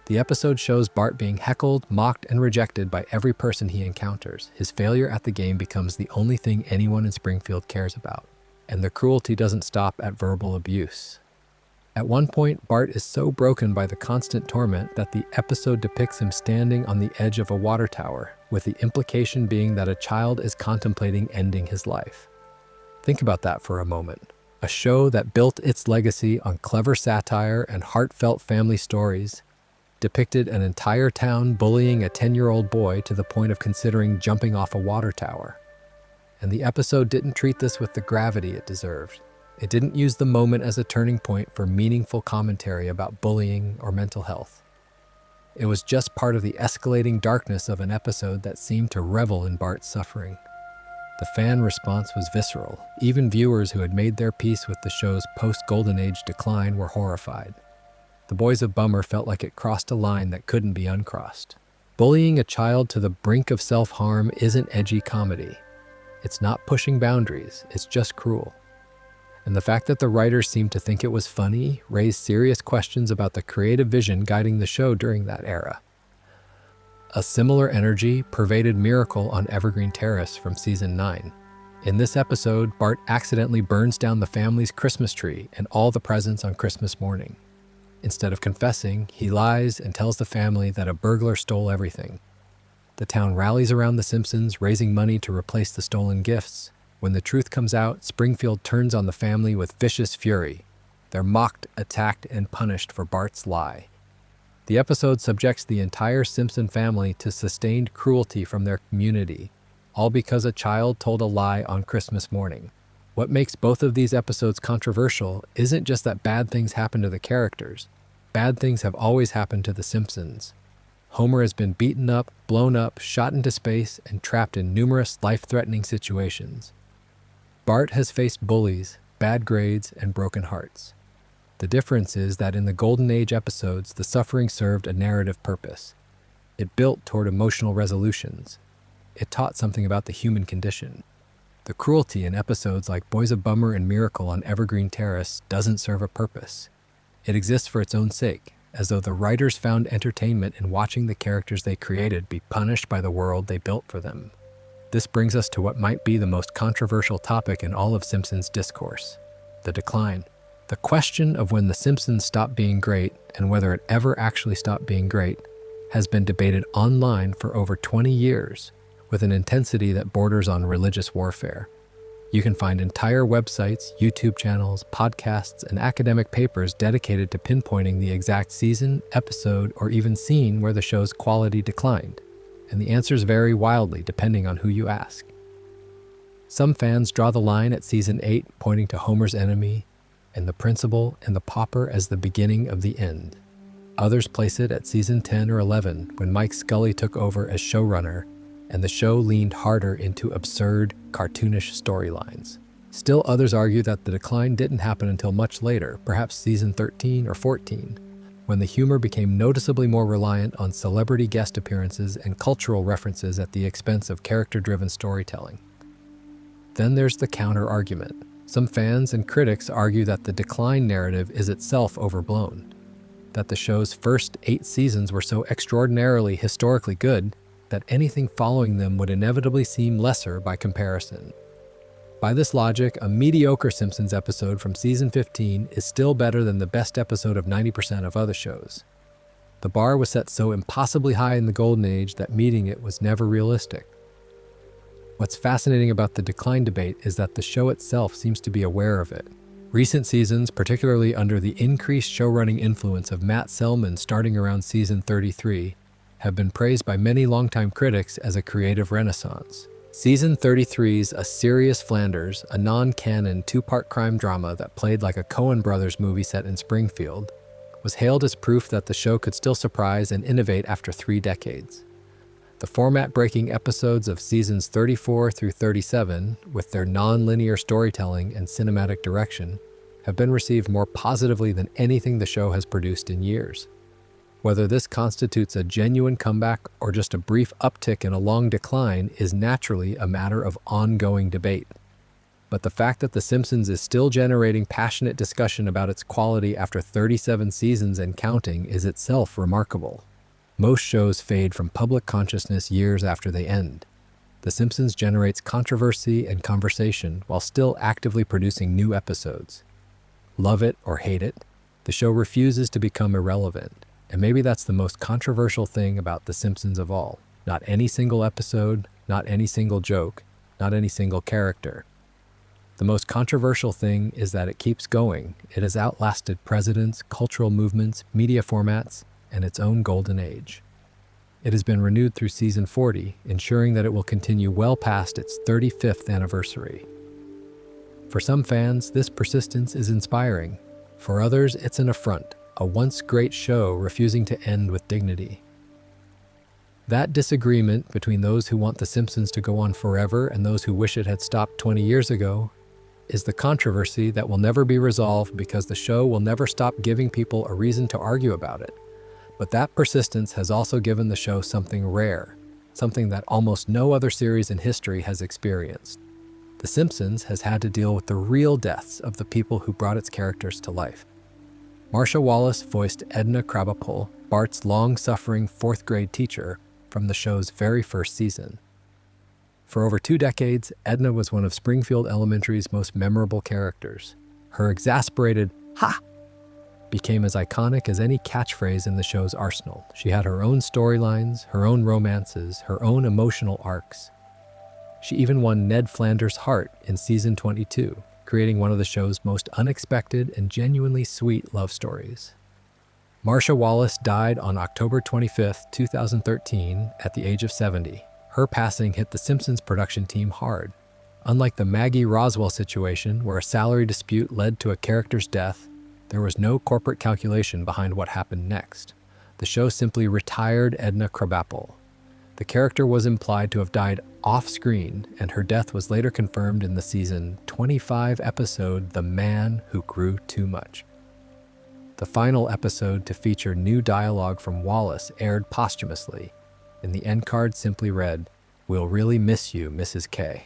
The episode shows Bart being heckled, mocked, and rejected by every person he encounters. His failure at the game becomes the only thing anyone in Springfield cares about. And the cruelty doesn't stop at verbal abuse. At one point, Bart is so broken by the constant torment that the episode depicts him standing on the edge of a water tower, with the implication being that a child is contemplating ending his life. Think about that for a moment. A show that built its legacy on clever satire and heartfelt family stories depicted an entire town bullying a 10-year-old boy to the point of considering jumping off a water tower. And the episode didn't treat this with the gravity it deserved. It didn't use the moment as a turning point for meaningful commentary about bullying or mental health. It was just part of the escalating darkness of an episode that seemed to revel in Bart's suffering. The fan response was visceral. Even viewers who had made their peace with the show's post-Golden Age decline were horrified. The Boy's a Bummer felt like it crossed a line that couldn't be uncrossed. Bullying a child to the brink of self-harm isn't edgy comedy. It's not pushing boundaries, it's just cruel. And the fact that the writers seemed to think it was funny raised serious questions about the creative vision guiding the show during that era. A similar energy pervaded Miracle on Evergreen Terrace from Season 9. In this episode, Bart accidentally burns down the family's Christmas tree and all the presents on Christmas morning. Instead of confessing, he lies and tells the family that a burglar stole everything. The town rallies around the Simpsons, raising money to replace the stolen gifts. When the truth comes out, Springfield turns on the family with vicious fury. They're mocked, attacked, and punished for Bart's lie. The episode subjects the entire Simpson family to sustained cruelty from their community, all because a child told a lie on Christmas morning. What makes both of these episodes controversial isn't just that bad things happen to the characters. Bad things have always happened to The Simpsons. Homer has been beaten up, blown up, shot into space, and trapped in numerous life-threatening situations. Bart has faced bullies, bad grades, and broken hearts. The difference is that in the Golden Age episodes, the suffering served a narrative purpose. It built toward emotional resolutions. It taught something about the human condition. The cruelty in episodes like Boy's a Bummer and Miracle on Evergreen Terrace doesn't serve a purpose. It exists for its own sake, as though the writers found entertainment in watching the characters they created be punished by the world they built for them. This brings us to what might be the most controversial topic in all of Simpsons discourse: the decline. The question of when The Simpsons stopped being great and whether it ever actually stopped being great has been debated online for over 20 years, with an intensity that borders on religious warfare. You can find entire websites, YouTube channels, podcasts, and academic papers dedicated to pinpointing the exact season, episode, or even scene where the show's quality declined, and the answers vary wildly depending on who you ask. Some fans draw the line at Season 8, pointing to Homer's enemy, and the principal and the pauper as the beginning of the end. Others place it at season 10 or 11 when Mike Scully took over as showrunner and the show leaned harder into absurd, cartoonish storylines. Still others argue that the decline didn't happen until much later, perhaps season 13 or 14, when the humor became noticeably more reliant on celebrity guest appearances and cultural references at the expense of character-driven storytelling. Then there's the counter-argument. Some fans and critics argue that the decline narrative is itself overblown, that the show's first 8 seasons were so extraordinarily historically good that anything following them would inevitably seem lesser by comparison. By this logic, a mediocre Simpsons episode from season 15 is still better than the best episode of 90% of other shows. The bar was set so impossibly high in the golden age that meeting it was never realistic. What's fascinating about the decline debate is that the show itself seems to be aware of it. Recent seasons, particularly under the increased showrunning influence of Matt Selman starting around season 33, have been praised by many longtime critics as a creative renaissance. Season 33's A Serious Flanders, a non-canon 2-part crime drama that played like a Coen Brothers movie set in Springfield, was hailed as proof that the show could still surprise and innovate after 3 decades. The format-breaking episodes of seasons 34 through 37, with their non-linear storytelling and cinematic direction, have been received more positively than anything the show has produced in years. Whether this constitutes a genuine comeback or just a brief uptick in a long decline is naturally a matter of ongoing debate. But the fact that The Simpsons is still generating passionate discussion about its quality after 37 seasons and counting is itself remarkable. Most shows fade from public consciousness years after they end. The Simpsons generates controversy and conversation while still actively producing new episodes. Love it or hate it, the show refuses to become irrelevant. And maybe that's the most controversial thing about The Simpsons of all. Not any single episode, not any single joke, not any single character. The most controversial thing is that it keeps going. It has outlasted presidents, cultural movements, media formats, and its own golden age. It has been renewed through season 40, ensuring that it will continue well past its 35th anniversary. For some fans, this persistence is inspiring. For others, it's an affront. A once great show refusing to end with dignity. That disagreement between those who want The Simpsons to go on forever and those who wish it had stopped 20 years ago is the controversy that will never be resolved because the show will never stop giving people a reason to argue about it. But that persistence has also given the show something rare, something that almost no other series in history has experienced. The Simpsons has had to deal with the real deaths of the people who brought its characters to life. Marcia Wallace voiced Edna Krabappel, Bart's long-suffering 4th-grade teacher, from the show's very first season. For over 2 decades, Edna was one of Springfield Elementary's most memorable characters. Her exasperated "ha!" became as iconic as any catchphrase in the show's arsenal. She had her own storylines, her own romances, her own emotional arcs. She even won Ned Flanders' heart in season 22. Creating one of the show's most unexpected and genuinely sweet love stories. Marcia Wallace died on October 25, 2013, at the age of 70. Her passing hit the Simpsons production team hard. Unlike the Maggie Roswell situation, where a salary dispute led to a character's death, there was no corporate calculation behind what happened next. The show simply retired Edna Krabappel. The character was implied to have died off-screen, and her death was later confirmed in the season 25 episode The Man Who Grew Too Much. The final episode to feature new dialogue from Wallace aired posthumously, and the end card simply read, "We'll really miss you, Mrs. K."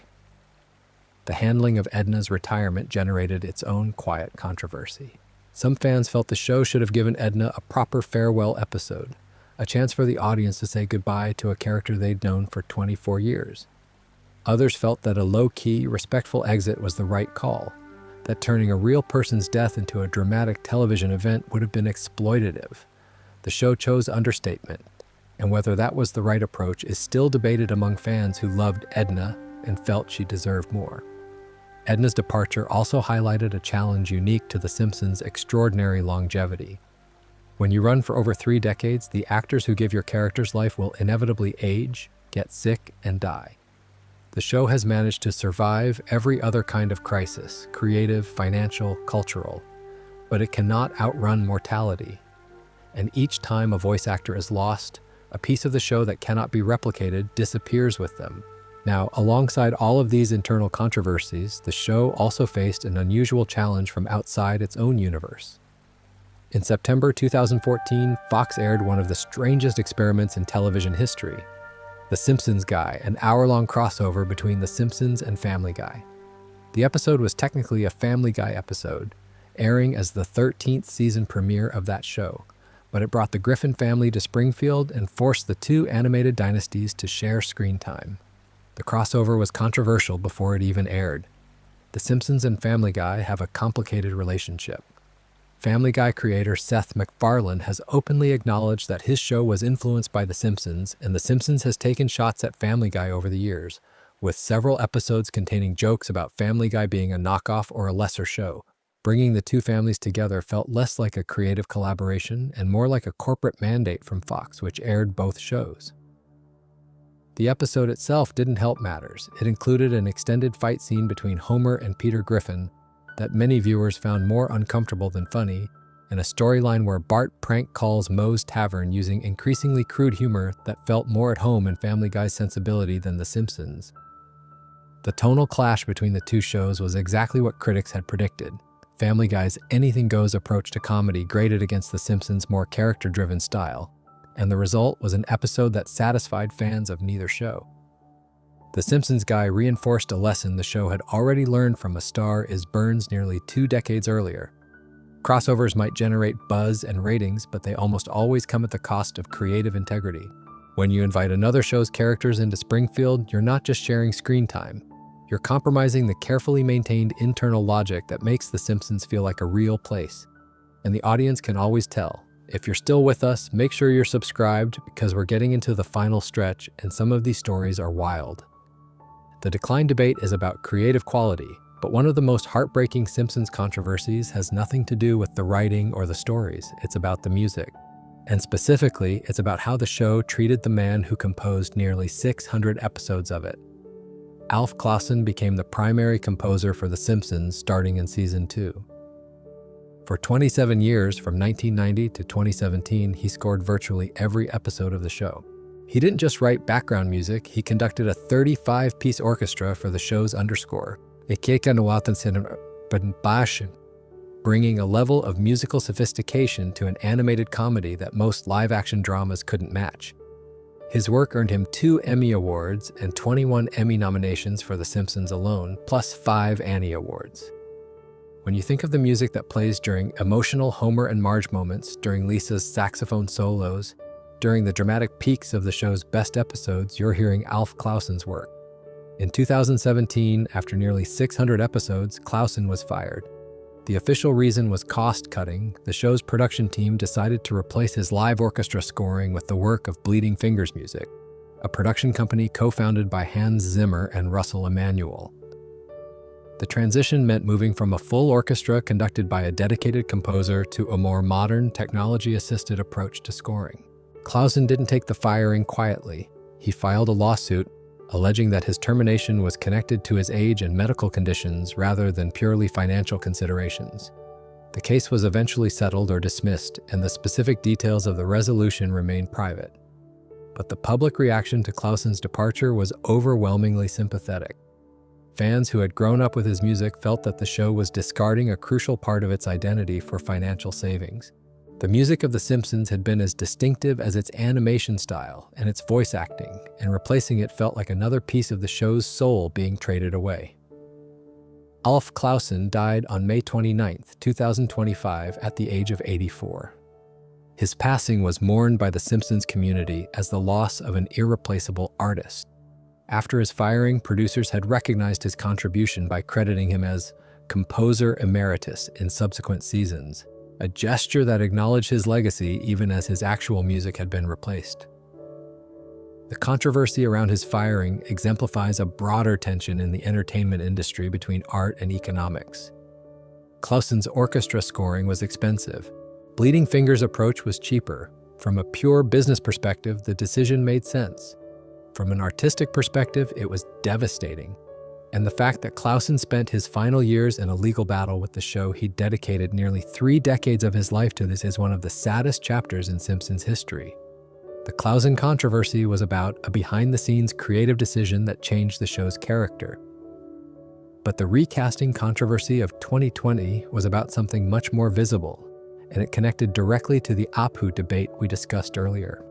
The handling of Edna's retirement generated its own quiet controversy. Some fans felt the show should have given Edna a proper farewell episode, a chance for the audience to say goodbye to a character they'd known for 24 years. Others felt that a low-key, respectful exit was the right call, that turning a real person's death into a dramatic television event would have been exploitative. The show chose understatement, and whether that was the right approach is still debated among fans who loved Edna and felt she deserved more. Edna's departure also highlighted a challenge unique to The Simpsons' extraordinary longevity. When you run for over 3 decades, the actors who give your character's life will inevitably age, get sick, and die. The show has managed to survive every other kind of crisis, creative, financial, cultural, but it cannot outrun mortality. and each time a voice actor is lost, a piece of the show that cannot be replicated disappears with them. Now, alongside all of these internal controversies, the show also faced an unusual challenge from outside its own universe. In September 2014, Fox aired one of the strangest experiments in television history, The Simpsons Guy, an hour-long crossover between The Simpsons and Family Guy. The episode was technically a Family Guy episode, airing as the 13th season premiere of that show, but it brought the Griffin family to Springfield and forced the two animated dynasties to share screen time. The crossover was controversial before it even aired. The Simpsons and Family Guy have a complicated relationship. Family Guy creator Seth MacFarlane has openly acknowledged that his show was influenced by The Simpsons, and The Simpsons has taken shots at Family Guy over the years, with several episodes containing jokes about Family Guy being a knockoff or a lesser show. Bringing the two families together felt less like a creative collaboration and more like a corporate mandate from Fox, which aired both shows. The episode itself didn't help matters. It included an extended fight scene between Homer and Peter Griffin that many viewers found more uncomfortable than funny, and a storyline where Bart prank calls Moe's Tavern using increasingly crude humor that felt more at home in Family Guy's sensibility than The Simpsons. The tonal clash between the two shows was exactly what critics had predicted. Family Guy's anything-goes approach to comedy grated against The Simpsons' more character-driven style, and the result was an episode that satisfied fans of neither show. The Simpsons Guy reinforced a lesson the show had already learned from A Star Is Born's nearly 2 decades earlier. Crossovers might generate buzz and ratings, but they almost always come at the cost of creative integrity. When you invite another show's characters into Springfield, you're not just sharing screen time. You're compromising the carefully maintained internal logic that makes The Simpsons feel like a real place. And the audience can always tell. If you're still with us, make sure you're subscribed because we're getting into the final stretch and some of these stories are wild. The decline debate is about creative quality, but one of the most heartbreaking Simpsons controversies has nothing to do with the writing or the stories. It's about the music. And specifically, it's about how the show treated the man who composed nearly 600 episodes of it. Alf Clausen became the primary composer for The Simpsons starting in season 2. For 27 years, from 1990 to 2017, he scored virtually every episode of the show. He didn't just write background music, he conducted a 35-piece orchestra for the show's underscore, bringing a level of musical sophistication to an animated comedy that most live-action dramas couldn't match. His work earned him 2 Emmy Awards and 21 Emmy nominations for The Simpsons alone, plus 5 Annie Awards. When you think of the music that plays during emotional Homer and Marge moments, during Lisa's saxophone solos, during the dramatic peaks of the show's best episodes, you're hearing Alf Clausen's work. In 2017, after nearly 600 episodes, Clausen was fired. The official reason was cost cutting. The show's production team decided to replace his live orchestra scoring with the work of Bleeding Fingers Music, a production company co-founded by Hans Zimmer and Russell Emanuel. The transition meant moving from a full orchestra conducted by a dedicated composer to a more modern, technology-assisted approach to scoring. Clausen didn't take the firing quietly. He filed a lawsuit, alleging that his termination was connected to his age and medical conditions rather than purely financial considerations. The case was eventually settled or dismissed, and the specific details of the resolution remained private. But the public reaction to Clausen's departure was overwhelmingly sympathetic. Fans who had grown up with his music felt that the show was discarding a crucial part of its identity for financial savings. The music of The Simpsons had been as distinctive as its animation style and its voice acting, and replacing it felt like another piece of the show's soul being traded away. Alf Clausen died on May 29, 2025, at the age of 84. His passing was mourned by the Simpsons community as the loss of an irreplaceable artist. After his firing, producers had recognized his contribution by crediting him as composer emeritus in subsequent seasons, a gesture that acknowledged his legacy even as his actual music had been replaced. The controversy around his firing exemplifies a broader tension in the entertainment industry between art and economics. Clausen's orchestra scoring was expensive. Bleeding Fingers' approach was cheaper. From a pure business perspective, the decision made sense. From an artistic perspective, it was devastating. And the fact that Clausen spent his final years in a legal battle with the show he dedicated nearly 3 decades of his life to this is one of the saddest chapters in Simpsons history. The Clausen controversy was about a behind-the-scenes creative decision that changed the show's character. But the recasting controversy of 2020 was about something much more visible, and it connected directly to the Apu debate we discussed earlier.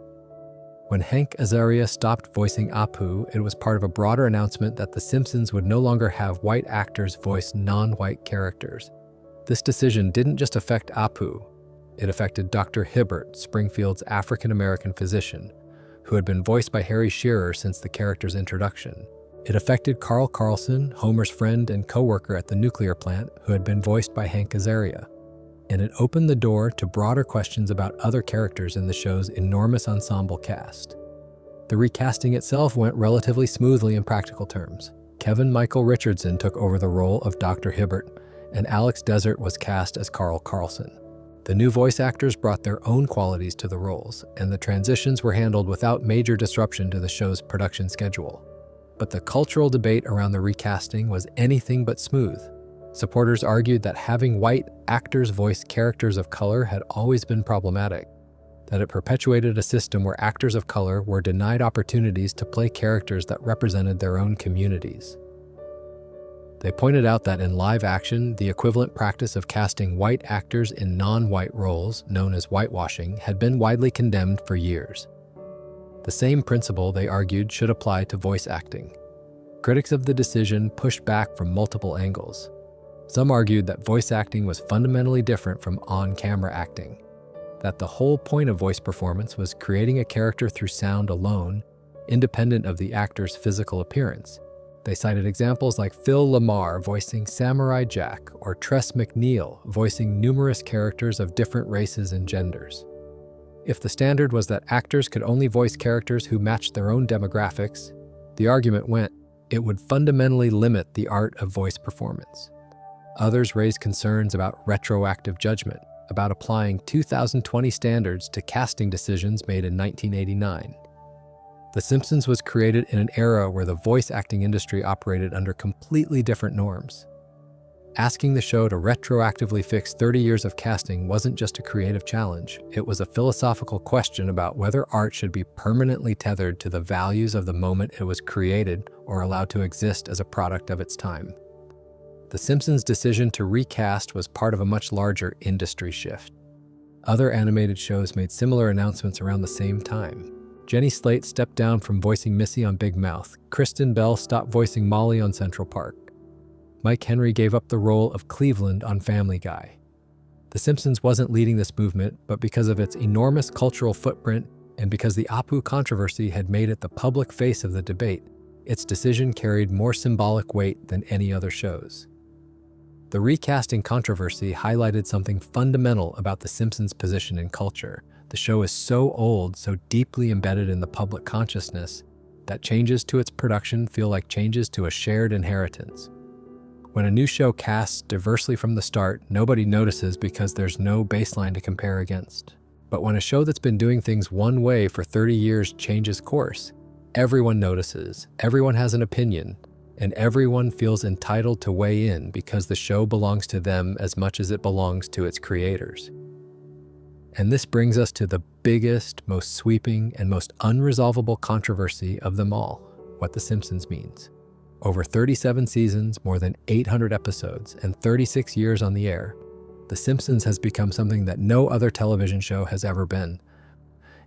When Hank Azaria stopped voicing Apu, it was part of a broader announcement that The Simpsons would no longer have white actors voice non-white characters. This decision didn't just affect Apu. It affected Dr. Hibbert, Springfield's African-American physician, who had been voiced by Harry Shearer since the character's introduction. It affected Carl Carlson, Homer's friend and co-worker at the nuclear plant, who had been voiced by Hank Azaria. And it opened the door to broader questions about other characters in the show's enormous ensemble cast. The recasting itself went relatively smoothly in practical terms. Kevin Michael Richardson took over the role of Dr. Hibbert, and Alex Desert was cast as Carl Carlson. The new voice actors brought their own qualities to the roles, and the transitions were handled without major disruption to the show's production schedule. But the cultural debate around the recasting was anything but smooth. Supporters argued that having white actors voice characters of color had always been problematic, that it perpetuated a system where actors of color were denied opportunities to play characters that represented their own communities. They pointed out that in live action, the equivalent practice of casting white actors in non-white roles, known as whitewashing, had been widely condemned for years. The same principle, they argued, should apply to voice acting. Critics of the decision pushed back from multiple angles. Some argued that voice acting was fundamentally different from on-camera acting, that the whole point of voice performance was creating a character through sound alone, independent of the actor's physical appearance. They cited examples like Phil Lamar voicing Samurai Jack or Tress MacNeille voicing numerous characters of different races and genders. If the standard was that actors could only voice characters who matched their own demographics, the argument went, it would fundamentally limit the art of voice performance. Others raised concerns about retroactive judgment, about applying 2020 standards to casting decisions made in 1989. The Simpsons was created in an era where the voice acting industry operated under completely different norms. Asking the show to retroactively fix 30 years of casting wasn't just a creative challenge, it was a philosophical question about whether art should be permanently tethered to the values of the moment it was created or allowed to exist as a product of its time. The Simpsons' decision to recast was part of a much larger industry shift. Other animated shows made similar announcements around the same time. Jenny Slate stepped down from voicing Missy on Big Mouth. Kristen Bell stopped voicing Molly on Central Park. Mike Henry gave up the role of Cleveland on Family Guy. The Simpsons wasn't leading this movement, but because of its enormous cultural footprint and because the Apu controversy had made it the public face of the debate, its decision carried more symbolic weight than any other show's. The recasting controversy highlighted something fundamental about The Simpsons' position in culture. The show is so old, so deeply embedded in the public consciousness, that changes to its production feel like changes to a shared inheritance. When a new show casts diversely from the start, nobody notices because there's no baseline to compare against. But when a show that's been doing things one way for 30 years changes course, everyone notices, everyone has an opinion, and everyone feels entitled to weigh in because the show belongs to them as much as it belongs to its creators. And this brings us to the biggest, most sweeping, and most unresolvable controversy of them all, what The Simpsons means. Over 37 seasons, more than 800 episodes, and 36 years on the air, The Simpsons has become something that no other television show has ever been.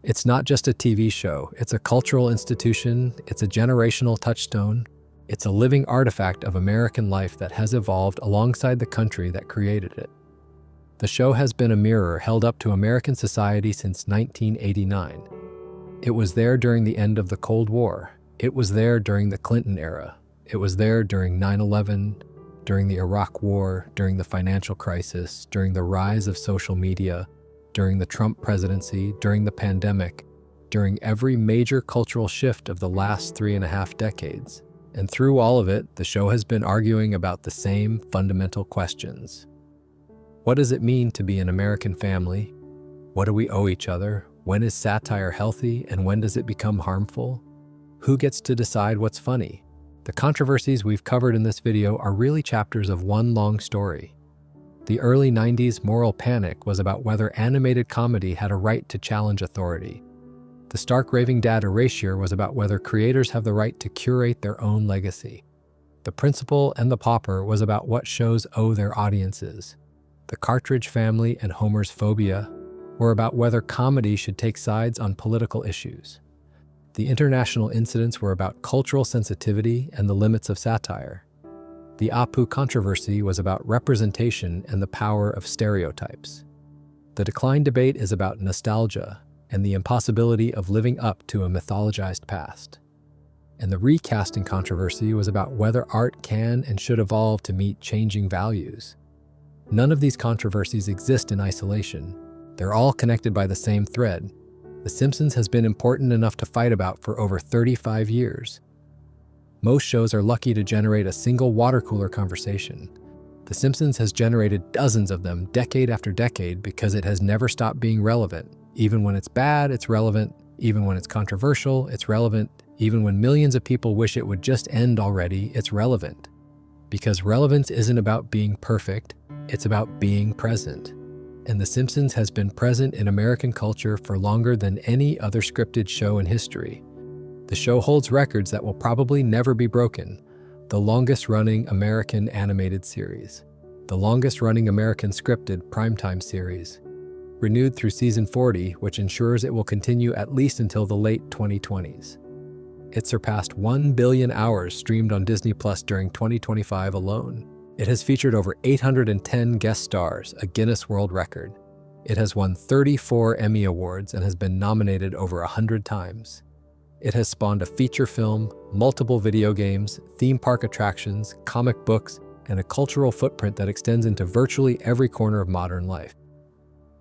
It's not just a TV show, it's a cultural institution, it's a generational touchstone, it's a living artifact of American life that has evolved alongside the country that created it. The show has been a mirror held up to American society since 1989. It was there during the end of the Cold War. It was there during the Clinton era. It was there during 9/11, during the Iraq War, during the financial crisis, during the rise of social media, during the Trump presidency, during the pandemic, during every major cultural shift of the last 3.5 decades. And through all of it, the show has been arguing about the same fundamental questions. What does it mean to be an American family? What do we owe each other? When is satire healthy and when does it become harmful? Who gets to decide what's funny? The controversies we've covered in this video are really chapters of one long story. The early 90s moral panic was about whether animated comedy had a right to challenge authority. The stark raving dad erasure was about whether creators have the right to curate their own legacy. The Principal and the Pauper was about what shows owe their audiences. The Cartridge Family and Homer's Phobia were about whether comedy should take sides on political issues. The International Incidents were about cultural sensitivity and the limits of satire. The Apu controversy was about representation and the power of stereotypes. The Decline debate is about nostalgia and the impossibility of living up to a mythologized past. And the recasting controversy was about whether art can and should evolve to meet changing values. None of these controversies exist in isolation. They're all connected by the same thread. The Simpsons has been important enough to fight about for over 35 years. Most shows are lucky to generate a single water cooler conversation. The Simpsons has generated dozens of them decade after decade because it has never stopped being relevant. Even when it's bad, it's relevant. Even when it's controversial, it's relevant. Even when millions of people wish it would just end already, it's relevant. Because relevance isn't about being perfect, it's about being present. And The Simpsons has been present in American culture for longer than any other scripted show in history. The show holds records that will probably never be broken. The longest-running American animated series. The longest-running American scripted primetime series. Renewed through season 40, which ensures it will continue at least until the late 2020s. It surpassed 1 billion hours streamed on Disney Plus during 2025 alone. It has featured over 810 guest stars, a Guinness World Record. It has won 34 Emmy Awards and has been nominated over 100 times. It has spawned a feature film, multiple video games, theme park attractions, comic books, and a cultural footprint that extends into virtually every corner of modern life.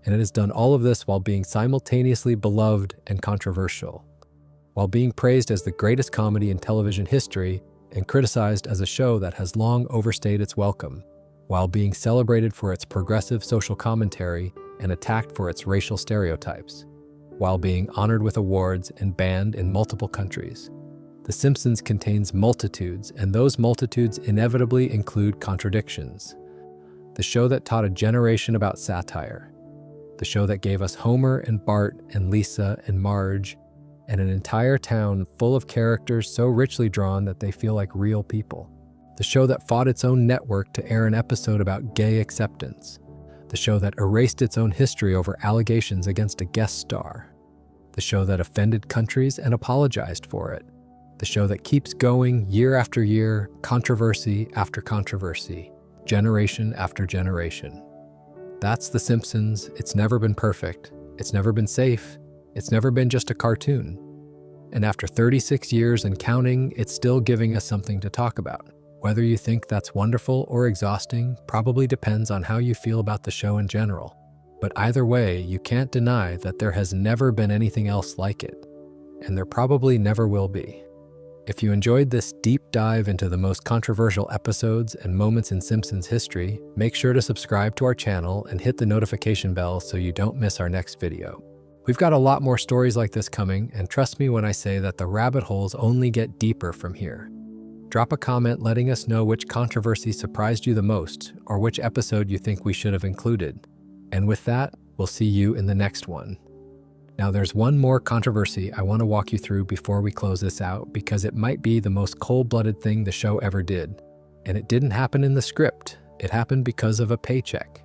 And it has done all of this while being simultaneously beloved and controversial, while being praised as the greatest comedy in television history and criticized as a show that has long overstayed its welcome, while being celebrated for its progressive social commentary and attacked for its racial stereotypes, while being honored with awards and banned in multiple countries. The Simpsons contains multitudes, and those multitudes inevitably include contradictions. The show that taught a generation about satire. The show that gave us Homer and Bart and Lisa and Marge, and an entire town full of characters so richly drawn that they feel like real people. The show that fought its own network to air an episode about gay acceptance. The show that erased its own history over allegations against a guest star. The show that offended countries and apologized for it. The show that keeps going year after year, controversy after controversy, generation after generation. That's The Simpsons. It's never been perfect. It's never been safe. It's never been just a cartoon. And after 36 years and counting, it's still giving us something to talk about. Whether you think that's wonderful or exhausting probably depends on how you feel about the show in general. But either way, you can't deny that there has never been anything else like it. And there probably never will be. If you enjoyed this deep dive into the most controversial episodes and moments in Simpsons history, make sure to subscribe to our channel and hit the notification bell so you don't miss our next video. We've got a lot more stories like this coming, and trust me when I say that the rabbit holes only get deeper from here. Drop a comment letting us know which controversy surprised you the most, or which episode you think we should have included. And with that, we'll see you in the next one. Now there's one more controversy I want to walk you through before we close this out, because it might be the most cold-blooded thing the show ever did. And it didn't happen in the script. It happened because of a paycheck.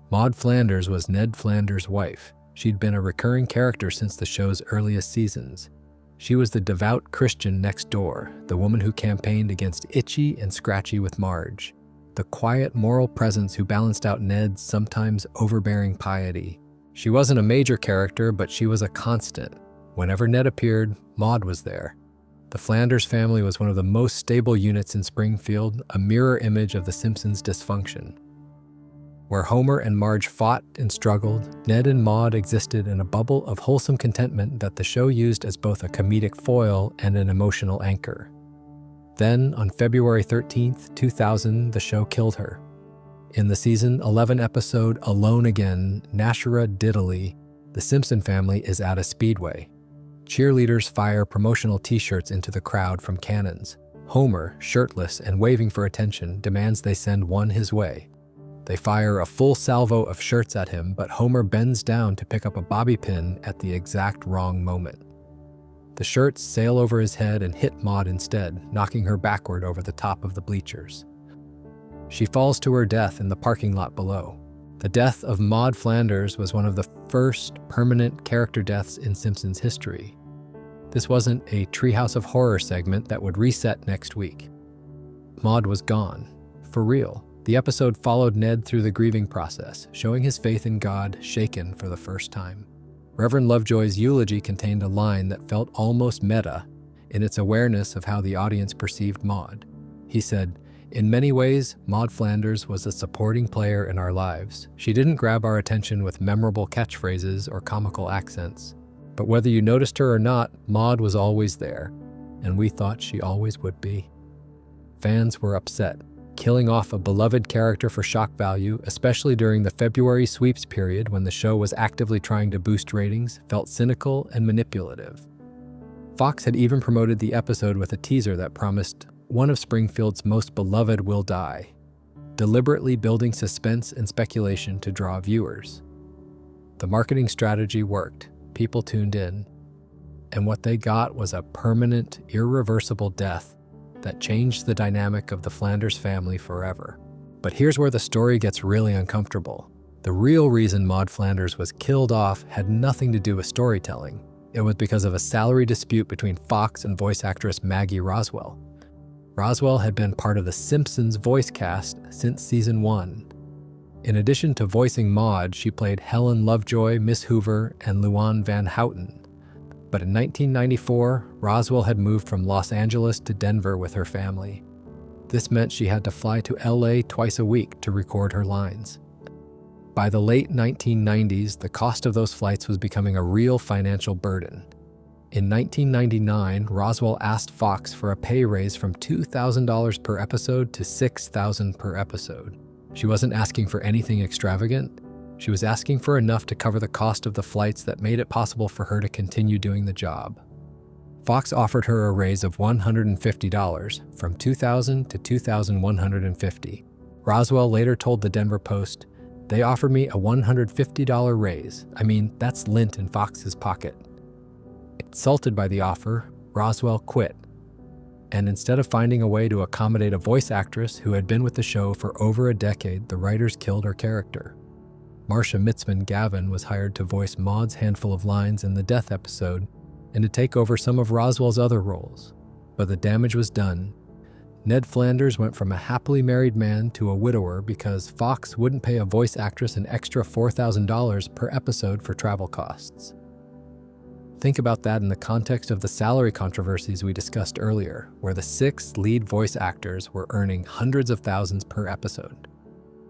Maud Flanders was Ned Flanders' wife. She'd been a recurring character since the show's earliest seasons. She was the devout Christian next door, the woman who campaigned against Itchy and Scratchy with Marge, the quiet moral presence who balanced out Ned's sometimes overbearing piety. She wasn't a major character, but she was a constant. Whenever Ned appeared, Maud was there. The Flanders family was one of the most stable units in Springfield, a mirror image of the Simpsons' dysfunction. Where Homer and Marge fought and struggled, Ned and Maud existed in a bubble of wholesome contentment that the show used as both a comedic foil and an emotional anchor. Then, on February 13th, 2000, the show killed her. In the season 11 episode Alone Again, Nashara Diddley, the Simpson family is at a speedway. Cheerleaders fire promotional t-shirts into the crowd from cannons. Homer, shirtless and waving for attention, demands they send one his way. They fire a full salvo of shirts at him, but Homer bends down to pick up a bobby pin at the exact wrong moment. The shirts sail over his head and hit Maude instead, knocking her backward over the top of the bleachers. She falls to her death in the parking lot below. The death of Maude Flanders was one of the first permanent character deaths in Simpsons history. This wasn't a Treehouse of Horror segment that would reset next week. Maude was gone, for real. The episode followed Ned through the grieving process, showing his faith in God shaken for the first time. Reverend Lovejoy's eulogy contained a line that felt almost meta in its awareness of how the audience perceived Maude. He said, "In many ways, Maude Flanders was a supporting player in our lives. She didn't grab our attention with memorable catchphrases or comical accents. But whether you noticed her or not, Maude was always there, and we thought she always would be." Fans were upset. Killing off a beloved character for shock value, especially during the February sweeps period when the show was actively trying to boost ratings, felt cynical and manipulative. Fox had even promoted the episode with a teaser that promised one of Springfield's most beloved will die, deliberately building suspense and speculation to draw viewers. The marketing strategy worked. People tuned in, and what they got was a permanent, irreversible death that changed the dynamic of the Flanders family forever. But here's where the story gets really uncomfortable. The real reason Maude Flanders was killed off had nothing to do with storytelling. It was because of a salary dispute between Fox and voice actress Maggie Roswell. Roswell had been part of the Simpsons voice cast since season 1. In addition to voicing Maude, she played Helen Lovejoy, Miss Hoover, and Luan Van Houten. But in 1994, Roswell had moved from Los Angeles to Denver with her family. This meant she had to fly to LA twice a week to record her lines. By the late 1990s, the cost of those flights was becoming a real financial burden. In 1999, Roswell asked Fox for a pay raise from $2,000 per episode to $6,000 per episode. She wasn't asking for anything extravagant. She was asking for enough to cover the cost of the flights that made it possible for her to continue doing the job. Fox offered her a raise of $150, from $2,000 to $2,150. Roswell later told the Denver Post, "They offered me a $150 raise. I mean, that's lint in Fox's pocket." Insulted by the offer, Roswell quit. And instead of finding a way to accommodate a voice actress who had been with the show for over a decade, the writers killed her character. Marcia Mitzman Gavin was hired to voice Maude's handful of lines in the death episode and to take over some of Roswell's other roles. But the damage was done. Ned Flanders went from a happily married man to a widower because Fox wouldn't pay a voice actress an extra $4,000 per episode for travel costs. Think about that in the context of the salary controversies we discussed earlier, where the 6 lead voice actors were earning hundreds of thousands per episode.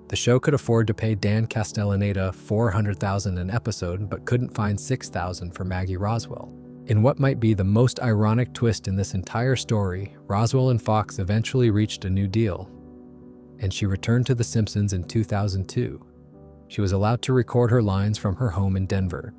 The show could afford to pay Dan Castellaneta $400,000 an episode, but couldn't find $6,000 for Maggie Roswell. In what might be the most ironic twist in this entire story, Roswell and Fox eventually reached a new deal, and she returned to The Simpsons in 2002. She was allowed to record her lines from her home in Denver.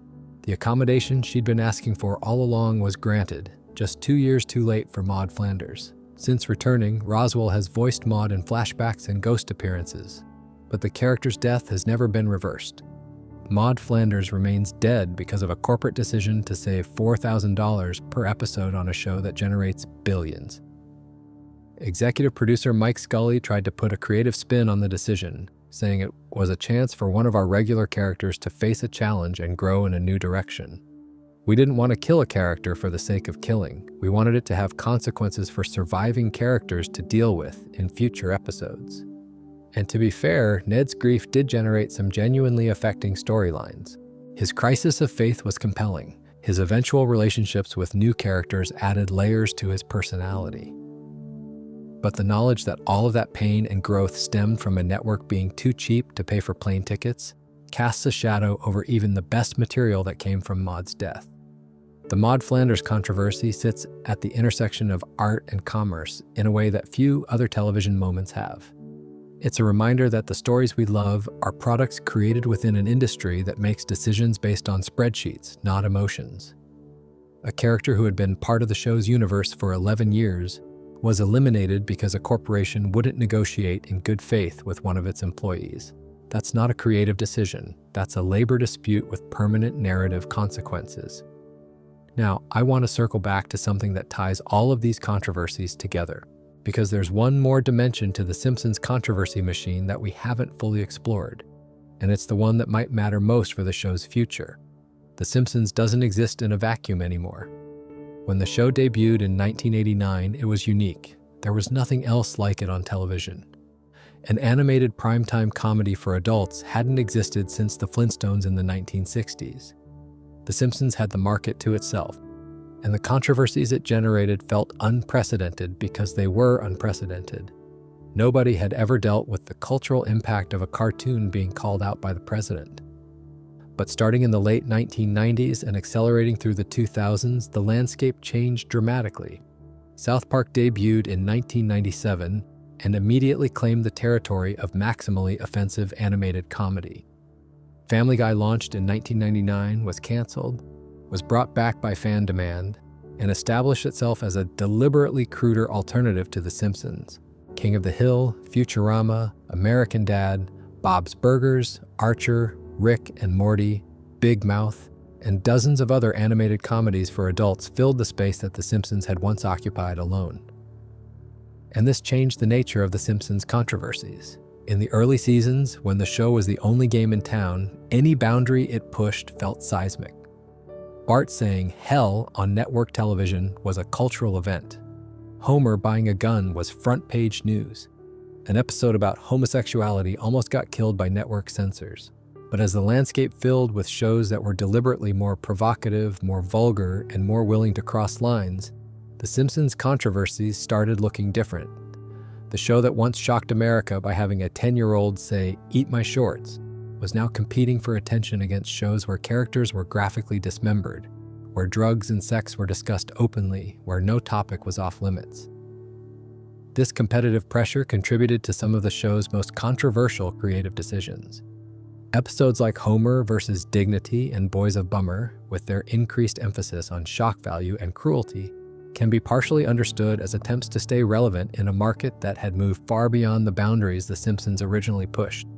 The accommodation she'd been asking for all along was granted, just 2 years too late for Maude Flanders. Since returning, Roswell has voiced Maude in flashbacks and ghost appearances, but the character's death has never been reversed. Maude Flanders remains dead because of a corporate decision to save $4,000 per episode on a show that generates billions. Executive producer Mike Scully tried to put a creative spin on the decision, saying it was a chance for one of our regular characters to face a challenge and grow in a new direction. We didn't want to kill a character for the sake of killing. We wanted it to have consequences for surviving characters to deal with in future episodes. And to be fair, Ned's grief did generate some genuinely affecting storylines. His crisis of faith was compelling. His eventual relationships with new characters added layers to his personality. But the knowledge that all of that pain and growth stemmed from a network being too cheap to pay for plane tickets casts a shadow over even the best material that came from Maude's death. The Maude Flanders controversy sits at the intersection of art and commerce in a way that few other television moments have. It's a reminder that the stories we love are products created within an industry that makes decisions based on spreadsheets, not emotions. A character who had been part of the show's universe for 11 years was eliminated because a corporation wouldn't negotiate in good faith with one of its employees. That's not a creative decision. That's a labor dispute with permanent narrative consequences. Now, I want to circle back to something that ties all of these controversies together, because there's one more dimension to the Simpsons controversy machine that we haven't fully explored, and it's the one that might matter most for the show's future. The Simpsons doesn't exist in a vacuum anymore. When the show debuted in 1989, it was unique. There was nothing else like it on television. An animated primetime comedy for adults hadn't existed since the Flintstones in the 1960s. The Simpsons had the market to itself, and the controversies it generated felt unprecedented because they were unprecedented. Nobody had ever dealt with the cultural impact of a cartoon being called out by the president. But starting in the late 1990s and accelerating through the 2000s, the landscape changed dramatically. South Park debuted in 1997 and immediately claimed the territory of maximally offensive animated comedy. Family Guy launched in 1999, was canceled, was brought back by fan demand, and established itself as a deliberately cruder alternative to The Simpsons. King of the Hill, Futurama, American Dad, Bob's Burgers, Archer, Rick and Morty, Big Mouth, and dozens of other animated comedies for adults filled the space that The Simpsons had once occupied alone. And this changed the nature of The Simpsons controversies. In the early seasons, when the show was the only game in town, any boundary it pushed felt seismic. Bart saying "hell" on network television was a cultural event. Homer buying a gun was front-page news. An episode about homosexuality almost got killed by network censors. But as the landscape filled with shows that were deliberately more provocative, more vulgar, and more willing to cross lines, The Simpsons controversies started looking different. The show that once shocked America by having a 10-year-old say, "Eat my shorts," was now competing for attention against shows where characters were graphically dismembered, where drugs and sex were discussed openly, where no topic was off limits. This competitive pressure contributed to some of the show's most controversial creative decisions. Episodes like Homer versus Dignity and Boys of Bummer, with their increased emphasis on shock value and cruelty, can be partially understood as attempts to stay relevant in a market that had moved far beyond the boundaries The Simpsons originally pushed.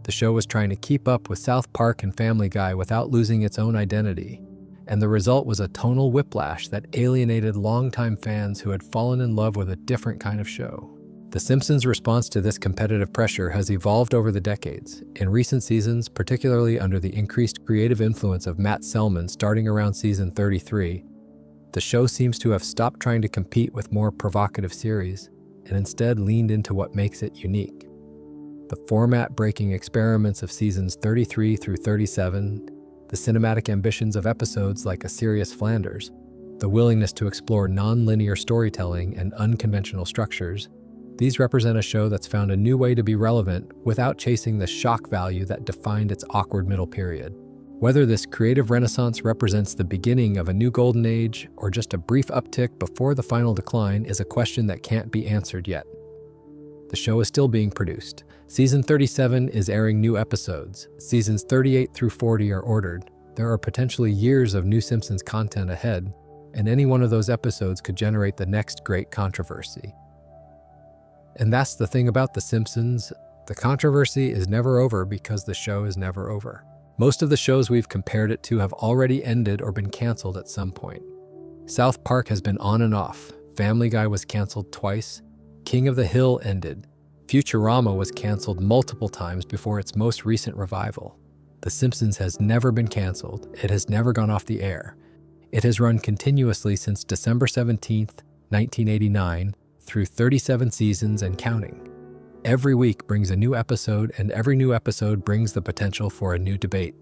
The show was trying to keep up with South Park and Family Guy without losing its own identity, and the result was a tonal whiplash that alienated longtime fans who had fallen in love with a different kind of show. The Simpsons' response to this competitive pressure has evolved over the decades. In recent seasons, particularly under the increased creative influence of Matt Selman starting around season 33, the show seems to have stopped trying to compete with more provocative series and instead leaned into what makes it unique. The format-breaking experiments of seasons 33 through 37, the cinematic ambitions of episodes like A Serious Flanders, the willingness to explore non-linear storytelling and unconventional structures, these represent a show that's found a new way to be relevant without chasing the shock value that defined its awkward middle period. Whether this creative renaissance represents the beginning of a new golden age or just a brief uptick before the final decline is a question that can't be answered yet. The show is still being produced. Season 37 is airing new episodes. Seasons 38 through 40 are ordered. There are potentially years of new Simpsons content ahead, and any one of those episodes could generate the next great controversy. And that's the thing about The Simpsons. The controversy is never over because the show is never over. Most of the shows we've compared it to have already ended or been canceled at some point. South Park has been on and off. Family Guy was canceled twice. King of the Hill ended. Futurama was canceled multiple times before its most recent revival. The Simpsons has never been canceled. It has never gone off the air. It has run continuously since December 17th, 1989, through 37 seasons and counting. Every week brings a new episode, and every new episode brings the potential for a new debate.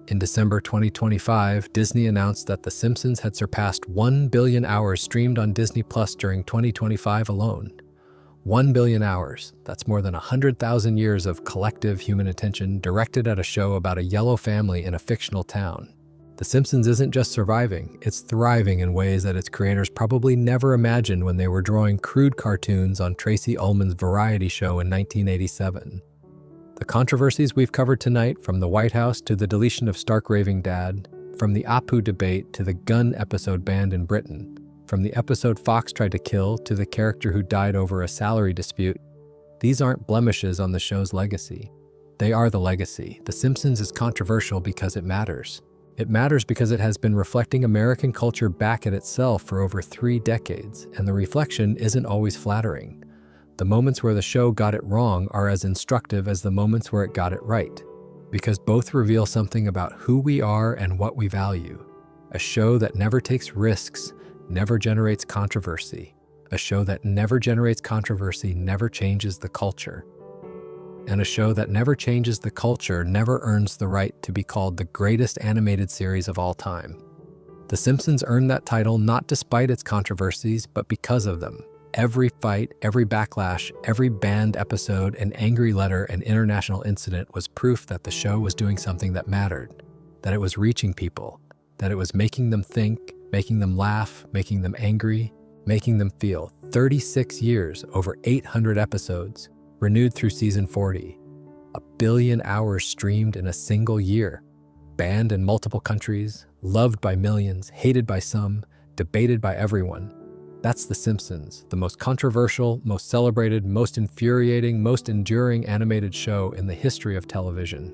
In December 2025, Disney announced that The Simpsons had surpassed 1 billion hours streamed on Disney Plus during 2025 alone. 1 billion hours. That's more than 100,000 years of collective human attention directed at a show about a yellow family in a fictional town. The Simpsons isn't just surviving, it's thriving in ways that its creators probably never imagined when they were drawing crude cartoons on Tracy Ullman's variety show in 1987. The controversies we've covered tonight, from the White House to the deletion of Stark Raving Dad, from the Apu debate to the gun episode banned in Britain, From the episode Fox tried to kill to the character who died over a salary dispute, these aren't blemishes on the show's legacy. They are the legacy. The Simpsons is controversial because it matters. It matters because it has been reflecting American culture back at itself for over 3 decades, and the reflection isn't always flattering. The moments where the show got it wrong are as instructive as the moments where it got it right, because both reveal something about who we are and what we value. A show that never takes risks, never generates controversy. A show that never generates controversy never changes the culture. And a show that never changes the culture never earns the right to be called the greatest animated series of all time. The Simpsons earned that title not despite its controversies, but because of them. Every fight, every backlash, every banned episode, an angry letter, and international incident was proof that the show was doing something that mattered, that it was reaching people, that it was making them think, making them laugh, making them angry, making them feel. 36 years, over 800 episodes, renewed through season 40. 1 billion hours streamed in a single year. Banned in multiple countries, loved by millions, hated by some, debated by everyone. That's The Simpsons, the most controversial, most celebrated, most infuriating, most enduring animated show in the history of television.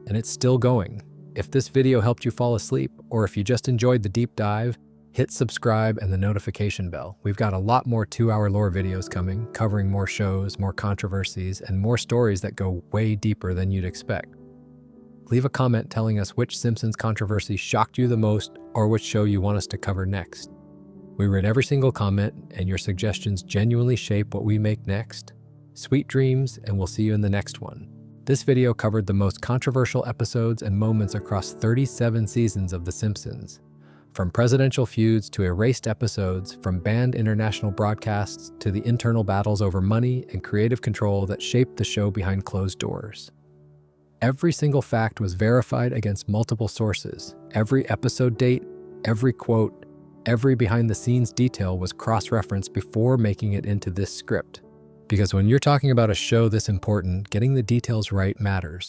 And it's still going. If this video helped you fall asleep, or if you just enjoyed the deep dive, hit subscribe and the notification bell. We've got a lot more 2-hour lore videos coming, covering more shows, more controversies, and more stories that go way deeper than you'd expect. Leave a comment telling us which Simpsons controversy shocked you the most, or which show you want us to cover next. We read every single comment, and your suggestions genuinely shape what we make next. Sweet dreams, and we'll see you in the next one. This video covered the most controversial episodes and moments across 37 seasons of The Simpsons. From presidential feuds to erased episodes, from banned international broadcasts to the internal battles over money and creative control that shaped the show behind closed doors. Every single fact was verified against multiple sources. Every episode date, every quote, every behind-the-scenes detail was cross-referenced before making it into this script. Because when you're talking about a show this important, getting the details right matters.